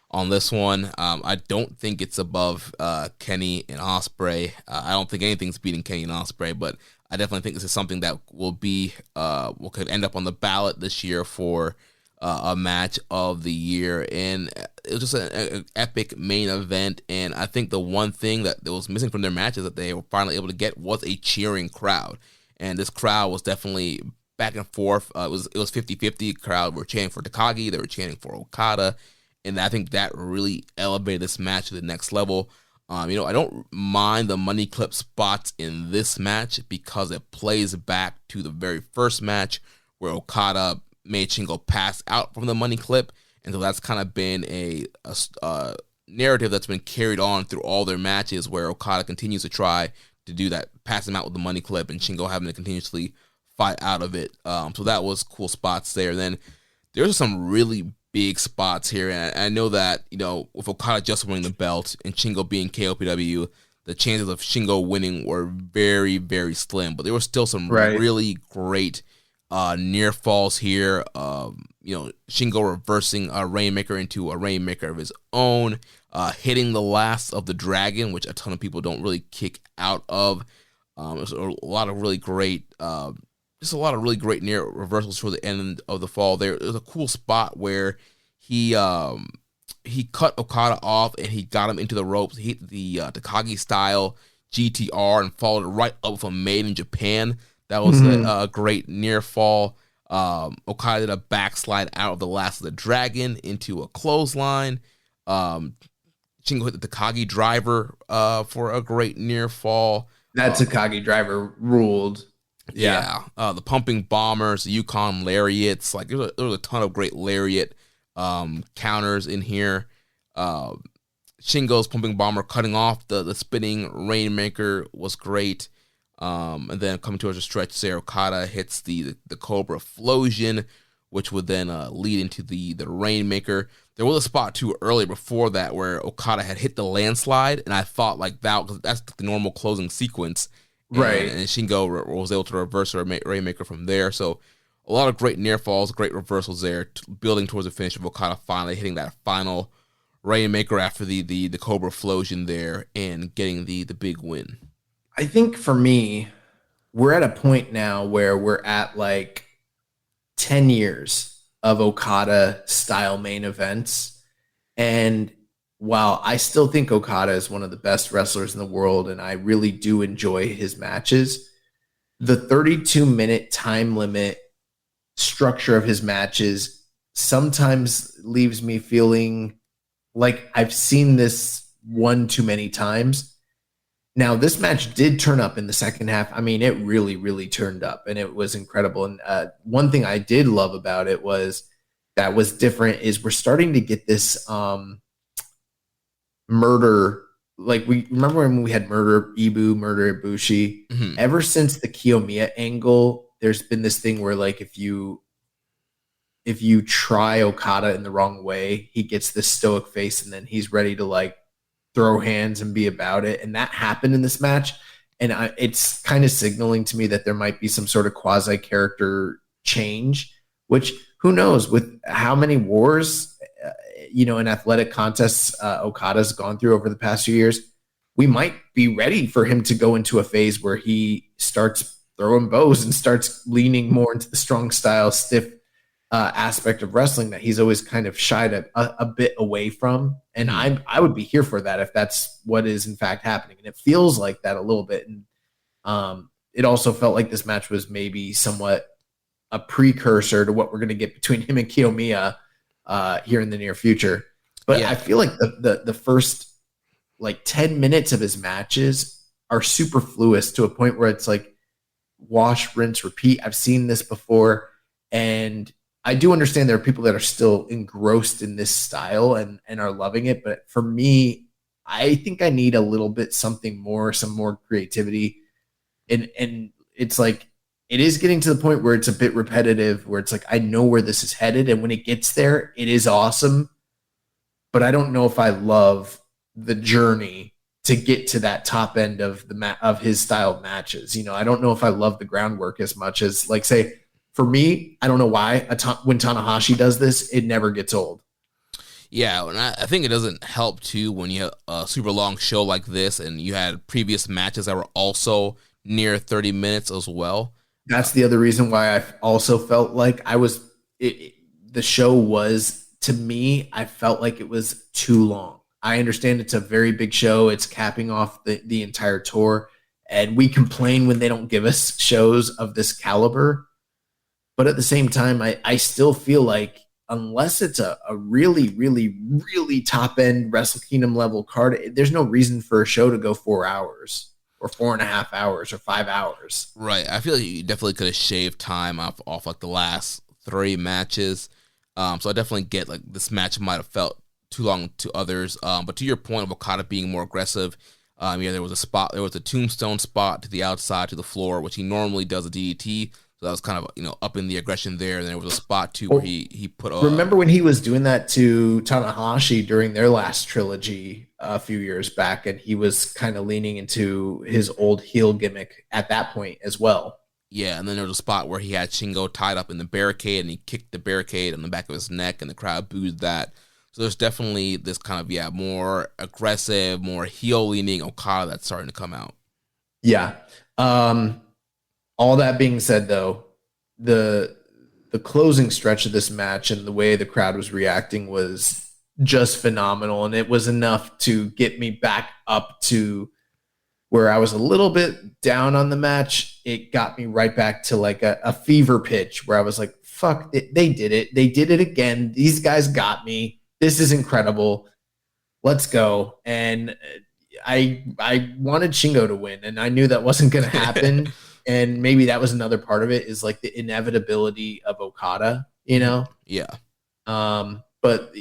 on this one. I don't think it's above Kenny and Ospreay. I don't think anything's beating Kenny and Ospreay, but I definitely think this is something that could end up on the ballot this year for a match of the year. And it was just an epic main event. And I think the one thing that was missing from their matches that they were finally able to get was a cheering crowd. And this crowd was definitely back and forth. It was 50-50. Crowd were chanting for Takagi, they were chanting for Okada, and I think that really elevated this match to the next level. I don't mind the money clip spots in this match because it plays back to the very first match where Okada made Shingo pass out from the money clip, and so that's kind of been a narrative that's been carried on through all their matches, where Okada continues to try to do that, pass him out with the money clip, and Shingo having to continuously fight out of it. So that was cool spots there. Then there's some really big spots here, and I know that with Okada just winning the belt and Shingo being KOPW, the chances of Shingo winning were very, very slim. But there were still some really great near falls here. Shingo reversing a Rainmaker into a Rainmaker of his own, hitting the last of the Dragon, which a ton of people don't really kick out of. There's a lot of really great, near reversals toward the end of the fall. There was a cool spot where he cut Okada off and he got him into the ropes. He hit the Takagi style GTR and followed it right up with a Made in Japan. That was a great near fall. Okada did a backslide out of the last of the Dragon into a clothesline. Shingo hit the Takagi driver for a great near fall. That Takagi driver ruled. Yeah. The pumping bombers, the Yukon lariats. Like there was a ton of great lariat counters in here. Shingo's pumping bomber cutting off the spinning Rainmaker was great. And then coming towards the stretch there, Okada hits the Cobra Flosion, which would then lead into the Rainmaker. There was a spot too earlier before that where Okada had hit the landslide, and I thought like that's the normal closing sequence. Right. And Shingo was able to reverse a Rainmaker from there. So a lot of great near falls, great reversals there, building towards the finish of Okada finally hitting that final Rainmaker after the Cobra Flosion there and getting the big win. I think for me, we're at a point now where we're at like 10 years of Okada style main events. And while I still think Okada is one of the best wrestlers in the world, and I really do enjoy his matches, the 32-minute time limit structure of his matches sometimes leaves me feeling like I've seen this one too many times. Now, this match did turn up in the second half. I mean, it really, really turned up, and it was incredible. And one thing I did love about it was that was different is we're starting to get this murder. Like, we remember when we had murder Ibu, murder Ibushi. Mm-hmm. Ever since the Kiyomiya angle, there's been this thing where, like, if you try Okada in the wrong way, he gets this stoic face, and then he's ready to, like, throw hands and be about it. And that happened in this match. And it's kind of signaling to me that there might be some sort of quasi character change, which who knows with how many wars, in athletic contests Okada's gone through over the past few years, we might be ready for him to go into a phase where he starts throwing bows and starts leaning more into the strong style, stiff aspect of wrestling that he's always kind of shied a bit away from. And I would be here for that if that's what is in fact happening. And it feels like that a little bit. And it also felt like this match was maybe somewhat a precursor to what we're going to get between him and Kiyomiya here in the near future. But I feel like the first 10 minutes of his matches are superfluous to a point where it's like wash, rinse, repeat. I've seen this before. And I do understand there are people that are still engrossed in this style and are loving it. But for me, I think I need a little bit something more, some more creativity. And it's like, it is getting to the point where it's a bit repetitive, where it's like, I know where this is headed. And when it gets there, it is awesome. But I don't know if I love the journey to get to that top end of of his style matches. I don't know if I love the groundwork as much as, say, for me, I don't know why when Tanahashi does this, it never gets old. Yeah, and I think it doesn't help too when you have a super long show like this and you had previous matches that were also near 30 minutes as well. That's the other reason why I also felt like the show was, to me, I felt like it was too long. I understand it's a very big show. It's capping off the entire tour. And we complain when they don't give us shows of this caliber. But at the same time, I still feel like unless it's a really, really, really top-end Wrestle Kingdom level card, there's no reason for a show to go 4 hours or 4.5 hours or 5 hours. Right. I feel like you definitely could have shaved time off the last 3 matches. So I definitely get this match might have felt too long to others. But to your point of Okada being more aggressive, there was a tombstone spot to the outside to the floor, which he normally does a DDT. So that was kind of, up in the aggression there. And there was a spot too where he put remember when he was doing that to Tanahashi during their last trilogy a few years back, and he was kind of leaning into his old heel gimmick at that point as well. Yeah, and then there was a spot where he had Shingo tied up in the barricade, and he kicked the barricade on the back of his neck, and the crowd booed that. So there's definitely this kind of, more aggressive, more heel-leaning Okada that's starting to come out. Yeah. All that being said, though, the closing stretch of this match and the way the crowd was reacting was just phenomenal, and it was enough to get me back up to where I was a little bit down on the match. It got me right back to a fever pitch where I was like, fuck, they did it. They did it again. These guys got me. This is incredible. Let's go. And I wanted Shingo to win, and I knew that wasn't going to happen. And maybe that was another part of it, is the inevitability of Okada, Yeah. But,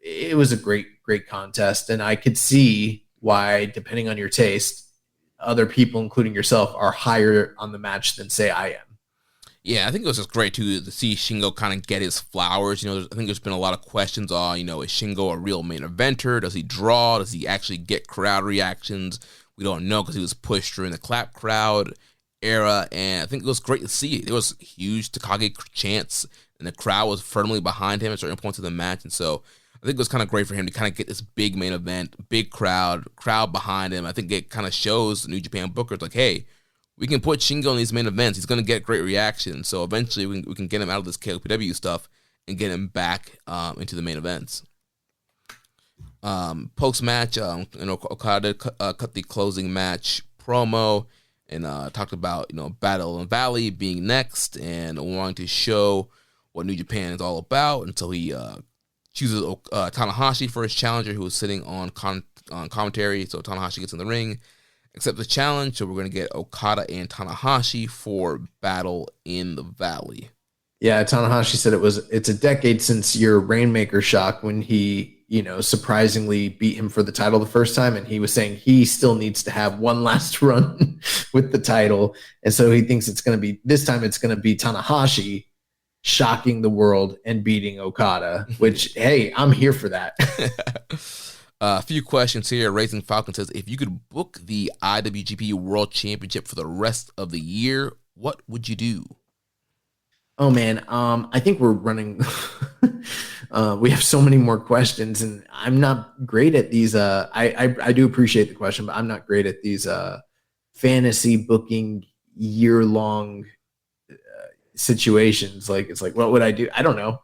it was a great contest. And I could see why, depending on your taste, other people, including yourself, are higher on the match than, say, I am. Yeah, I think it was just great, too, to see Shingo kind of get his flowers. I think there's been a lot of questions on, is Shingo a real main eventer? Does he draw? Does he actually get crowd reactions? We don't know because he was pushed during the clap crowd era, and I think it was great to see. There was huge Takagi chants, and the crowd was firmly behind him at certain points of the match, and so I think it was kind of great for him to kind of get this big main event, big crowd behind him. I think it kind of shows the New Japan bookers, hey, we can put Shingo in these main events. He's going to get great reactions. So eventually we can get him out of this KOPW stuff and get him back into the main events. Post-match, Okada cut the closing match promo and talked about, Battle in Valley being next and wanting to show what New Japan is all about until he chooses Tanahashi for his challenger, who was sitting on commentary. So Tanahashi gets in the ring, accepts the challenge. So we're going to get Okada and Tanahashi for Battle in the Valley. Yeah, Tanahashi said it's a decade since your Rainmaker shock when he, surprisingly beat him for the title the first time. And he was saying he still needs to have one last run with the title. And so he thinks this time it's going to be Tanahashi shocking the world and beating Okada, which, hey, I'm here for that. A few questions here. Racing Falcon says, if you could book the IWGP World Championship for the rest of the year, what would you do? Oh man, I think we're running. We have so many more questions, and I'm not great at these. I do appreciate the question, but I'm not great at these fantasy booking year-long situations. Like it's like, what would I do? I don't know.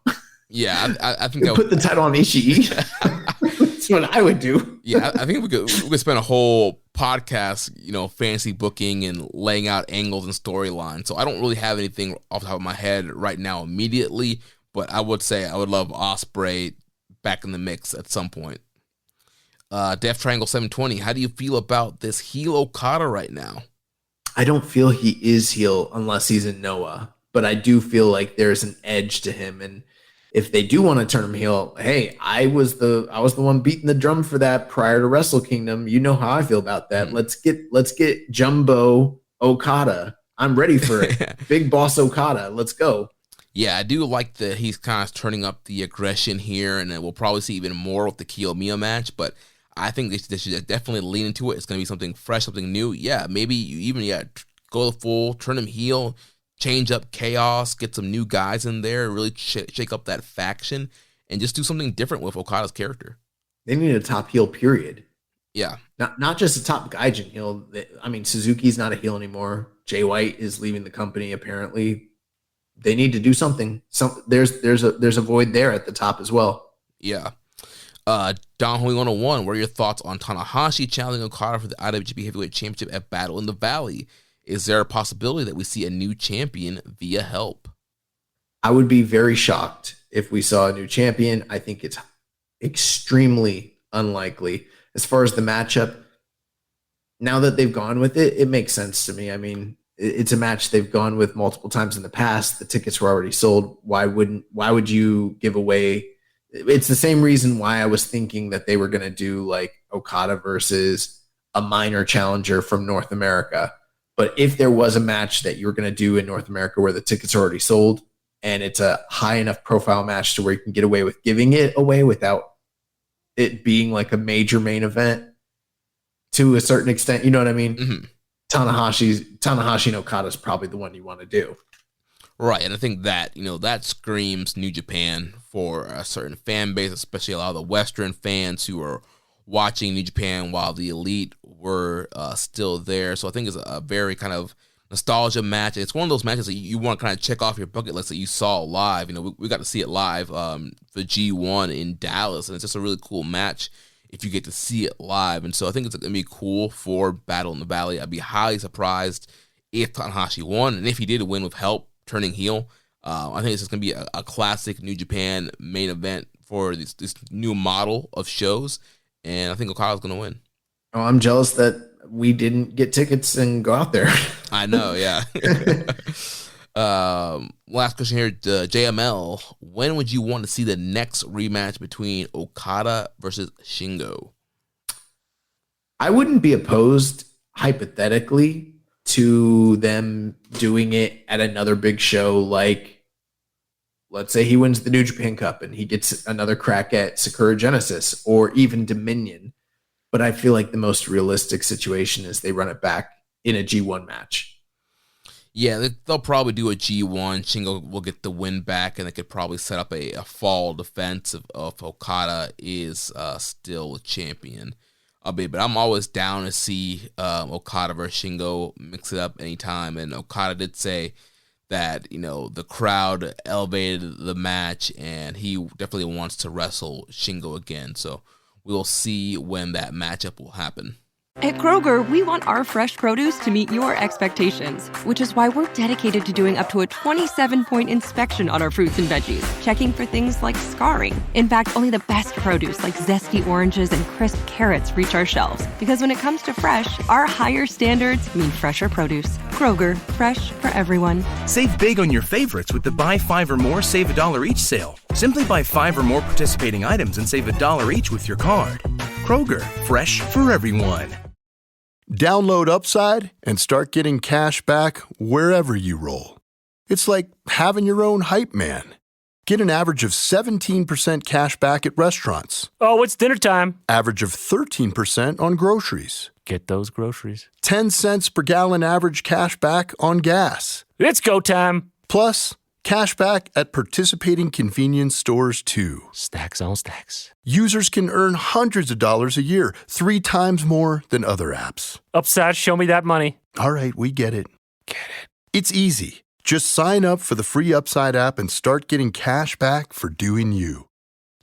Yeah, I think Put the title on Ishii. That's what I would do. Yeah, I think we could spend a whole podcast, fantasy booking and laying out angles and storylines. So I don't really have anything off the top of my head right now immediately, but I would say I would love Ospreay back in the mix at some point. Death Triangle 720, how do you feel about this heel Okada right now? I don't feel he is heel unless he's in Noah, but I do feel like there's an edge to him. And if they do want to turn him heel, hey, I was the one beating the drum for that prior to Wrestle Kingdom. You know how I feel about that. Mm-hmm. Let's get Jumbo Okada. I'm ready for it. Big Boss Okada. Let's go. Yeah, I do like that he's kind of turning up the aggression here, and then we'll probably see even more with the Kiyomiya match, but I think they should definitely lean into it. It's going to be something fresh, something new. Yeah, maybe you even go the full, turn him heel, change up Chaos, get some new guys in there, really shake up that faction, and just do something different with Okada's character. They need a top heel, period. Yeah. Not just a top Gaijin heel. I mean, Suzuki's not a heel anymore. Jay White is leaving the company, apparently. They need to do something. There's a void there at the top as well. Yeah. Donovan 101, what are your thoughts on Tanahashi challenging Okada for the IWGP Heavyweight Championship at Battle in the Valley? Is there a possibility that we see a new champion via help? I would be very shocked if we saw a new champion. I think it's extremely unlikely. As far as the matchup, now that they've gone with it, it makes sense to me. I mean, it's a match they've gone with multiple times in the past. The tickets were already sold. Why would you give away? It's the same reason why I was thinking that they were going to do like Okada versus a minor challenger from North America. But if there was a match that you were going to do in North America where the tickets are already sold and it's a high enough profile match to where you can get away with giving it away without it being like a major main event to a certain extent, you know what I mean? Mm-hmm. Tanahashi and Okada is probably the one you want to do. Right, and I think that, that screams New Japan for a certain fan base, especially a lot of the Western fans who are watching New Japan while the Elite were still there. So I think it's a very kind of nostalgia match. It's one of those matches that you want to kind of check off your bucket list that you saw live. We got to see it live for G1 in Dallas, and it's just a really cool match if you get to see it live. And so I think it's going to be cool for Battle in the Valley. I'd be highly surprised if Tanahashi won, and if he did win with help turning heel. I think it's just going to be a classic New Japan main event for this new model of shows, and I think Okada's going to win. Oh, I'm jealous that we didn't get tickets and go out there. I know, yeah. Last question here, JML. When would you want to see the next rematch between Okada versus Shingo? I wouldn't be opposed, hypothetically, to them doing it at another big show. Like, let's say he wins the New Japan Cup and he gets another crack at Sakura Genesis or even Dominion. But I feel like the most realistic situation is they run it back in a G1 match. Yeah, they'll probably do a G1. Shingo will get the win back, and they could probably set up a fall defense if Okada is still a champion. But I'm always down to see Okada versus Shingo, mix it up anytime. And Okada did say that, the crowd elevated the match, and he definitely wants to wrestle Shingo again. So we'll see when that matchup will happen. At Kroger, we want our fresh produce to meet your expectations, which is why we're dedicated to doing up to a 27-point inspection on our fruits and veggies, checking for things like scarring. In fact, only the best produce like zesty oranges and crisp carrots reach our shelves. Because when it comes to fresh, our higher standards mean fresher produce. Kroger, fresh for everyone. Save big on your favorites with the Buy 5 or More, Save $1 each sale. Simply buy 5 or more participating items and save $1 each with your card. Kroger, fresh for everyone. Download Upside and start getting cash back wherever you roll. It's like having your own hype man. Get an average of 17% cash back at restaurants. Oh, it's dinner time. Average of 13% on groceries. Get those groceries. 10 cents per gallon average cash back on gas. It's go time. Plus, Cash back at participating convenience stores, too. Stacks on stacks. Users can earn hundreds of dollars a year, 3 times more than other apps. Upside, show me that money. All right, we get it. It's easy. Just sign up for the free Upside app and start getting cash back for doing you.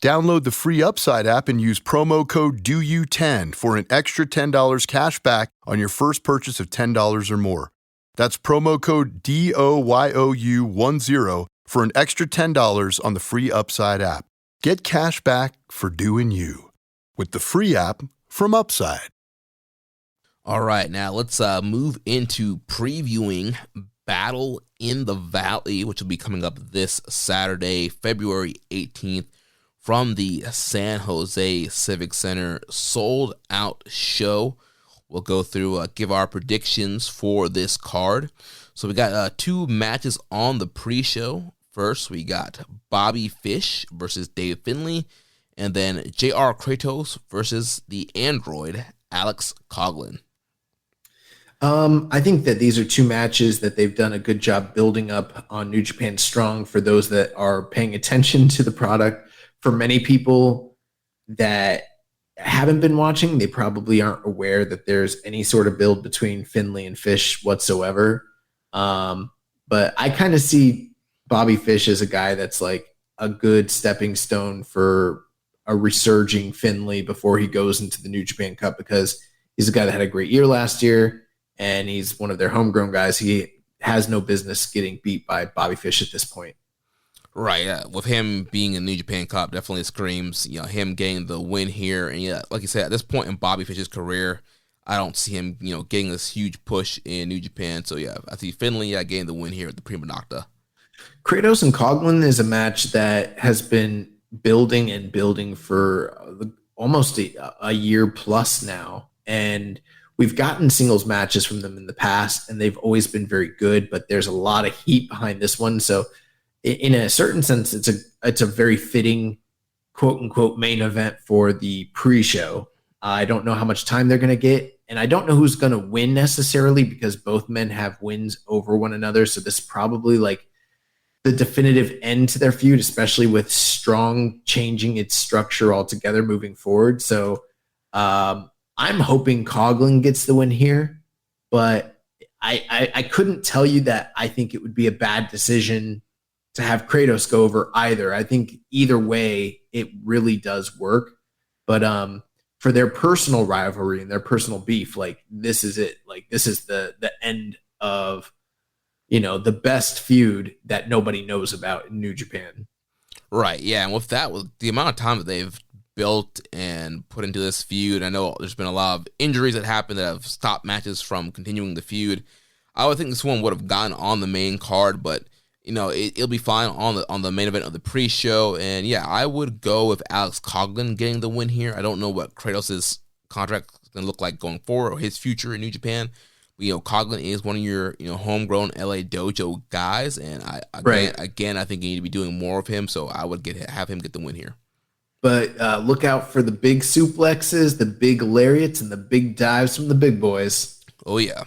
Download the free Upside app and use promo code DOYOU10 for an extra $10 cash back on your first purchase of $10 or more. That's promo code DOYOU10 for an extra $10 on the free Upside app. Get cash back for doing you with the free app from Upside. All right, now let's move into previewing Battle in the Valley, which will be coming up this Saturday, February 18th, from the San Jose Civic Center sold-out show. We'll go through, give our predictions for this card. So we got 2 matches on the pre-show. First, we got Bobby Fish versus Dave Finlay, and then J.R. Kratos versus the android, Alex Coughlin. I think that these are 2 matches that they've done a good job building up on New Japan Strong for those that are paying attention to the product. For many people that haven't been watching, they probably aren't aware that there's any sort of build between Finlay and Fish whatsoever. But I kind of see Bobby Fish as a guy that's like a good stepping stone for a resurging Finlay before he goes into the New Japan Cup, because he's a guy that had a great year last year and he's one of their homegrown guys. He has no business getting beat by Bobby Fish at this point. Right, yeah. With him being in New Japan Cup, definitely screams, him getting the win here. And yeah, like you said, at this point in Bobby Fish's career, I don't see him, getting this huge push in New Japan. So yeah, I see Finlay getting the win here at the Prima Nocta. Kratos and Coughlin is a match that has been building and building for almost a year plus now. And we've gotten singles matches from them in the past, and they've always been very good, but there's a lot of heat behind this one. So in a certain sense, it's a very fitting quote unquote main event for the pre-show. I don't know how much time they're going to get, and I don't know who's going to win necessarily, because both men have wins over one another. So this is probably like the definitive end to their feud, especially with Strong changing its structure altogether moving forward. So I'm hoping Coughlin gets the win here, but I couldn't tell you that I think it would be a bad decision to have Kratos go over either. I think either way, it really does work. But for their personal rivalry and their personal beef, like this is it. Like this is the end of, the best feud that nobody knows about in New Japan. Right, yeah. And with that, with the amount of time that they've built and put into this feud, I know there's been a lot of injuries that happened that have stopped matches from continuing the feud. I would think this one would have gone on the main card, but it'll be fine on the main event of the pre-show. And yeah, I would go with Alex Coughlin getting the win here. I don't know what Kratos' contract is going to look like going forward or his future in New Japan. Coughlin is one of your homegrown LA Dojo guys, and I think you need to be doing more of him. So I would have him get the win here. But look out for the big suplexes, the big lariats, and the big dives from the big boys. Oh yeah.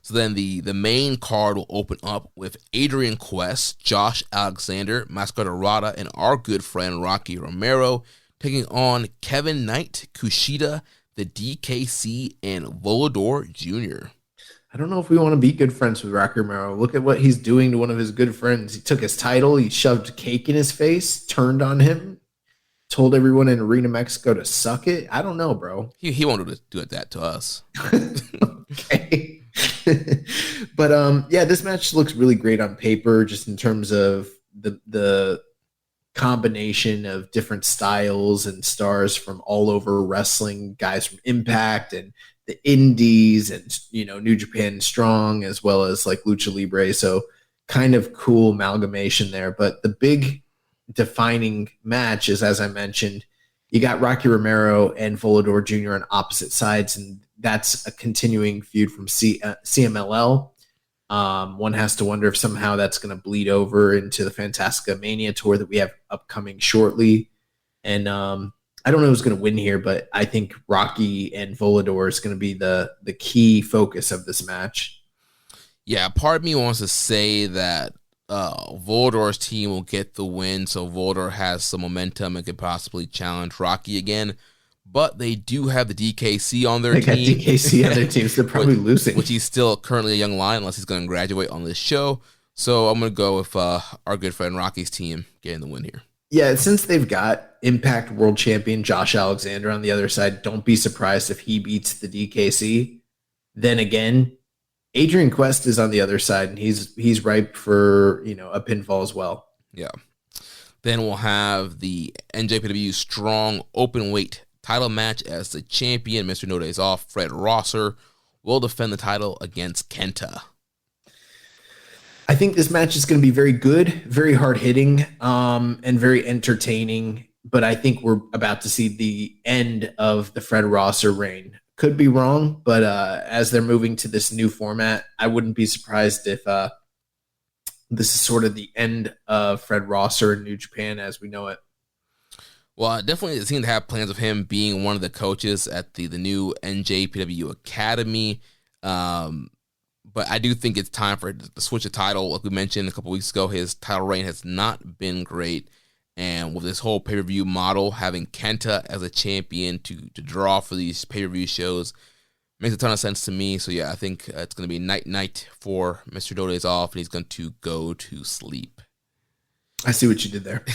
So then the main card will open up with Adrian Quest, Josh Alexander, Mascara Rada, and our good friend Rocky Romero taking on Kevin Knight, Kushida, the DKC, and Volador Jr. I don't know if we want to be good friends with Rocky Romero. Look at what he's doing to one of his good friends. He took his title, he shoved cake in his face, turned on him, told everyone in Arena Mexico to suck it. I don't know, bro. He won't do that to us. Okay. But yeah, this match looks really great on paper, just in terms of the combination of different styles and stars from all over wrestling, guys from Impact and the Indies and New Japan Strong, as well as like Lucha Libre. So kind of cool amalgamation there. But the big defining match is, as I mentioned, you got Rocky Romero and Volador Jr. on opposite sides, and that's a continuing feud from CMLL. One has to wonder if somehow that's going to bleed over into the Fantastica Mania tour that we have upcoming shortly. And I don't know who's going to win here, but I think Rocky and Volador is going to be the key focus of this match. Yeah, part of me wants to say that Voldor's team will get the win, so Voldor has some momentum and could possibly challenge Rocky again. But they do have the DKC on their team. They got DKC on their team, so they're probably losing. Which he's still currently a young lion unless he's going to graduate on this show. So I'm going to go with our good friend Rocky's team getting the win here. Yeah, since they've got Impact World Champion Josh Alexander on the other side, don't be surprised if he beats the DKC. Then again, Adrian Quest is on the other side, and he's ripe for a pinfall as well. Yeah. Then we'll have the NJPW Strong Openweight title match as the champion, Mr. No Days Off, Fred Rosser, will defend the title against Kenta. I think this match is going to be very good, very hard-hitting, and very entertaining, but I think we're about to see the end of the Fred Rosser reign. Could be wrong, but as they're moving to this new format, I wouldn't be surprised if this is sort of the end of Fred Rosser in New Japan as we know it. Well, I definitely seem to have plans of him being one of the coaches at the new NJPW Academy. But I do think it's time for it to switch the title. Like we mentioned a couple weeks ago, his title reign has not been great. And with this whole pay-per-view model, having Kenta as a champion to draw for these pay-per-view shows makes a ton of sense to me. So, yeah, I think it's going to be night for Mr. No Days Off, and he's going to go to sleep. I see what you did there.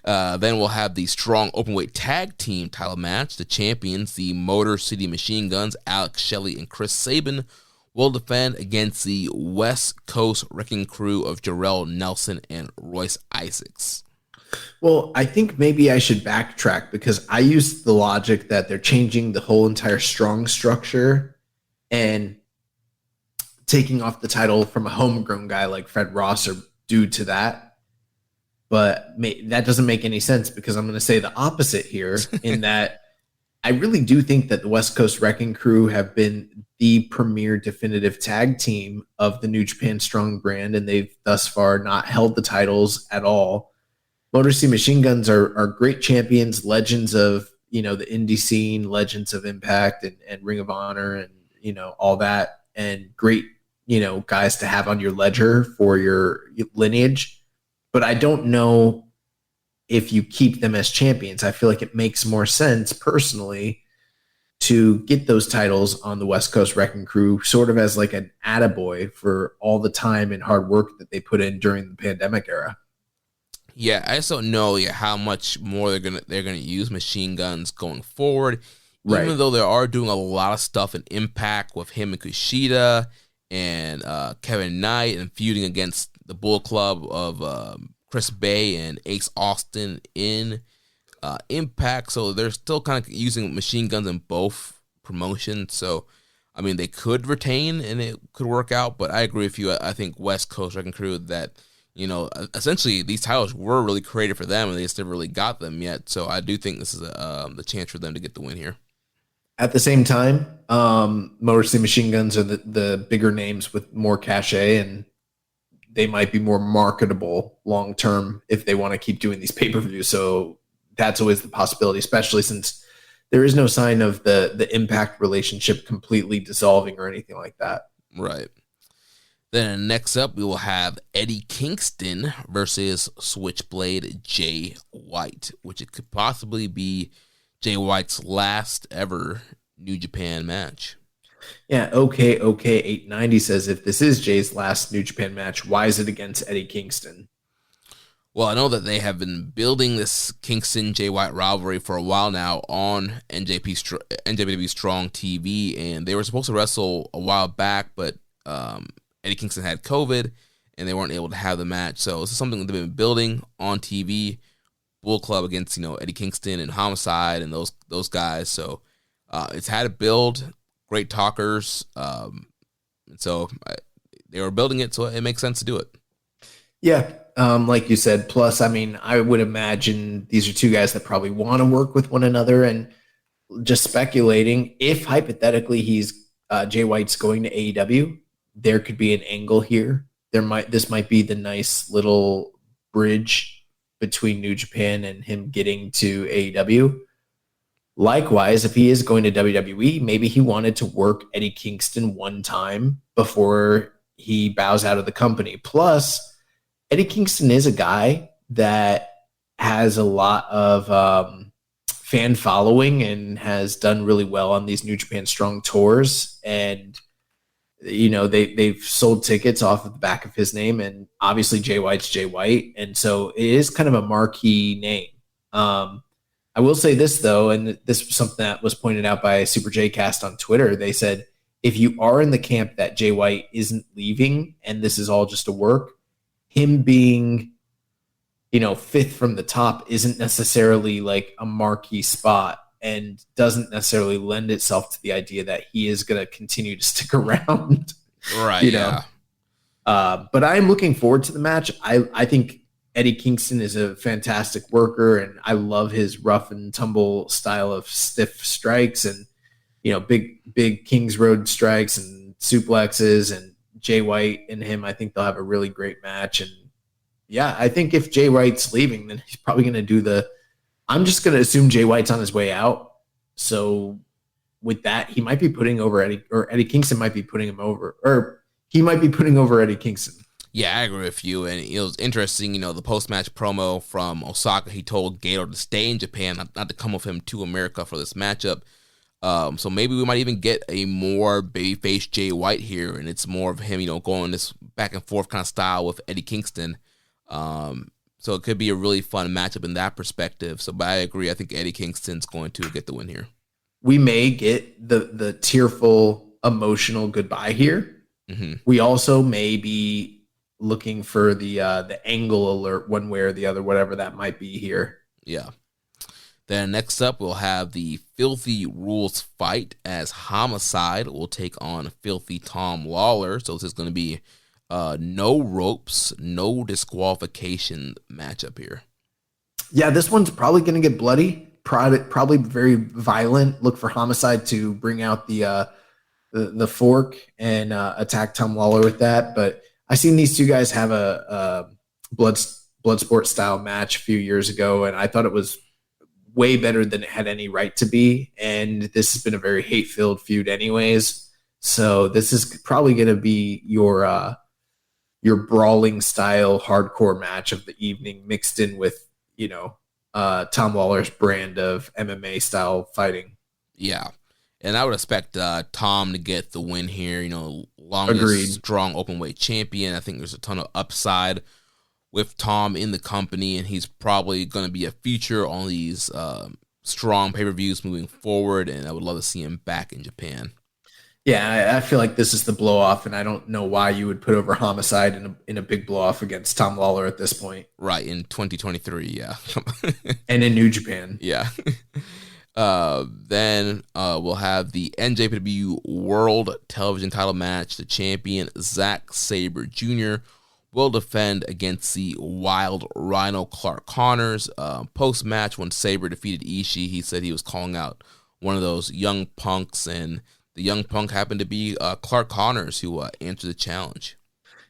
Then we'll have the Strong Openweight Tag Team title match. The champions, the Motor City Machine Guns, Alex Shelley and Chris Sabin, will defend against the West Coast Wrecking Crew of Jarrell Nelson and Royce Isaacs. Well, I think maybe I should backtrack because I used the logic that they're changing the whole entire Strong structure and taking off the title from a homegrown guy like Fred Rosser due to that. But that doesn't make any sense because I'm going to say the opposite here in that I really do think that the West Coast Wrecking Crew have been the premier definitive tag team of the New Japan Strong brand, and they've thus far not held the titles at all. Motor City Machine Guns are great champions, legends of the indie scene, legends of Impact and Ring of Honor and all that, and great guys to have on your ledger for your lineage. But I don't know if you keep them as champions. I feel like it makes more sense personally to get those titles on the West Coast Wrecking Crew sort of as like an attaboy for all the time and hard work that they put in during the pandemic era. Yeah, I just don't know how much more they're gonna use Machine Guns going forward. Right. Even though they are doing a lot of stuff in Impact with him and Kushida and Kevin Knight and feuding against the Bull Club of Chris Bay and Ace Austin in Impact. So they're still kind of using Machine Guns in both promotions. So, I mean, they could retain and it could work out. But I agree with you. I think West Coast Wrecking Crew that, essentially these titles were really created for them and they just never really got them yet. So I do think this is the chance for them to get the win here. At the same time, Motor City Machine Guns are the bigger names with more cachet, and they might be more marketable long term if they want to keep doing these pay-per-views. So that's always the possibility, especially since there is no sign of the Impact relationship completely dissolving or anything like that. Right. Then next up, we will have Eddie Kingston versus Switchblade Jay White, which it could possibly be Jay White's last ever New Japan match. Yeah, okay, 890 says if this is Jay's last New Japan match, why is it against Eddie Kingston? Well, I know that they have been building this Kingston-Jay White rivalry for a while now on NJPW Strong TV, and they were supposed to wrestle a while back, but Eddie Kingston had COVID, and they weren't able to have the match. So this is something that they've been building on TV. Bull Club against Eddie Kingston and Homicide and those guys. So it's had to build. Great talkers. And so they were building it, so it makes sense to do it. Yeah, like you said. Plus, I mean, I would imagine these are two guys that probably want to work with one another. And just speculating, if hypothetically Jay White's going to AEW, there could be an angle here. This might be the nice little bridge between New Japan and him getting to AEW. Likewise, if he is going to WWE, maybe he wanted to work Eddie Kingston one time before he bows out of the company. Plus, Eddie Kingston is a guy that has a lot of fan following and has done really well on these New Japan Strong tours. And, they've sold tickets off of the back of his name. And obviously Jay White's Jay White. And so it is kind of a marquee name. I will say this, though, and this was something that was pointed out by Super J Cast on Twitter. They said, if you are in the camp that Jay White isn't leaving and this is all just a work, him being, fifth from the top isn't necessarily like a marquee spot and doesn't necessarily lend itself to the idea that he is going to continue to stick around. Right. Yeah. But I'm looking forward to the match. I think Eddie Kingston is a fantastic worker, and I love his rough and tumble style of stiff strikes and, big Kings Road strikes and suplexes. And Jay White and him, I think they'll have a really great match. And yeah, I think if Jay White's leaving, then he's probably going to do I'm just going to assume Jay White's on his way out. So with that, he might be putting over Eddie Kingston might be putting him over, or he might be putting over Eddie Kingston. Yeah, I agree with you. And it was interesting, the post-match promo from Osaka, he told Gator to stay in Japan, not to come with him to America for this matchup. So maybe we might even get a more babyface Jay White here, and it's more of him, going this back and forth kind of style with Eddie Kingston. So it could be a really fun matchup in that perspective. But I agree. I think Eddie Kingston's going to get the win here. We may get the tearful, emotional goodbye here. Mm-hmm. We also may be looking for the angle alert one way or the other, whatever that might be here. Yeah. Then next up, we'll have the Filthy Rules fight as Homicide will take on Filthy Tom Lawler. So this is going to be no ropes, no disqualification matchup here. Yeah, this one's probably going to get bloody, probably very violent. Look for Homicide to bring out the fork and attack Tom Lawler with that. But I seen these two guys have a Bloodsport style match a few years ago, and I thought it was way better than it had any right to be. And this has been a very hate-filled feud anyways. So this is probably going to be your brawling style hardcore match of the evening mixed in with, Tom Lawler's brand of MMA style fighting. Yeah. And I would expect Tom to get the win here, longest Agreed. Strong openweight champion. I think there's a ton of upside with Tom in the company, and he's probably going to be a feature on these strong pay-per-views moving forward, and I would love to see him back in Japan. Yeah, I feel like this is the blow-off, and I don't know why you would put over Homicide in a big blow-off against Tom Lawler at this point. Right, in 2023, yeah. And in New Japan. Yeah. Then we'll have the NJPW World Television Title match. The champion, Zack Sabre Jr., will defend against the Wild Rhino Clark Connors. Post-match, when Sabre defeated Ishii, he said he was calling out one of those young punks, and the young punk happened to be Clark Connors, who answered the challenge.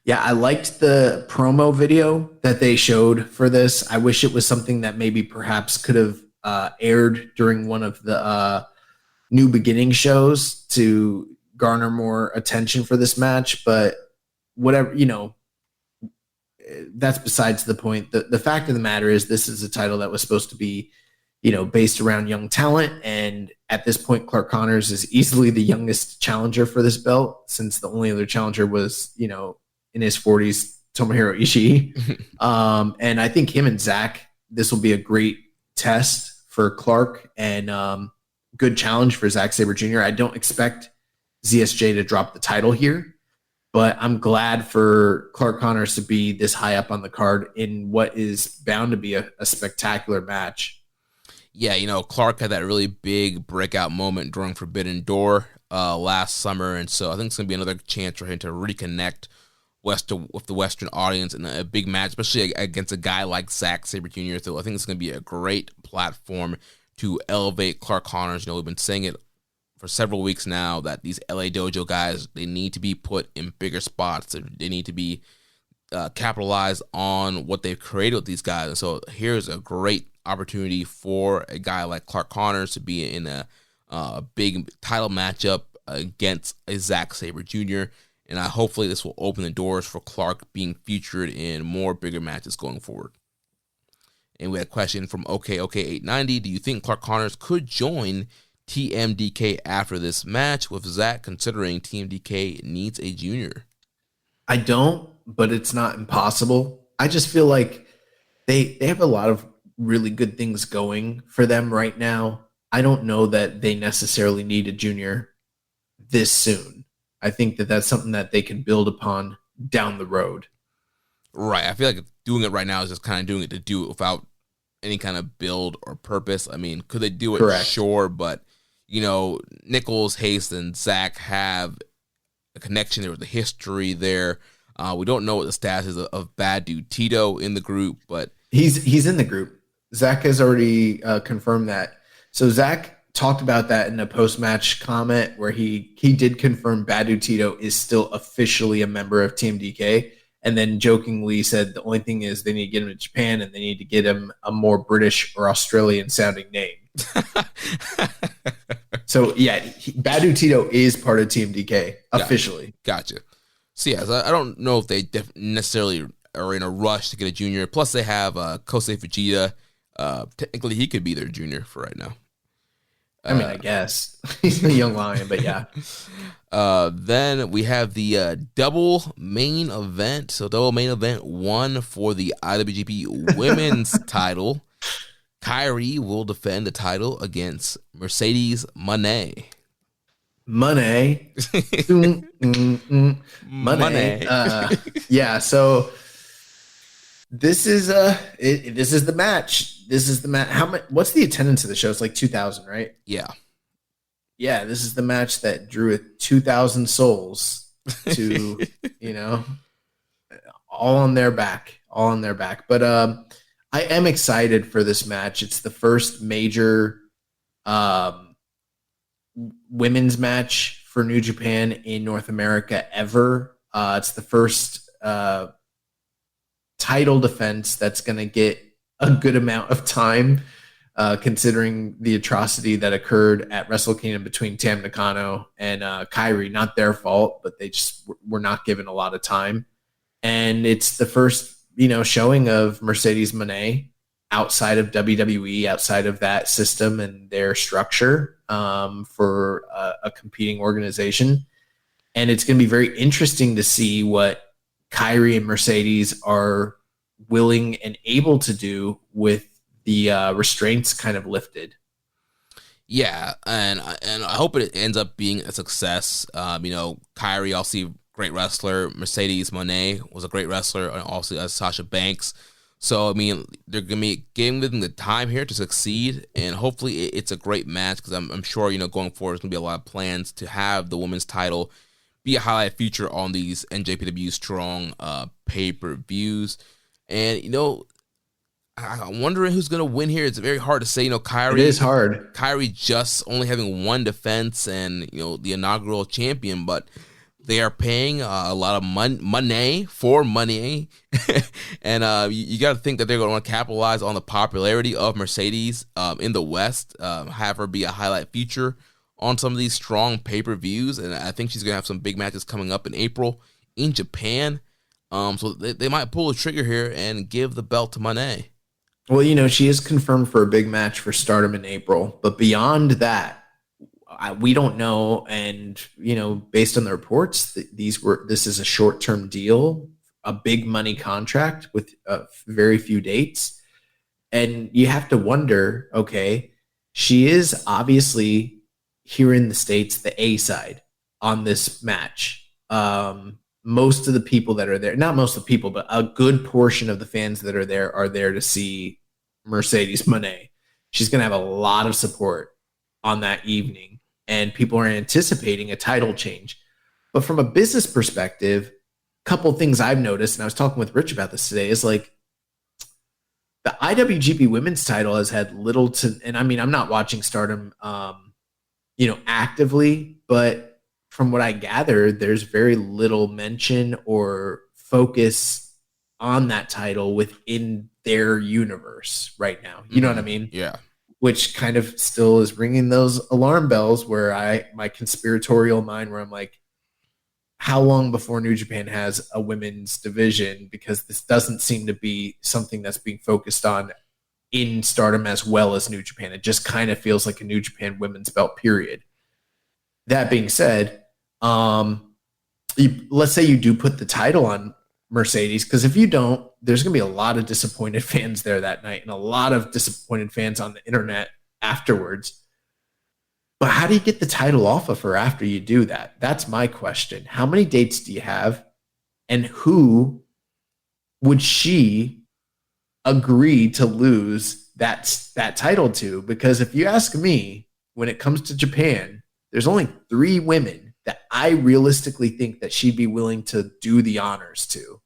Yeah, I liked the promo video that they showed for this. I wish it was something that maybe perhaps could have aired during one of the New Beginning shows to garner more attention for this match. But whatever, that's besides the point. The fact of the matter is this is a title that was supposed to be, based around young talent. And at this point, Clark Connors is easily the youngest challenger for this belt, since the only other challenger was, in his 40s, Tomohiro Ishii. And I think him and Zach, this will be a great test for Clark and good challenge for Zack Sabre Jr. I don't expect ZSJ to drop the title here, but I'm glad for Clark Connors to be this high up on the card in what is bound to be a spectacular match. Yeah, Clark had that really big breakout moment during Forbidden Door last summer, and so I think it's going to be another chance for him to reconnect with the Western audience in a big match, especially against a guy like Zack Sabre Jr. So I think it's going to be a great platform to elevate Clark Connors. We've been saying it for several weeks now that these LA Dojo guys, they need to be put in bigger spots. They need to be capitalized on what they've created with these guys. And so here's a great opportunity for a guy like Clark Connors to be in a big title matchup against a Zack Sabre Jr. And hopefully this will open the doors for Clark being featured in more bigger matches going forward. And we had a question from OK890. Do you think Clark Connors could join TMDK after this match, with Zach considering TMDK needs a junior? I don't, but it's not impossible. I just feel like they have a lot of really good things going for them right now. I don't know that they necessarily need a junior this soon. I think that that's something that they can build upon down the road. Right. I feel like doing it right now is just kind of doing it to do it without any kind of build or purpose. I mean, could they do it? Correct. Sure, but Nichols, Hayes, and Zach have a connection. There was a history there. We don't know what the status is of Bad Dude Tito in the group, but he's in the group. Zach has already confirmed that. So Zach talked about that in a post-match comment where he did confirm Bad Dude Tito is still officially a member of TMDK, and then jokingly said the only thing is they need to get him to Japan and they need to get him a more British or Australian sounding name. So yeah, Bad Dude Tito is part of TMDK officially. Gotcha. So yeah, I don't know if they necessarily are in a rush to get a junior. Plus they have Kosei Fujita. Technically he could be their junior for right now. I mean, I guess he's a young lion, but yeah. Then we have the double main event. So double main event 1 for the IWGP Women's title. Kyrie will defend the title against Mercedes Moné. Money. Yeah, so this is the match. This is the match. How much? What's the attendance of the show? It's like 2,000, right? Yeah. Yeah, this is the match that drew 2,000 souls to, all on their back. But I am excited for this match. It's the first major women's match for New Japan in North America ever. It's the first title defense that's going to get a good amount of time, considering the atrocity that occurred at Wrestle Kingdom between Tam Nakano and Kyrie. Not their fault, but they just were not given a lot of time. And it's the first, showing of Mercedes Moné outside of WWE, outside of that system and their structure for a competing organization. And it's going to be very interesting to see what Kyrie and Mercedes are willing and able to do with the restraints kind of lifted. Yeah, and I hope it ends up being a success. Kyrie, also great wrestler. Mercedes Moné was a great wrestler, and also as Sasha Banks. So, I mean, they're going to be giving them the time here to succeed, and hopefully it's a great match because I'm sure, going forward, there's going to be a lot of plans to have the women's title be a highlight feature on these NJPW Strong pay-per-views. And, I'm wondering who's going to win here. It's very hard to say. Kyrie. It is hard. Kyrie just only having one defense and, the inaugural champion, but they are paying a lot of money for money. And you got to think that they're going to want to capitalize on the popularity of Mercedes in the West, have her be a highlight feature on some of these strong pay-per-views. And I think she's going to have some big matches coming up in April in Japan. So they might pull the trigger here and give the belt to Moné. Well, she is confirmed for a big match for Stardom in April. But beyond that, we don't know. And, based on the reports, this is a short-term deal, a big money contract with very few dates. And you have to wonder, okay, she is obviously here in the States, the A side on this match. Most of the people that are there, not most of the people, but a good portion of the fans that are there to see Mercedes Moné. She's going to have a lot of support on that evening, and people are anticipating a title change. But from a business perspective, a couple of things I've noticed, and I was talking with Rich about this today, is like the IWGP Women's title has had little to, and I mean, I'm not watching Stardom, actively, but from what I gather, there's very little mention or focus on that title within their universe right now. You know what I mean? Yeah. Which kind of still is ringing those alarm bells where my conspiratorial mind, where I'm like, how long before New Japan has a women's division, because this doesn't seem to be something that's being focused on in Stardom as well as New Japan. It just kind of feels like a New Japan women's belt, period. That being said, let's say you do put the title on Mercedes, because if you don't, there's going to be a lot of disappointed fans there that night and a lot of disappointed fans on the internet afterwards. But how do you get the title off of her after you do that? That's my question. How many dates do you have? And who would she agree to lose that title to? Because if you ask me, when it comes to Japan, there's only 3 women that I realistically think that she'd be willing to do the honors to.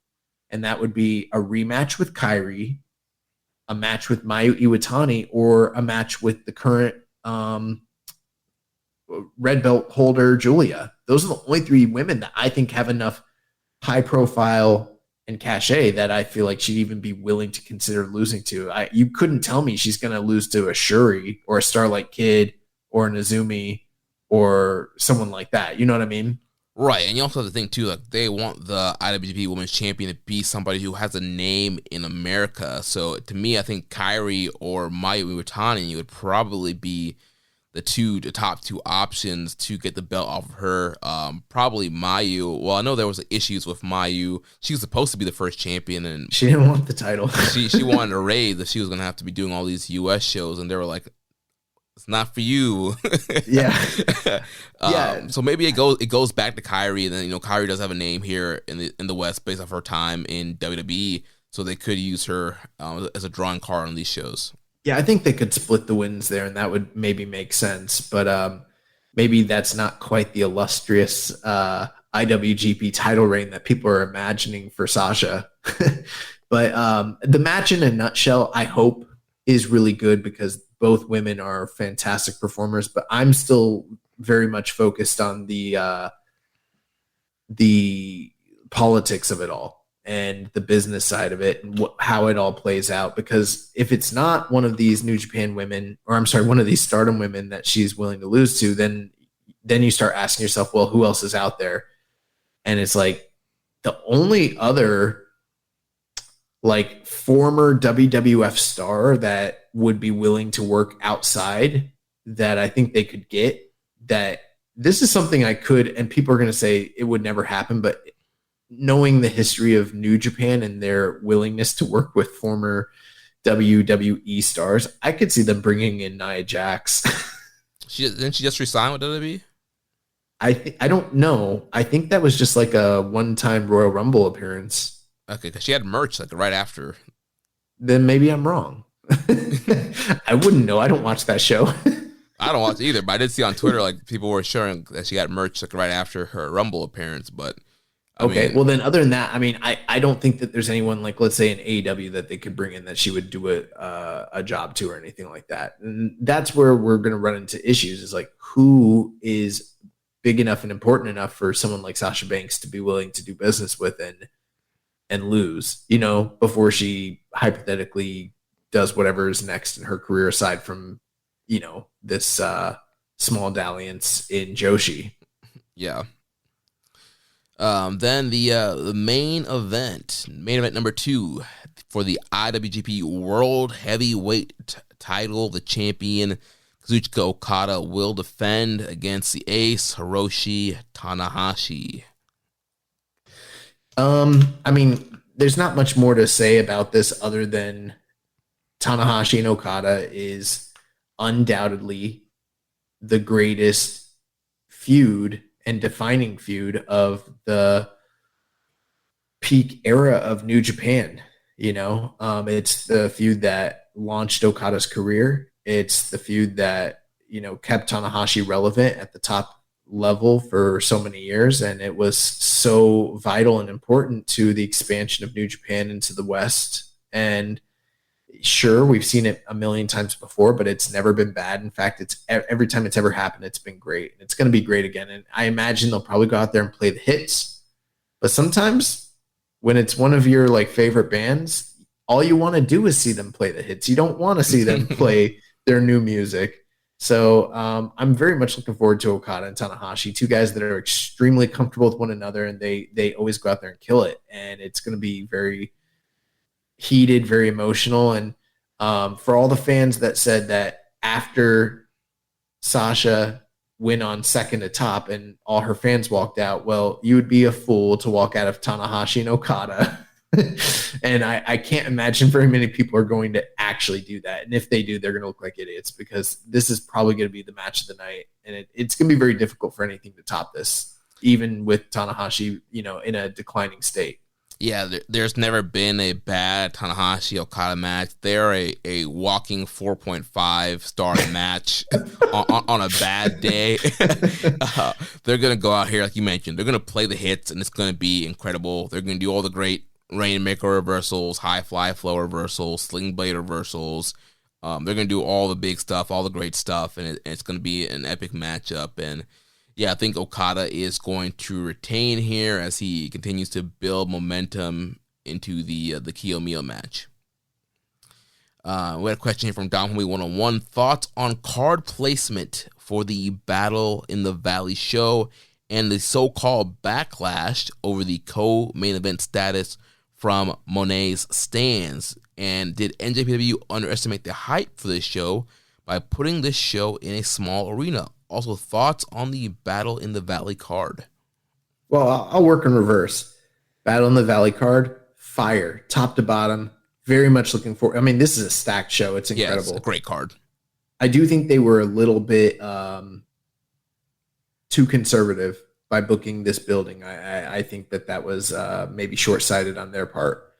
And that would be a rematch with Kairi, a match with Mayu Iwatani, or a match with the current red belt holder Julia. Those are the only 3 women that I think have enough high profile and cachet that I feel like she'd even be willing to consider losing to. You couldn't tell me she's going to lose to a Shuri or a Starlight Kid or an Azumi or someone like that. You know what I mean? Right, and you also have to think too, like they want the IWGP Women's Champion to be somebody who has a name in America. So to me, I think Kairi or Mayu Iwatani would probably be the top 2 options to get the belt off of her. Probably Mayu. Well, I know there was issues with Mayu. She was supposed to be the first champion, and she didn't want the title. she wanted a raise that she was going to have to be doing all these U.S. shows, and they were like, "It's not for you." Yeah. So maybe it goes back to Kairi, and then Kairi does have a name here in the West based off her time in WWE, so they could use her as a drawing card on these shows. Yeah, I think they could split the wins there, and that would maybe make sense. But maybe that's not quite the illustrious IWGP title reign that people are imagining for Sasha. But the match in a nutshell, I hope, is really good because both women are fantastic performers. But I'm still very much focused on the politics of it all and the business side of it and how it all plays out. Because if it's not one of these New Japan women, or I'm sorry, one of these Stardom women that she's willing to lose to, then you start asking yourself, well, who else is out there? And it's like the only other like former WWF star that would be willing to work outside that I think they could get, that this is something I could, and people are going to say it would never happen, but knowing the history of New Japan and their willingness to work with former WWE stars, I could see them bringing in Nia Jax. Didn't she just resign with WWE? I don't know. I think that was just like a one-time Royal Rumble appearance. Okay, because she had merch like right after. Then maybe I'm wrong. I wouldn't know. I don't watch that show. I don't watch it either, but I did see on Twitter like people were sharing that she got merch like right after her Rumble appearance. But well then other than that, I mean, I don't think that there's anyone like, let's say in AEW that they could bring in that she would do a job to or anything like that. And that's where we're going to run into issues, is like who is big enough and important enough for someone like Sasha Banks to be willing to do business with and lose, before she hypothetically does whatever is next in her career aside from, this small dalliance in Joshi. Yeah. Then the main event number 2 for the IWGP World Heavyweight title, the champion Kazuchika Okada will defend against the ace Hiroshi Tanahashi. I mean, there's not much more to say about this other than Tanahashi and Okada is undoubtedly the greatest feud and defining feud of the peak era of New Japan. It's the feud that launched Okada's career. It's the feud that, kept Tanahashi relevant at the top level for so many years. And it was so vital and important to the expansion of New Japan into the West. And sure, we've seen it a million times before, but it's never been bad. In fact, it's every time it's ever happened, it's been great. And it's going to be great again. And I imagine they'll probably go out there and play the hits. But sometimes when it's one of your like favorite bands, all you want to do is see them play the hits. You don't want to see them play their new music. So I'm very much looking forward to Okada and Tanahashi, two guys that are extremely comfortable with one another, and they always go out there and kill it. And it's going to be very heated, very emotional. And for all the fans that said that after Sasha went on second to top and all her fans walked out, well, you would be a fool to walk out of Tanahashi and Okada. And I can't imagine very many people are going to actually do that. And if they do, they're going to look like idiots, because this is probably going to be the match of the night. And it's going to be very difficult for anything to top this, even with Tanahashi, in a declining state. Yeah, there's never been a bad Tanahashi-Okada match. They're a walking 4.5 star match on a bad day. They're going to go out here, like you mentioned. They're going to play the hits, and it's going to be incredible. They're going to do all the great Rainmaker reversals, high fly flow reversals, sling blade reversals. They're going to do all the big stuff, all the great stuff, and it's going to be an epic matchup. And yeah, I think Okada is going to retain here as he continues to build momentum into the Kiyomiya match. We had a question here from Donovan 101. Thoughts on card placement for the Battle in the Valley show and the so-called backlash over the co-main event status from Monet's stands? And did NJPW underestimate the hype for this show by putting this show in a small arena? Also, thoughts on the Battle in the Valley card? Well, I'll work in reverse. Battle in the Valley card, fire, top to bottom. Very much looking forward. I mean, this is a stacked show. It's incredible. Yeah, it's a great card. I do think they were a little bit too conservative by booking this building. I think that was maybe short-sighted on their part.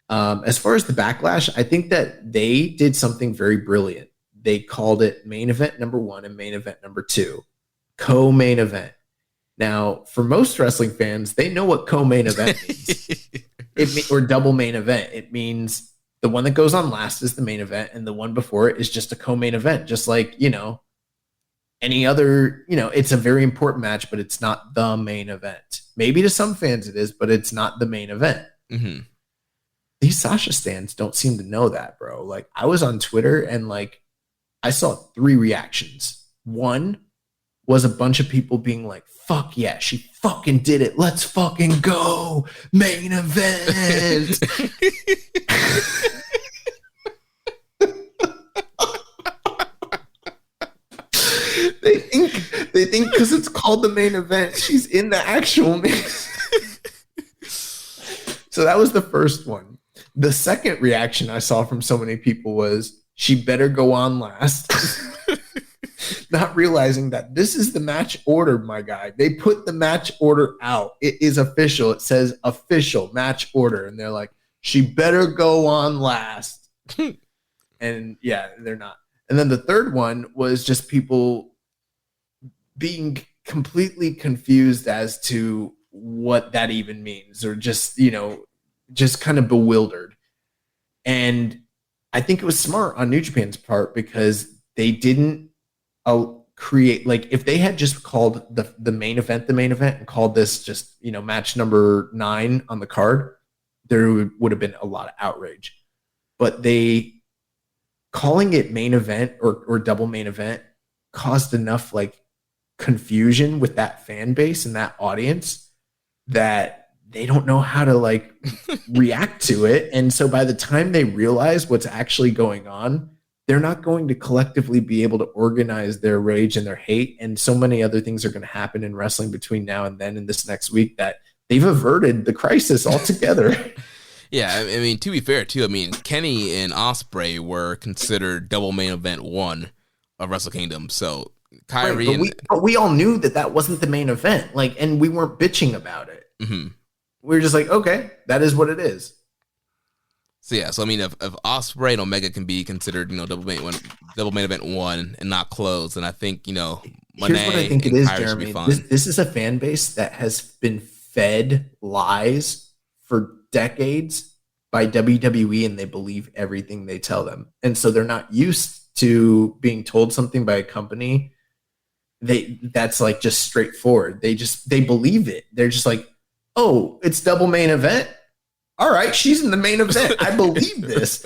As far as the backlash, I think that they did something very brilliant. They called it main event number 1 and main event number 2. Co-main event. Now, for most wrestling fans, they know what co-main event means. Or double main event. It means the one that goes on last is the main event, and the one before it is just a co-main event. Just like, any other, it's a very important match, but it's not the main event. Maybe to some fans it is, but it's not the main event. Mm-hmm. These Sasha stands don't seem to know that, bro. Like, I was on Twitter and I saw 3 reactions. One was a bunch of people being like, fuck yeah, she fucking did it. Let's fucking go. Main event. They think because it's called the main event, she's in the actual main. So that was the first one. The second reaction I saw from so many people was, she better go on last. Not realizing that this is the match order, my guy. They put the match order out. It is official. It says official match order. And they're like, she better go on last. And yeah, they're not. And then the third one was just people being completely confused as to what that even means, or just, just kind of bewildered. And I think it was smart on New Japan's part, because they didn't create, if they had just called the main event and called this just, match number 9 on the card, there would have been a lot of outrage. But they calling it main event or double main event caused enough confusion with that fan base and that audience that they don't know how to react to it. And so by the time they realize what's actually going on, they're not going to collectively be able to organize their rage and their hate. And so many other things are going to happen in wrestling between now and then, in this next week, that they've averted the crisis altogether. Yeah, I mean, to be fair, too, Kenny and Ospreay were considered double main event 1 of Wrestle Kingdom. So Kyrie, right, but we all knew that wasn't the main event, and we weren't bitching about it. Mm-hmm. We were just like, okay, that is what it is. So yeah, so if Ospreay and Omega can be considered, double main event 1 and not closed, and I think Monet, here's what I think it is, Kyrie Jeremy. This is a fan base that has been fed lies for decades by WWE, and they believe everything they tell them, and so they're not used to being told something by a company that's just straightforward. They believe it. They're just like, oh, it's double main event. All right, she's in the main event. I believe this.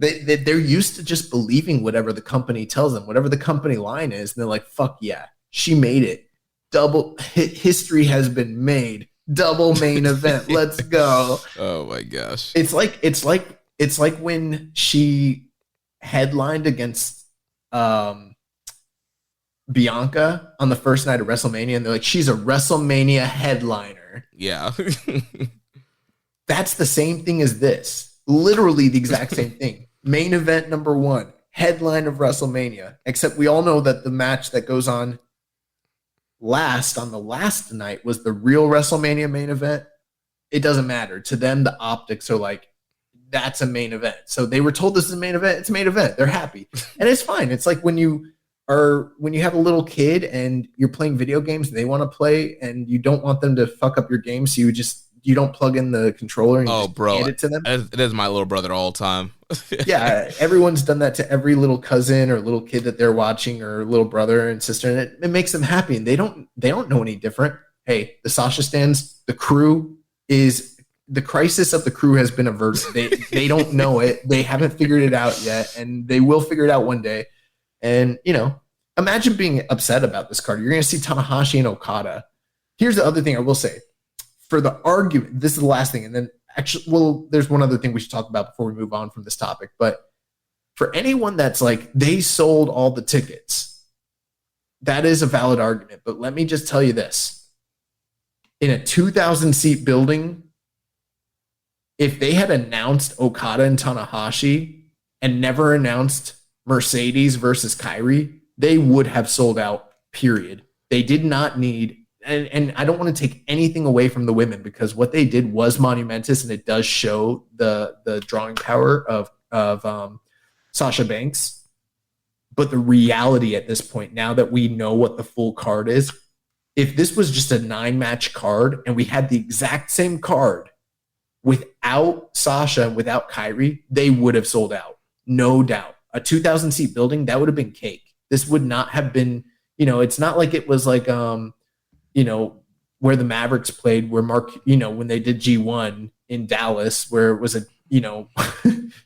They're used to just believing whatever the company tells them, whatever the company line is. And they're like, fuck yeah, she made it. Double history has been made. Double main event. Let's go. Oh my gosh. It's like when she headlined against Bianca on the first night of WrestleMania, and they're like, she's a WrestleMania headliner. Yeah. That's the same thing as this. Literally the exact same thing. Main event number 1, headline of WrestleMania. Except we all know that the match that goes on the last night was the real WrestleMania main event. It doesn't matter. To them, the optics are like, that's a main event. So they were told this is a main event. It's a main event. They're happy. And it's fine. It's like when you have a little kid and you're playing video games and they want to play and you don't want them to fuck up your game. So you don't plug in the controller and you just hand it to them. It is my little brother all the time. Yeah, everyone's done that to every little cousin or little kid that they're watching or little brother and sister, and it makes them happy. And they don't know any different. Hey, the Sasha stands, the crew is the crisis of the crew has been averted. They don't know it. They haven't figured it out yet, and they will figure it out one day. And imagine being upset about this card. You're going to see Tanahashi and Okada. Here's the other thing I will say. For the argument, this is the last thing, and then there's one other thing we should talk about before we move on from this topic. But for anyone that's like, they sold all the tickets, that is a valid argument. But let me just tell you this. In a 2,000 seat building, if they had announced Okada and Tanahashi and never announced Mercedes versus Kyrie, they would have sold out, period. They did not need... And I don't want to take anything away from the women because what they did was monumentous, and it does show the drawing power of Sasha Banks. But the reality at this point, now that we know what the full card is, if this was just a 9-match card and we had the exact same card without Sasha and without Kyrie, they would have sold out, no doubt. A 2,000 seat building, that would have been cake. This would not have been, it's not like it was like where the Mavericks played, where when they did G1 in Dallas, where it was a,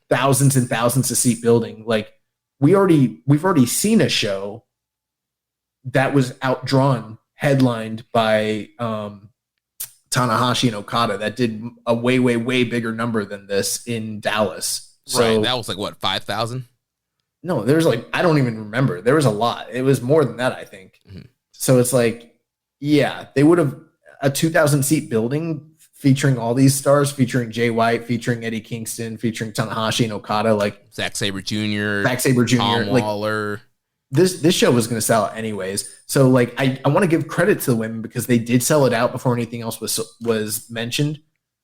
thousands and thousands of seat building. Like we've already seen a show that was outdrawn, headlined by Tanahashi and Okada that did a way, way, way bigger number than this in Dallas. So right, that was like what, 5,000? No, there's like, I don't even remember. There was a lot. It was more than that, I think. Mm-hmm. So it's like, yeah, they would have a 2,000 seat building featuring all these stars, featuring Jay White, featuring Eddie Kingston, featuring Tanahashi and Okada, like Zack Sabre Jr., Tom Waller. This show was going to sell out anyways. So like, I want to give credit to the women because they did sell it out before anything else was mentioned.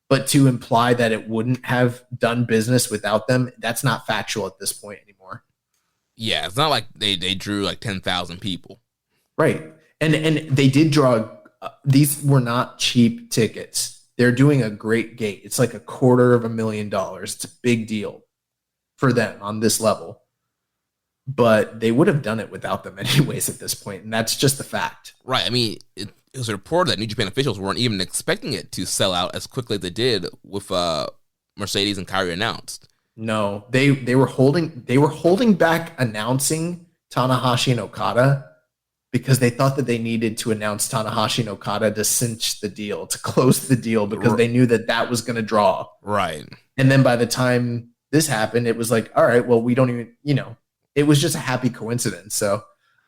But to imply that it wouldn't have done business without them, that's not factual at this point anymore. Yeah, it's not like they drew like 10,000 people. Right. And they did draw, these were not cheap tickets. They're doing a great gate. It's like $250,000. It's a big deal for them on this level. But they would have done it without them anyways at this point, and that's just the fact. Right. I mean, it was reported that New Japan officials weren't even expecting it to sell out as quickly as they did with Mercedes and Kyrie announced. No, they were holding back announcing Tanahashi and Okada because they thought that they needed to announce Tanahashi and Okada to cinch the deal, to close the deal, because they knew that was going to draw. Right. And then by the time this happened, it was like, all right, well, we don't even, it was just a happy coincidence. So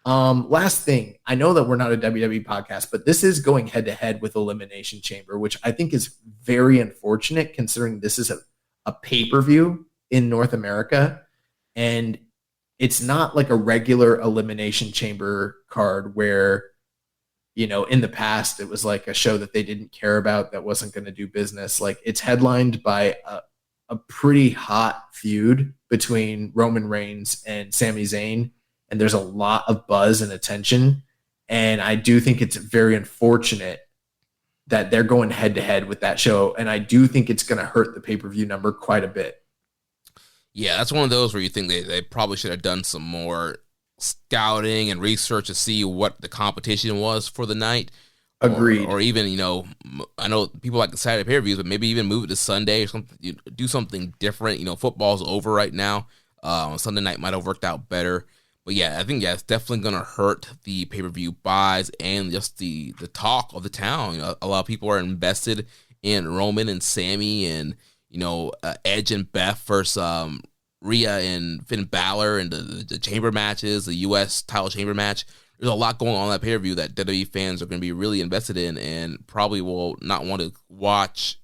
last thing, I know that we're not a WWE podcast, but this is going head to head with Elimination Chamber, which I think is very unfortunate considering this is a pay-per-view in North America. And it's not like a regular Elimination Chamber card where, in the past, it was like a show that they didn't care about that wasn't going to do business. Like it's headlined by a pretty hot feud between Roman Reigns and Sami Zayn. And there's a lot of buzz and attention. And I do think it's very unfortunate that they're going head to head with that show. And I do think it's going to hurt the pay-per-view number quite a bit. Yeah, that's one of those where you think they probably should have done some more scouting and research to see what the competition was for the night. Agreed. Or even, I know people like the Saturday pay-per-views, but maybe even move it to Sunday or something. Do something different. Football's over right now. Sunday night might have worked out better. But yeah, I think it's definitely going to hurt the pay-per-view buys and just the talk of the town. A lot of people are invested in Roman and Sammy and, Edge and Beth versus Rhea and Finn Balor and the chamber matches, the U.S. title chamber match. There's a lot going on in that pay-per-view that WWE fans are going to be really invested in and probably will not want to watch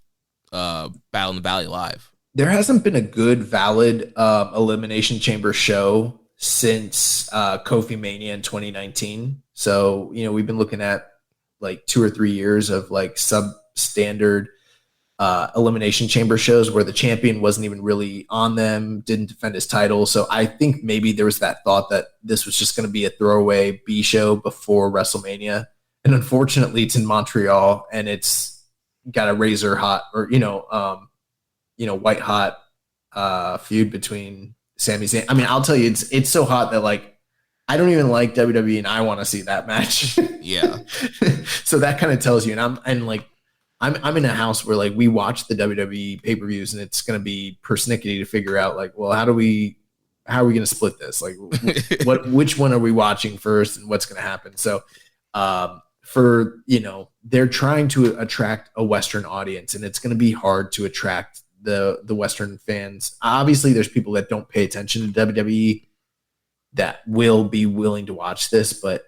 Battle in the Valley live. There hasn't been a good, valid Elimination Chamber show since Kofi Mania in 2019. So, we've been looking at like 2 or 3 years of like substandard Elimination Chamber shows where the champion wasn't even really on them, didn't defend his title. So I think maybe there was that thought that this was just going to be a throwaway B show before WrestleMania. And unfortunately, it's in Montreal and it's got a razor hot or, white hot feud between Sami Zayn. I mean, I'll tell you, it's so hot that like I don't even like WWE and I want to see that match. Yeah. So that kind of tells you, I'm in a house where like we watch the WWE pay-per-views and it's going to be persnickety to figure out like, well, how are we going to split this? Like which one are we watching first and what's going to happen? So they're trying to attract a Western audience and it's going to be hard to attract the Western fans. Obviously there's people that don't pay attention to WWE that will be willing to watch this, but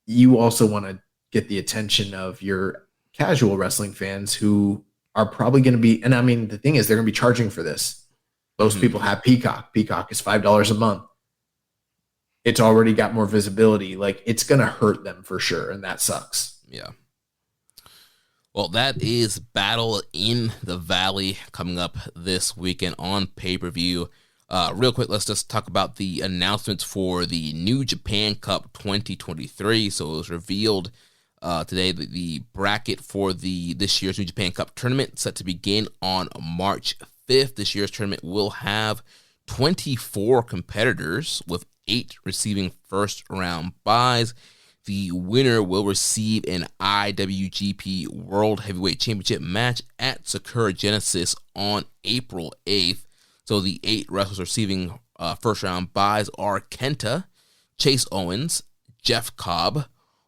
you also want to get the attention of your casual wrestling fans who are probably going to be, and I mean, the thing is they're going to be charging for this. Most people have Peacock. Peacock is $5 a month. It's already got more visibility. Like it's going to hurt them for sure. And that sucks. Yeah. Well, that is Battle in the Valley coming up this weekend on pay-per-view. Real quick, let's just talk about the announcements for the New Japan Cup 2023. So it was revealed today that the bracket for this year's New Japan Cup tournament set to begin on March 5th. This year's tournament will have 24 competitors with 8 receiving first round buys. The winner will receive an IWGP World Heavyweight Championship match at Sakura Genesis on April 8th. So the 8 wrestlers receiving first round buys are Kenta, Chase Owens, Jeff Cobb,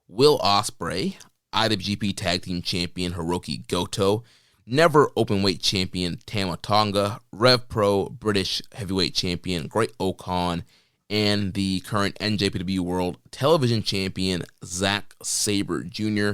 Will Ospreay, IWGP Tag Team Champion Hiroki Goto, Never Openweight Champion Tama Tonga, Rev Pro British Heavyweight Champion Great-O-Khan, and the current NJPW World Television Champion Zack Sabre Jr.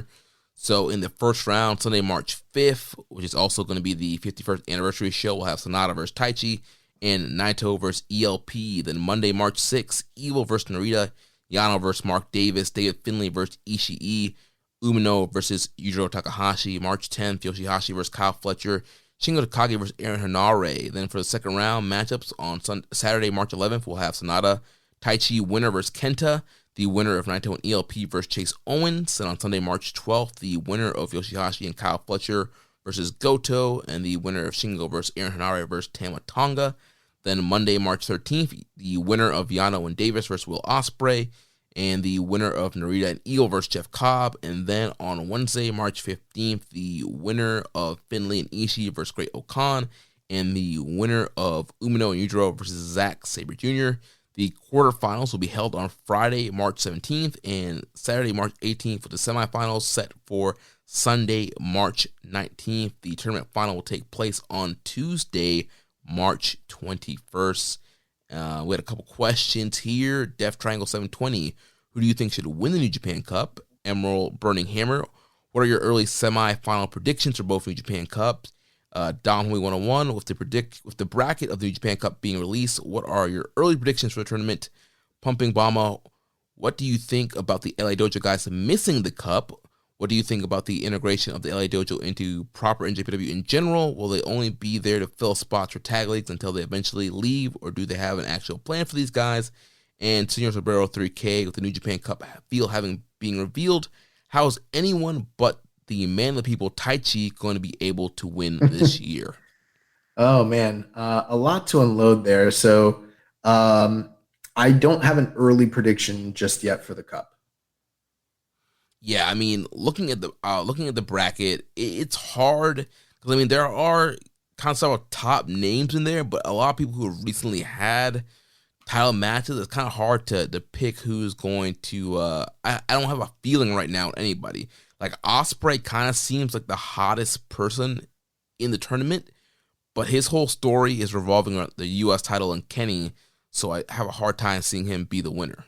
So in the first round, Sunday, March 5th, which is also going to be the 51st anniversary show, we'll have Sonata versus Taichi and Naito versus ELP. Then Monday, March 6th, Evil versus Narita, Yano versus Mark Davis, David Finlay versus Ishii, Umino versus Yujiro Takahashi. March 10th, Yoshihashi versus Kyle Fletcher, Shingo Takagi versus Aaron Henare. Then for the second round matchups on Saturday, March 11th, we'll have Sonata Taichi winner versus Kenta, the winner of Naito and ELP versus Chase Owens. And on Sunday, March 12th, the winner of Yoshihashi and Kyle Fletcher versus Goto, and the winner of Shingo versus Aaron Henare versus Tama Tonga. Then Monday, March 13th, the winner of Yano and Davis versus Will Ospreay, and the winner of Narita and Eagle versus Jeff Cobb. And then on Wednesday, March 15th, the winner of Finlay and Ishii versus Great-O-Khan, and the winner of Umino and Yujiro versus Zack Sabre Jr. The quarterfinals will be held on Friday, March 17th, and Saturday, March 18th, with the semifinals set for Sunday, March 19th. The tournament final will take place on Tuesday, March 21st. We had a couple questions here. Death Triangle 720. Who do you think should win the New Japan Cup? Emerald Burning Hammer. What are your early semi-final predictions for both New Japan Cups? Don Hui 101. With the bracket of the New Japan Cup being released, what are your early predictions for the tournament? Pumping Bama. What do you think about the LA Dojo guys missing the cup? What do you think about the integration of the LA Dojo into proper NJPW in general? Will they only be there to fill spots for tag leagues until they eventually leave, or do they have an actual plan for these guys? And Senor Sombrero 3K, with the New Japan Cup field being revealed, how is anyone but the man of the people, Taichi, going to be able to win this year? Oh, man. A lot to unload there. So I don't have an early prediction just yet for the Cup. Yeah, I mean, looking at the bracket, it's hard because I mean there are kind of several top names in there, but a lot of people who have recently had title matches. It's kind of hard to pick who's going to. I don't have a feeling right now with anybody. Like Ospreay kind of seems like the hottest person in the tournament, but his whole story is revolving around the U.S. title and Kenny, so I have a hard time seeing him be the winner.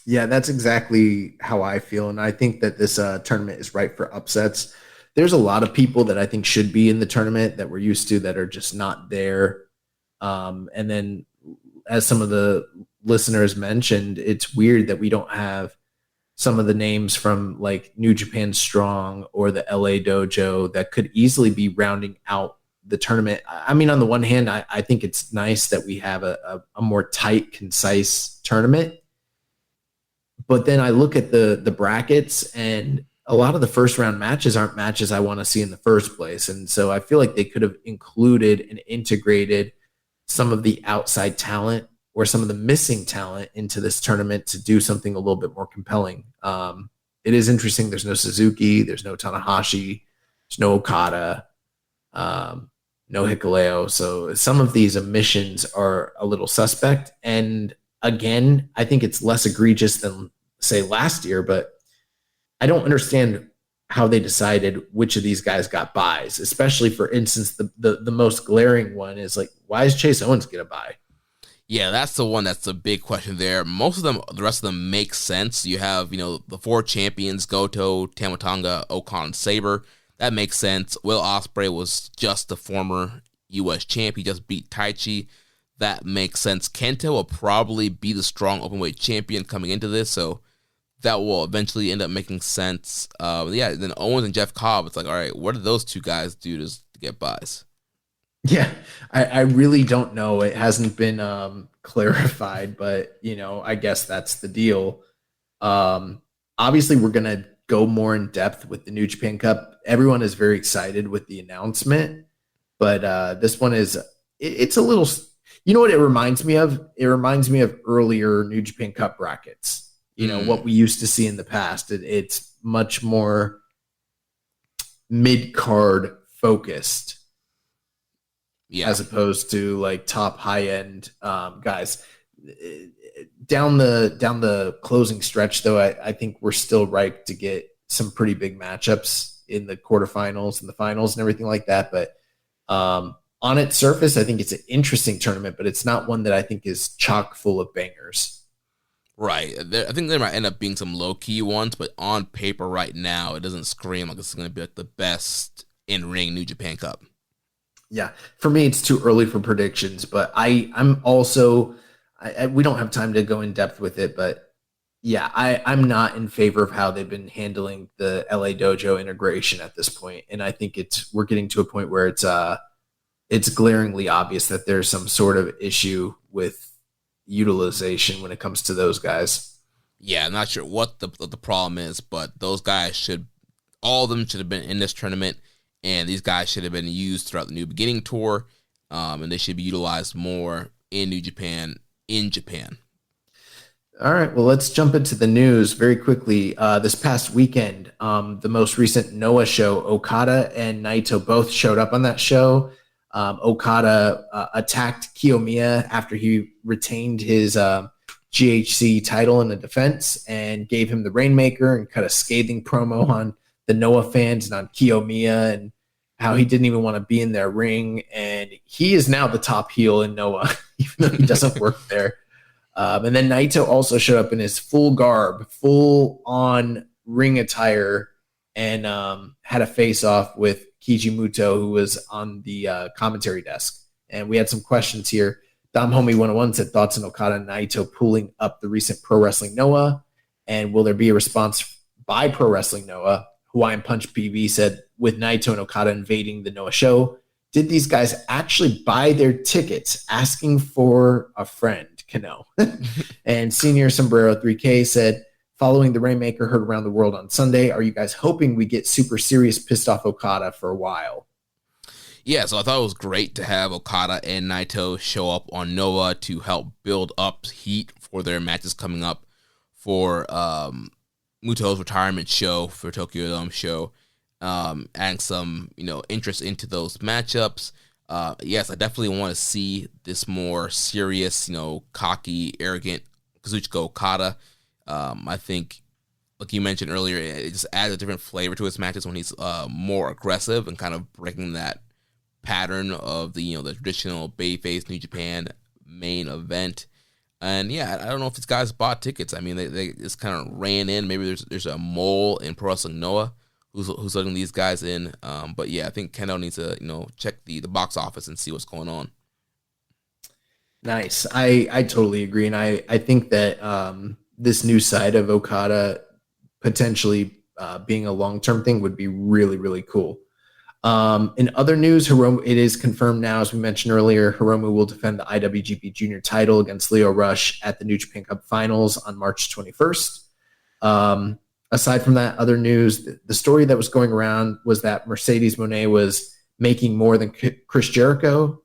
Yeah, that's exactly how I feel. And I think that this tournament is ripe for upsets. There's a lot of people that I think should be in the tournament that we're used to that are just not there. And then, as some of the listeners mentioned, it's weird that we don't have some of the names from like New Japan Strong or the LA Dojo that could easily be rounding out the tournament. I mean, on the one hand, I think it's nice that we have a more tight, concise tournament. But then I look at the brackets, and a lot of the first round matches aren't matches I want to see in the first place. And so I feel like they could have included and integrated some of the outside talent or some of the missing talent into this tournament to do something a little bit more compelling. It is interesting. There's no Suzuki. There's no Tanahashi. There's no Okada. No Hikuleo. So some of these omissions are a little suspect. And again, I think it's less egregious than, say, last year, but I don't understand how they decided which of these guys got buys, especially, for instance, the most glaring one is like, why is Chase Owens get a buy? Yeah, that's the one that's the big question there. Most of them, the rest of them make sense. You have, the four champions, Goto, Tama Tonga, Okan, Sabre. That makes sense. Will Ospreay was just the former U.S. champ. He just beat Taichi. That makes sense. Kenta will probably be the strong openweight champion coming into this, so that will eventually end up making sense. Then Owens and Jeff Cobb, it's like, all right, what did those two guys do to get buys? Yeah, I really don't know. It hasn't been clarified, but, I guess that's the deal. Obviously, we're going to go more in depth with the New Japan Cup. Everyone is very excited with the announcement, but this one it's a little, what it reminds me of? It reminds me of earlier New Japan Cup brackets. What we used to see in the past. It's much more mid-card focused. Yeah. As opposed to like top high end guys. Down the closing stretch, though, I think we're still ripe to get some pretty big matchups in the quarterfinals and the finals and everything like that. But on its surface, I think it's an interesting tournament, but it's not one that I think is chock full of bangers. Right. I think there might end up being some low-key ones, but on paper right now, it doesn't scream like it's going to be like the best in-ring New Japan Cup. Yeah, for me, it's too early for predictions, but I'm also we don't have time to go in depth with it, but yeah, I'm not in favor of how they've been handling the LA Dojo integration at this point, and I think we're getting to a point where it's glaringly obvious that there's some sort of issue with utilization when it comes to those guys. Yeah, I'm not sure what the problem is, but those guys all of them should have been in this tournament. And these guys should have been used throughout the New Beginning Tour, and they should be utilized more in New Japan, in Japan. All right, well, let's jump into the news very quickly. This past weekend, the most recent Noah show, Okada and Naito both showed up on that show. Okada attacked Kiyomiya after he retained his GHC title in the defense and gave him the Rainmaker and cut a scathing promo on the Noah fans and on Kiyomiya and how he didn't even want to be in their ring. And he is now the top heel in Noah, even though he doesn't work there. And then Naito also showed up in his full garb, full on ring attire, and had a face off with Kijimuto, who was on the commentary desk. And we had some questions here. Dom Homie 101 said thoughts on Okada and Naito pulling up the recent Pro Wrestling Noah, and will there be a response by Pro Wrestling Noah? Hawaiian Punch PV said, with Naito and Okada invading the Noah show, did these guys actually buy their tickets asking for a friend? Kano. And Senior Sombrero 3K said, following the Rainmaker heard around the world on Sunday, are you guys hoping we get super serious pissed off Okada for a while? Yeah, so I thought it was great to have Okada and Naito show up on Noah to help build up heat for their matches coming up for Muto's retirement show for Tokyo Dome show, adding some, interest into those matchups. Yes, I definitely want to see this more serious, cocky, arrogant Kazuchika Okada. I think, like you mentioned earlier, it just adds a different flavor to his matches when he's more aggressive and kind of breaking that pattern of the the traditional babyface New Japan main event. And yeah, I don't know if these guys bought tickets. I mean, they just kind of ran in. Maybe there's a mole in Pro Wrestling Noah who's letting these guys in. But yeah, I think Kendo needs to check the box office and see what's going on. Nice. I totally agree, and I think that this new side of Okada potentially being a long-term thing would be really, really cool. In other news, Hiromu, it is confirmed now, as we mentioned earlier, Hiromu will defend the IWGP Junior title against Leo Rush at the New Japan Cup Finals on March 21st. Aside from that, other news, the story that was going around was that Mercedes Moné was making more than Chris Jericho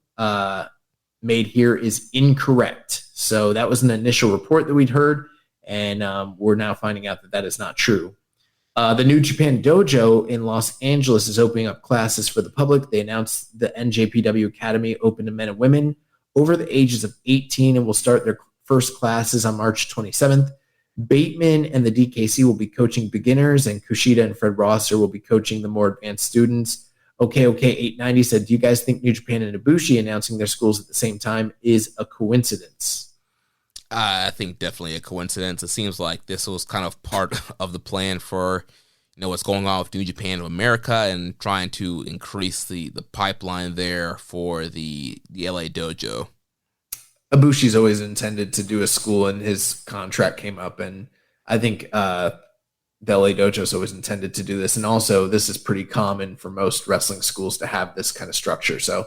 made here is incorrect. So that was an initial report that we'd heard, and we're now finding out that is not true. The New Japan Dojo in Los Angeles is opening up classes for the public. They announced the NJPW Academy open to men and women over the ages of 18 and will start their first classes on March 27th. Bateman and the DKC will be coaching beginners, and Kushida and Fred Rosser will be coaching the more advanced students. Okay, 890 said, do you guys think New Japan and Ibushi announcing their schools at the same time is a coincidence? I think definitely a coincidence. It seems like this was kind of part of the plan for, what's going on with New Japan of America and trying to increase the pipeline there for the LA dojo. Ibushi's always intended to do a school, and his contract came up, and I think the LA dojo's always intended to do this. And also, this is pretty common for most wrestling schools to have this kind of structure. So,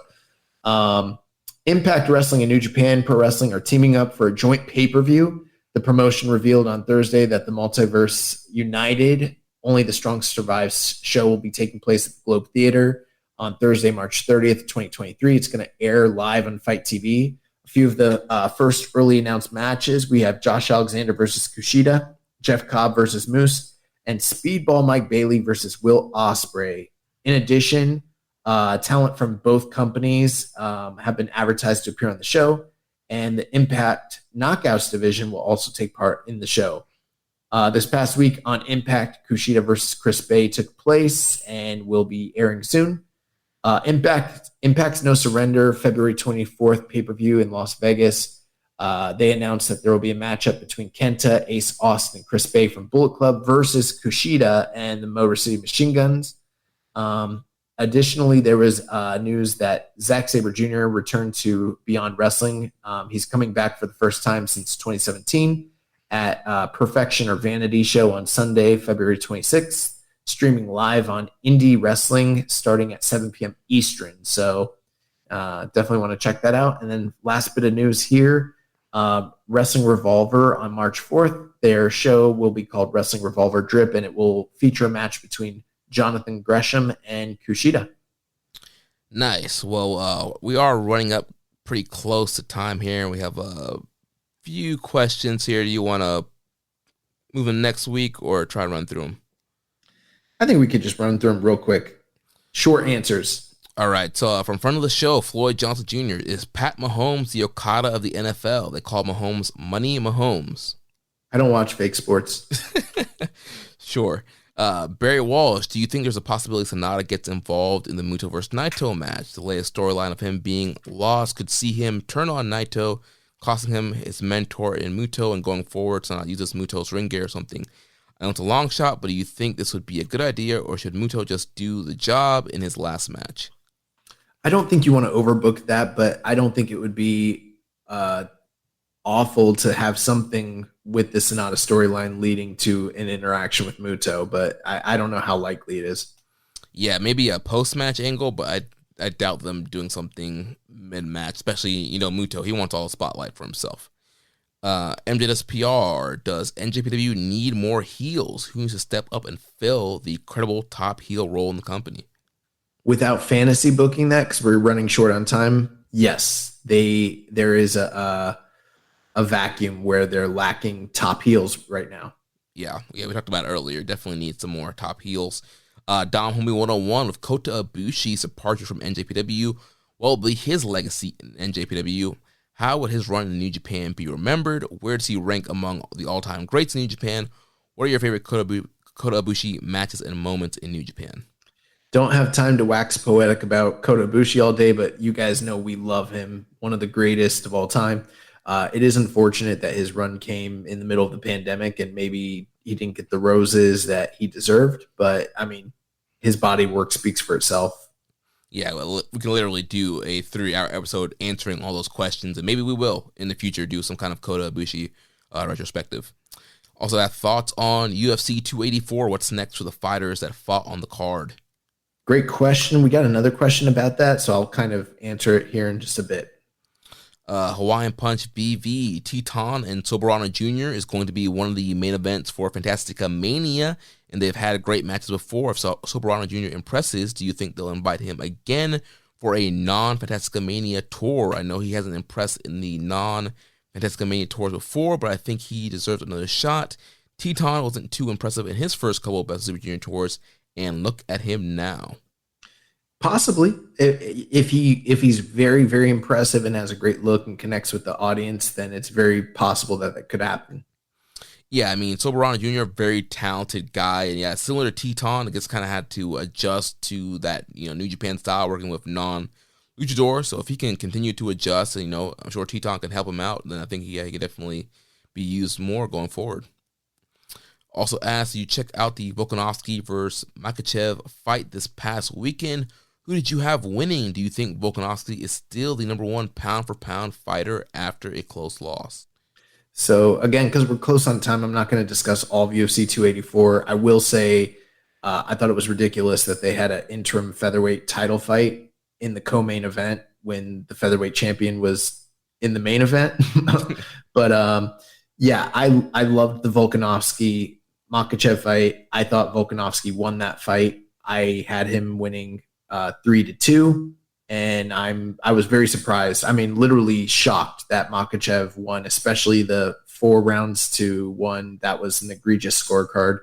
Impact Wrestling and New Japan Pro Wrestling are teaming up for a joint pay-per-view. The promotion revealed on Thursday that the Multiverse United, Only the Strong Survive show will be taking place at the Globe Theater on Thursday, March 30th, 2023. It's going to air live on Fight TV. A few of the first early announced matches, we have Josh Alexander versus Kushida, Jeff Cobb versus Moose, and Speedball Mike Bailey versus Will Ospreay. In addition, talent from both companies have been advertised to appear on the show, and the Impact Knockouts division will also take part in the show. This past week on Impact, Kushida versus Chris Bay took place and will be airing soon. Impact's No Surrender, February 24th pay-per-view in Las Vegas. They announced that there will be a matchup between Kenta, Ace Austin, and Chris Bay from Bullet Club versus Kushida and the Motor City Machine Guns. Additionally, there was news that Zack Sabre Jr. returned to Beyond Wrestling. He's coming back for the first time since 2017 at Perfection or Vanity Show on Sunday, February 26th, streaming live on Indie Wrestling starting at 7 p.m. Eastern. So definitely want to check that out. And then last bit of news here, Wrestling Revolver on March 4th. Their show will be called Wrestling Revolver Drip, and it will feature a match between Jonathan Gresham and Kushida. Nice. Well, we are running up pretty close to time here. We have a few questions here. Do you want to move in next week or try to run through them? I think we could just run through them real quick. Short answers. All right. So from front of the show, Floyd Johnson Jr. Is Pat Mahomes the Okada of the NFL? They call Mahomes Money Mahomes. I don't watch fake sports. Sure. Barry Walsh, do you think there's a possibility Sonata gets involved in the Muto versus Naito match? The latest storyline of him being lost could see him turn on Naito, costing him his mentor in Muto, and going forward, Sonata uses Muto's ring gear or something. I know it's a long shot, but do you think this would be a good idea, or should Muto just do the job in his last match? I don't think you want to overbook that, but I don't think it would be awful to have something with the Sonata storyline leading to an interaction with Muto, but I don't know how likely it is. Yeah, maybe a post-match angle, but I doubt them doing something mid-match, especially, Muto. He wants all the spotlight for himself. MJSPR, does NJPW need more heels? Who needs to step up and fill the credible top heel role in the company? Without fantasy booking that, because we're running short on time, yes, there is a vacuum where they're lacking top heels right now. Yeah, we talked about it earlier. Definitely needs some more top heels. Dom Homie 101 with Kota Ibushi's departure from NJPW. What will be his legacy in NJPW? How would his run in New Japan be remembered? Where does he rank among the all-time greats in New Japan? What are your favorite Kota Ibushi matches and moments in New Japan? Don't have time to wax poetic about Kota Ibushi all day, but you guys know we love him. One of the greatest of all time. It is unfortunate that his run came in the middle of the pandemic and maybe he didn't get the roses that he deserved. But, I mean, his body work speaks for itself. Yeah, well, we can literally do a 3-hour episode answering all those questions, and maybe we will in the future do some kind of Kota Ibushi retrospective. Also, have thoughts on UFC 284? What's next for the fighters that fought on the card? Great question. We got another question about that, so I'll kind of answer it here in just a bit. Hawaiian Punch BV, Teton and Soberano Jr. is going to be one of the main events for Fantastica Mania, and they've had great matches before. If Soberano Jr. impresses, do you think they'll invite him again for a non-Fantastica Mania tour? I know he hasn't impressed in the non-Fantastica Mania tours before, but I think he deserves another shot. Teton wasn't too impressive in his first couple of Best Super Junior tours, and look at him now. Possibly, if he's very, very impressive and has a great look and connects with the audience, then it's very possible that that could happen. Yeah, I mean, Soberano Jr., very talented guy, and yeah, similar to Teton, I guess kind of had to adjust to that, New Japan style, working with non-luchador. So if he can continue to adjust, and I'm sure Teton can help him out, then I think he could definitely be used more going forward. Also asked, you check out the Volkanovski versus Makhachev fight this past weekend. Who did you have winning? Do you think Volkanovski is still the number one pound-for-pound fighter after a close loss? So, again, because we're close on time, I'm not going to discuss all of UFC 284. I will say I thought it was ridiculous that they had an interim featherweight title fight in the co-main event when the featherweight champion was in the main event. But, yeah, I loved the Volkanovski Makhachev fight. I thought Volkanovski won that fight. I had him winning 3-2, and I was very surprised. I mean, literally shocked that Makhachev won, especially the 4-1. That was an egregious scorecard.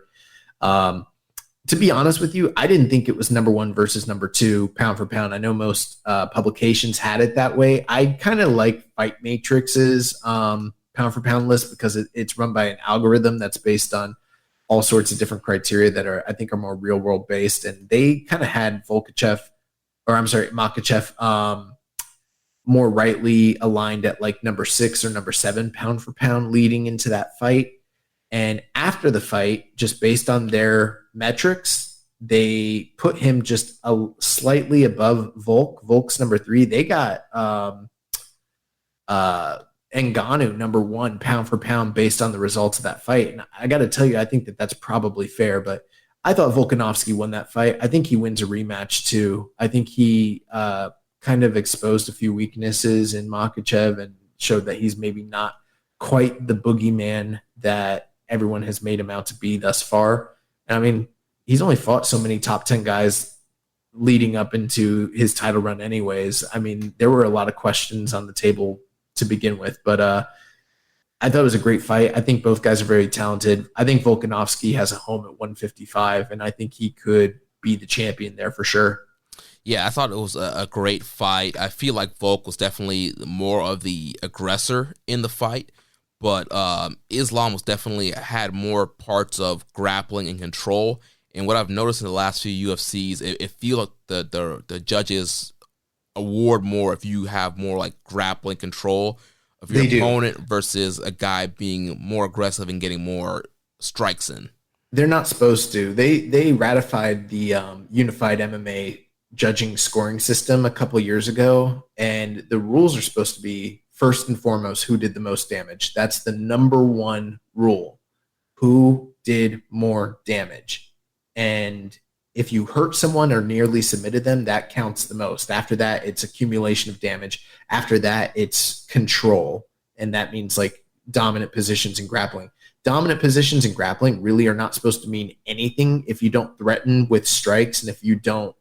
To be honest with you, I didn't think it was number one versus number two pound for pound. I know most publications had it that way. I kind of like Fight Matrix's pound for pound list because it's run by an algorithm that's based on all sorts of different criteria that I think are more real world based. And they kind of had Makhachev more rightly aligned at like number 6 or number 7 pound for pound leading into that fight. And after the fight, just based on their metrics, they put him just slightly above Volk. Volk's number 3. They got Ngannou number 1 pound for pound based on the results of that fight. And I got to tell you, I think that that's probably fair, but I thought Volkanovski won that fight. I think he wins a rematch too. I think he kind of exposed a few weaknesses in Makhachev and showed that he's maybe not quite the boogeyman that everyone has made him out to be thus far. And I mean, he's only fought so many top 10 guys leading up into his title run anyways. I mean, there were a lot of questions on the table to begin with, but I thought it was a great fight. I think both guys are very talented. I think Volkanovski has a home at 155, and I think he could be the champion there for sure. Yeah, I thought it was a great fight. I feel like Volk was definitely more of the aggressor in the fight, but Islam was definitely had more parts of grappling and control. And what I've noticed in the last few UFCs, it feels like the judges award more if you have more like grappling control of your opponent versus a guy being more aggressive and getting more strikes in. They're not supposed to. They ratified the unified MMA judging scoring system a couple of years ago, and the rules are supposed to be first and foremost who did the most damage. That's the number one rule. Who did more damage? And if you hurt someone or nearly submitted them, that counts the most. After that, it's accumulation of damage. After that, it's control. And that means like dominant positions in grappling. Dominant positions in grappling really are not supposed to mean anything if you don't threaten with strikes and if you don't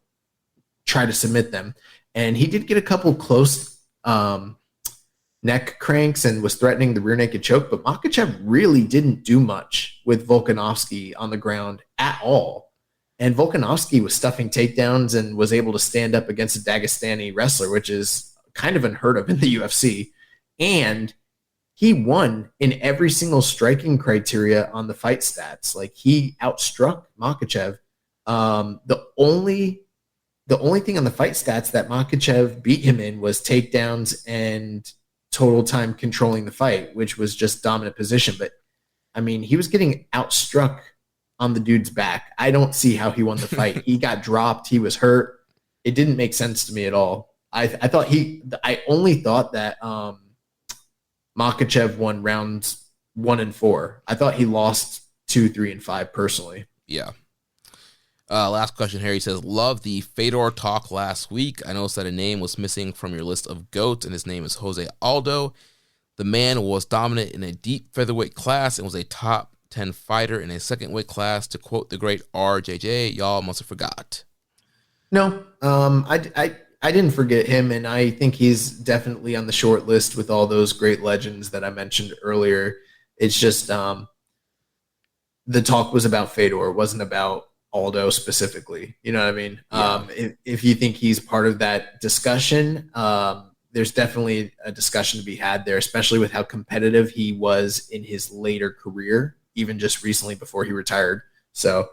try to submit them. And he did get a couple close neck cranks and was threatening the rear naked choke, but Makhachev really didn't do much with Volkanovski on the ground at all. And Volkanovski was stuffing takedowns and was able to stand up against a Dagestani wrestler, which is kind of unheard of in the UFC. And he won in every single striking criteria on the fight stats. Like, he outstruck Makhachev. The only thing on the fight stats that Makhachev beat him in was takedowns and total time controlling the fight, which was just dominant position. But I mean, he was getting outstruck on the dude's back. I don't see how he won the fight. He got dropped. He was hurt. It didn't make sense to me at all. I only thought that Makhachev won rounds 1 and 4. I thought he lost 2, 3, and 5 personally. Yeah. Last question here. He says, love the Fedor talk last week. I noticed that a name was missing from your list of GOATs, and his name is Jose Aldo. The man was dominant in a deep featherweight class and was a top 10 fighter in a second weight class. To quote the great RJJ, y'all must have forgot. No, I didn't forget him, and I think he's definitely on the short list with all those great legends that I mentioned earlier. It's just the talk was about Fedor, it wasn't about Aldo specifically. You know what I mean? Yeah. If you think he's part of that discussion, there's definitely a discussion to be had there, especially with how competitive he was in his later career, even just recently before he retired. So,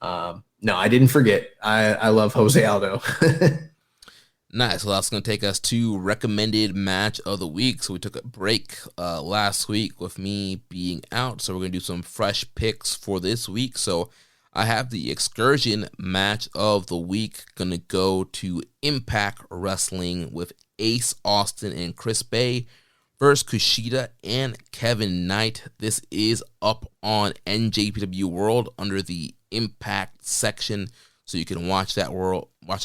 no, I didn't forget. I love Jose Aldo. Nice. Well, that's going to take us to recommended match of the week. So we took a break last week with me being out. So we're going to do some fresh picks for this week. So I have the excursion match of the week. Going to go to Impact Wrestling with Ace Austin and Chris Bay versus Kushida and Kevin Knight. This is up on NJPW World under the Impact section. So you can watch that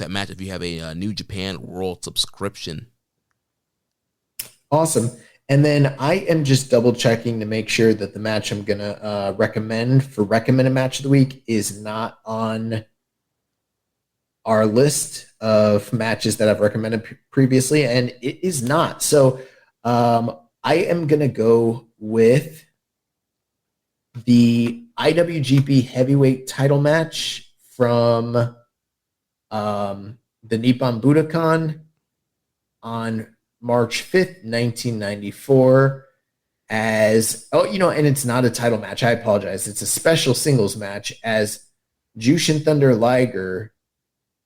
match if you have a New Japan World subscription. Awesome. And then I am just double checking to make sure that the match I'm going to recommend for recommended match of the week is not on our list of matches that I've recommended previously. And it is not. So I am going to go with the IWGP Heavyweight title match from the Nippon Budokan on March 5th, 1994 and it's not a title match. I apologize. It's a special singles match as Jushin Thunder Liger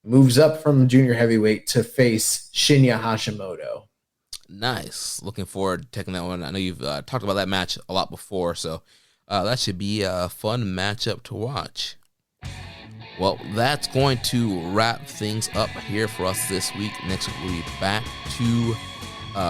moves up from junior heavyweight to face Shinya Hashimoto. Nice. Looking forward to taking that one. I know you've talked about that match a lot before, so that should be a fun matchup to watch. Well, that's going to wrap things up here for us this week. Next week, we'll be back to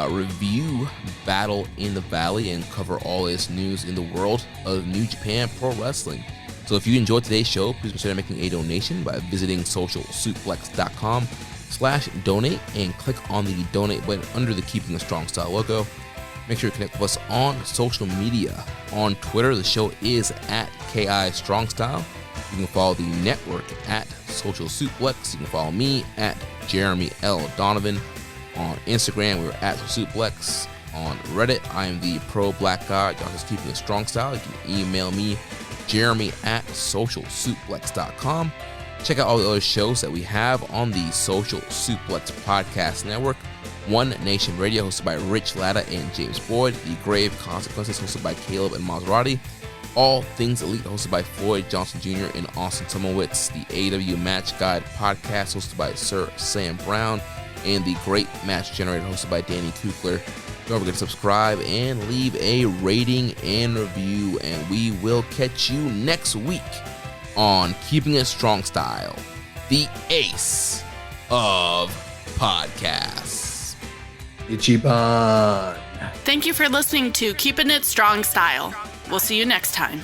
review Battle in the Valley and cover all this news in the world of New Japan Pro Wrestling. So if you enjoyed today's show, please consider making a donation by visiting socialsuplex.com/donate and click on the donate button under the Keeping It Strong Style logo. Make sure to connect with us on social media. On Twitter, the show is at KI Strong Style. You can follow the network at Social Suplex. You can follow me at Jeremy L. Donovan. On Instagram, we're at Social Suplex. On Reddit, I am the Pro Black Guy. Y'all just Keeping It Strong Style. You can email me, Jeremy at socialsuplex.com. Check out all the other shows that we have on the Social Suplex Podcast Network. One Nation Radio, hosted by Rich Latta and James Boyd. The Grave Consequences, hosted by Caleb and Maserati. All Things Elite, hosted by Floyd Johnson Jr. and Austin Tumowitz. The AEW Match Guide Podcast, hosted by Sir Sam Brown. And the Great Match Generator, hosted by Danny Kukler. Don't forget to subscribe and leave a rating and review. And we will catch you next week on Keeping It Strong Style, the ace of podcasts. Ichiban. Thank you for listening to Keepin' It Strong Style. We'll see you next time.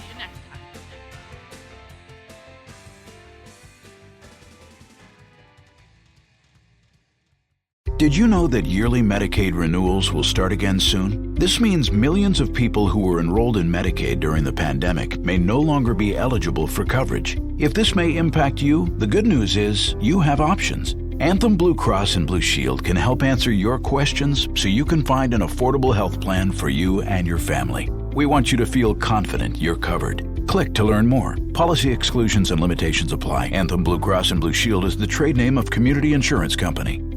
Did you know that yearly Medicaid renewals will start again soon? This means millions of people who were enrolled in Medicaid during the pandemic may no longer be eligible for coverage. If this may impact you, the good news is you have options. Anthem Blue Cross and Blue Shield can help answer your questions so you can find an affordable health plan for you and your family. We want you to feel confident you're covered. Click to learn more. Policy exclusions and limitations apply. Anthem Blue Cross and Blue Shield is the trade name of Community Insurance Company.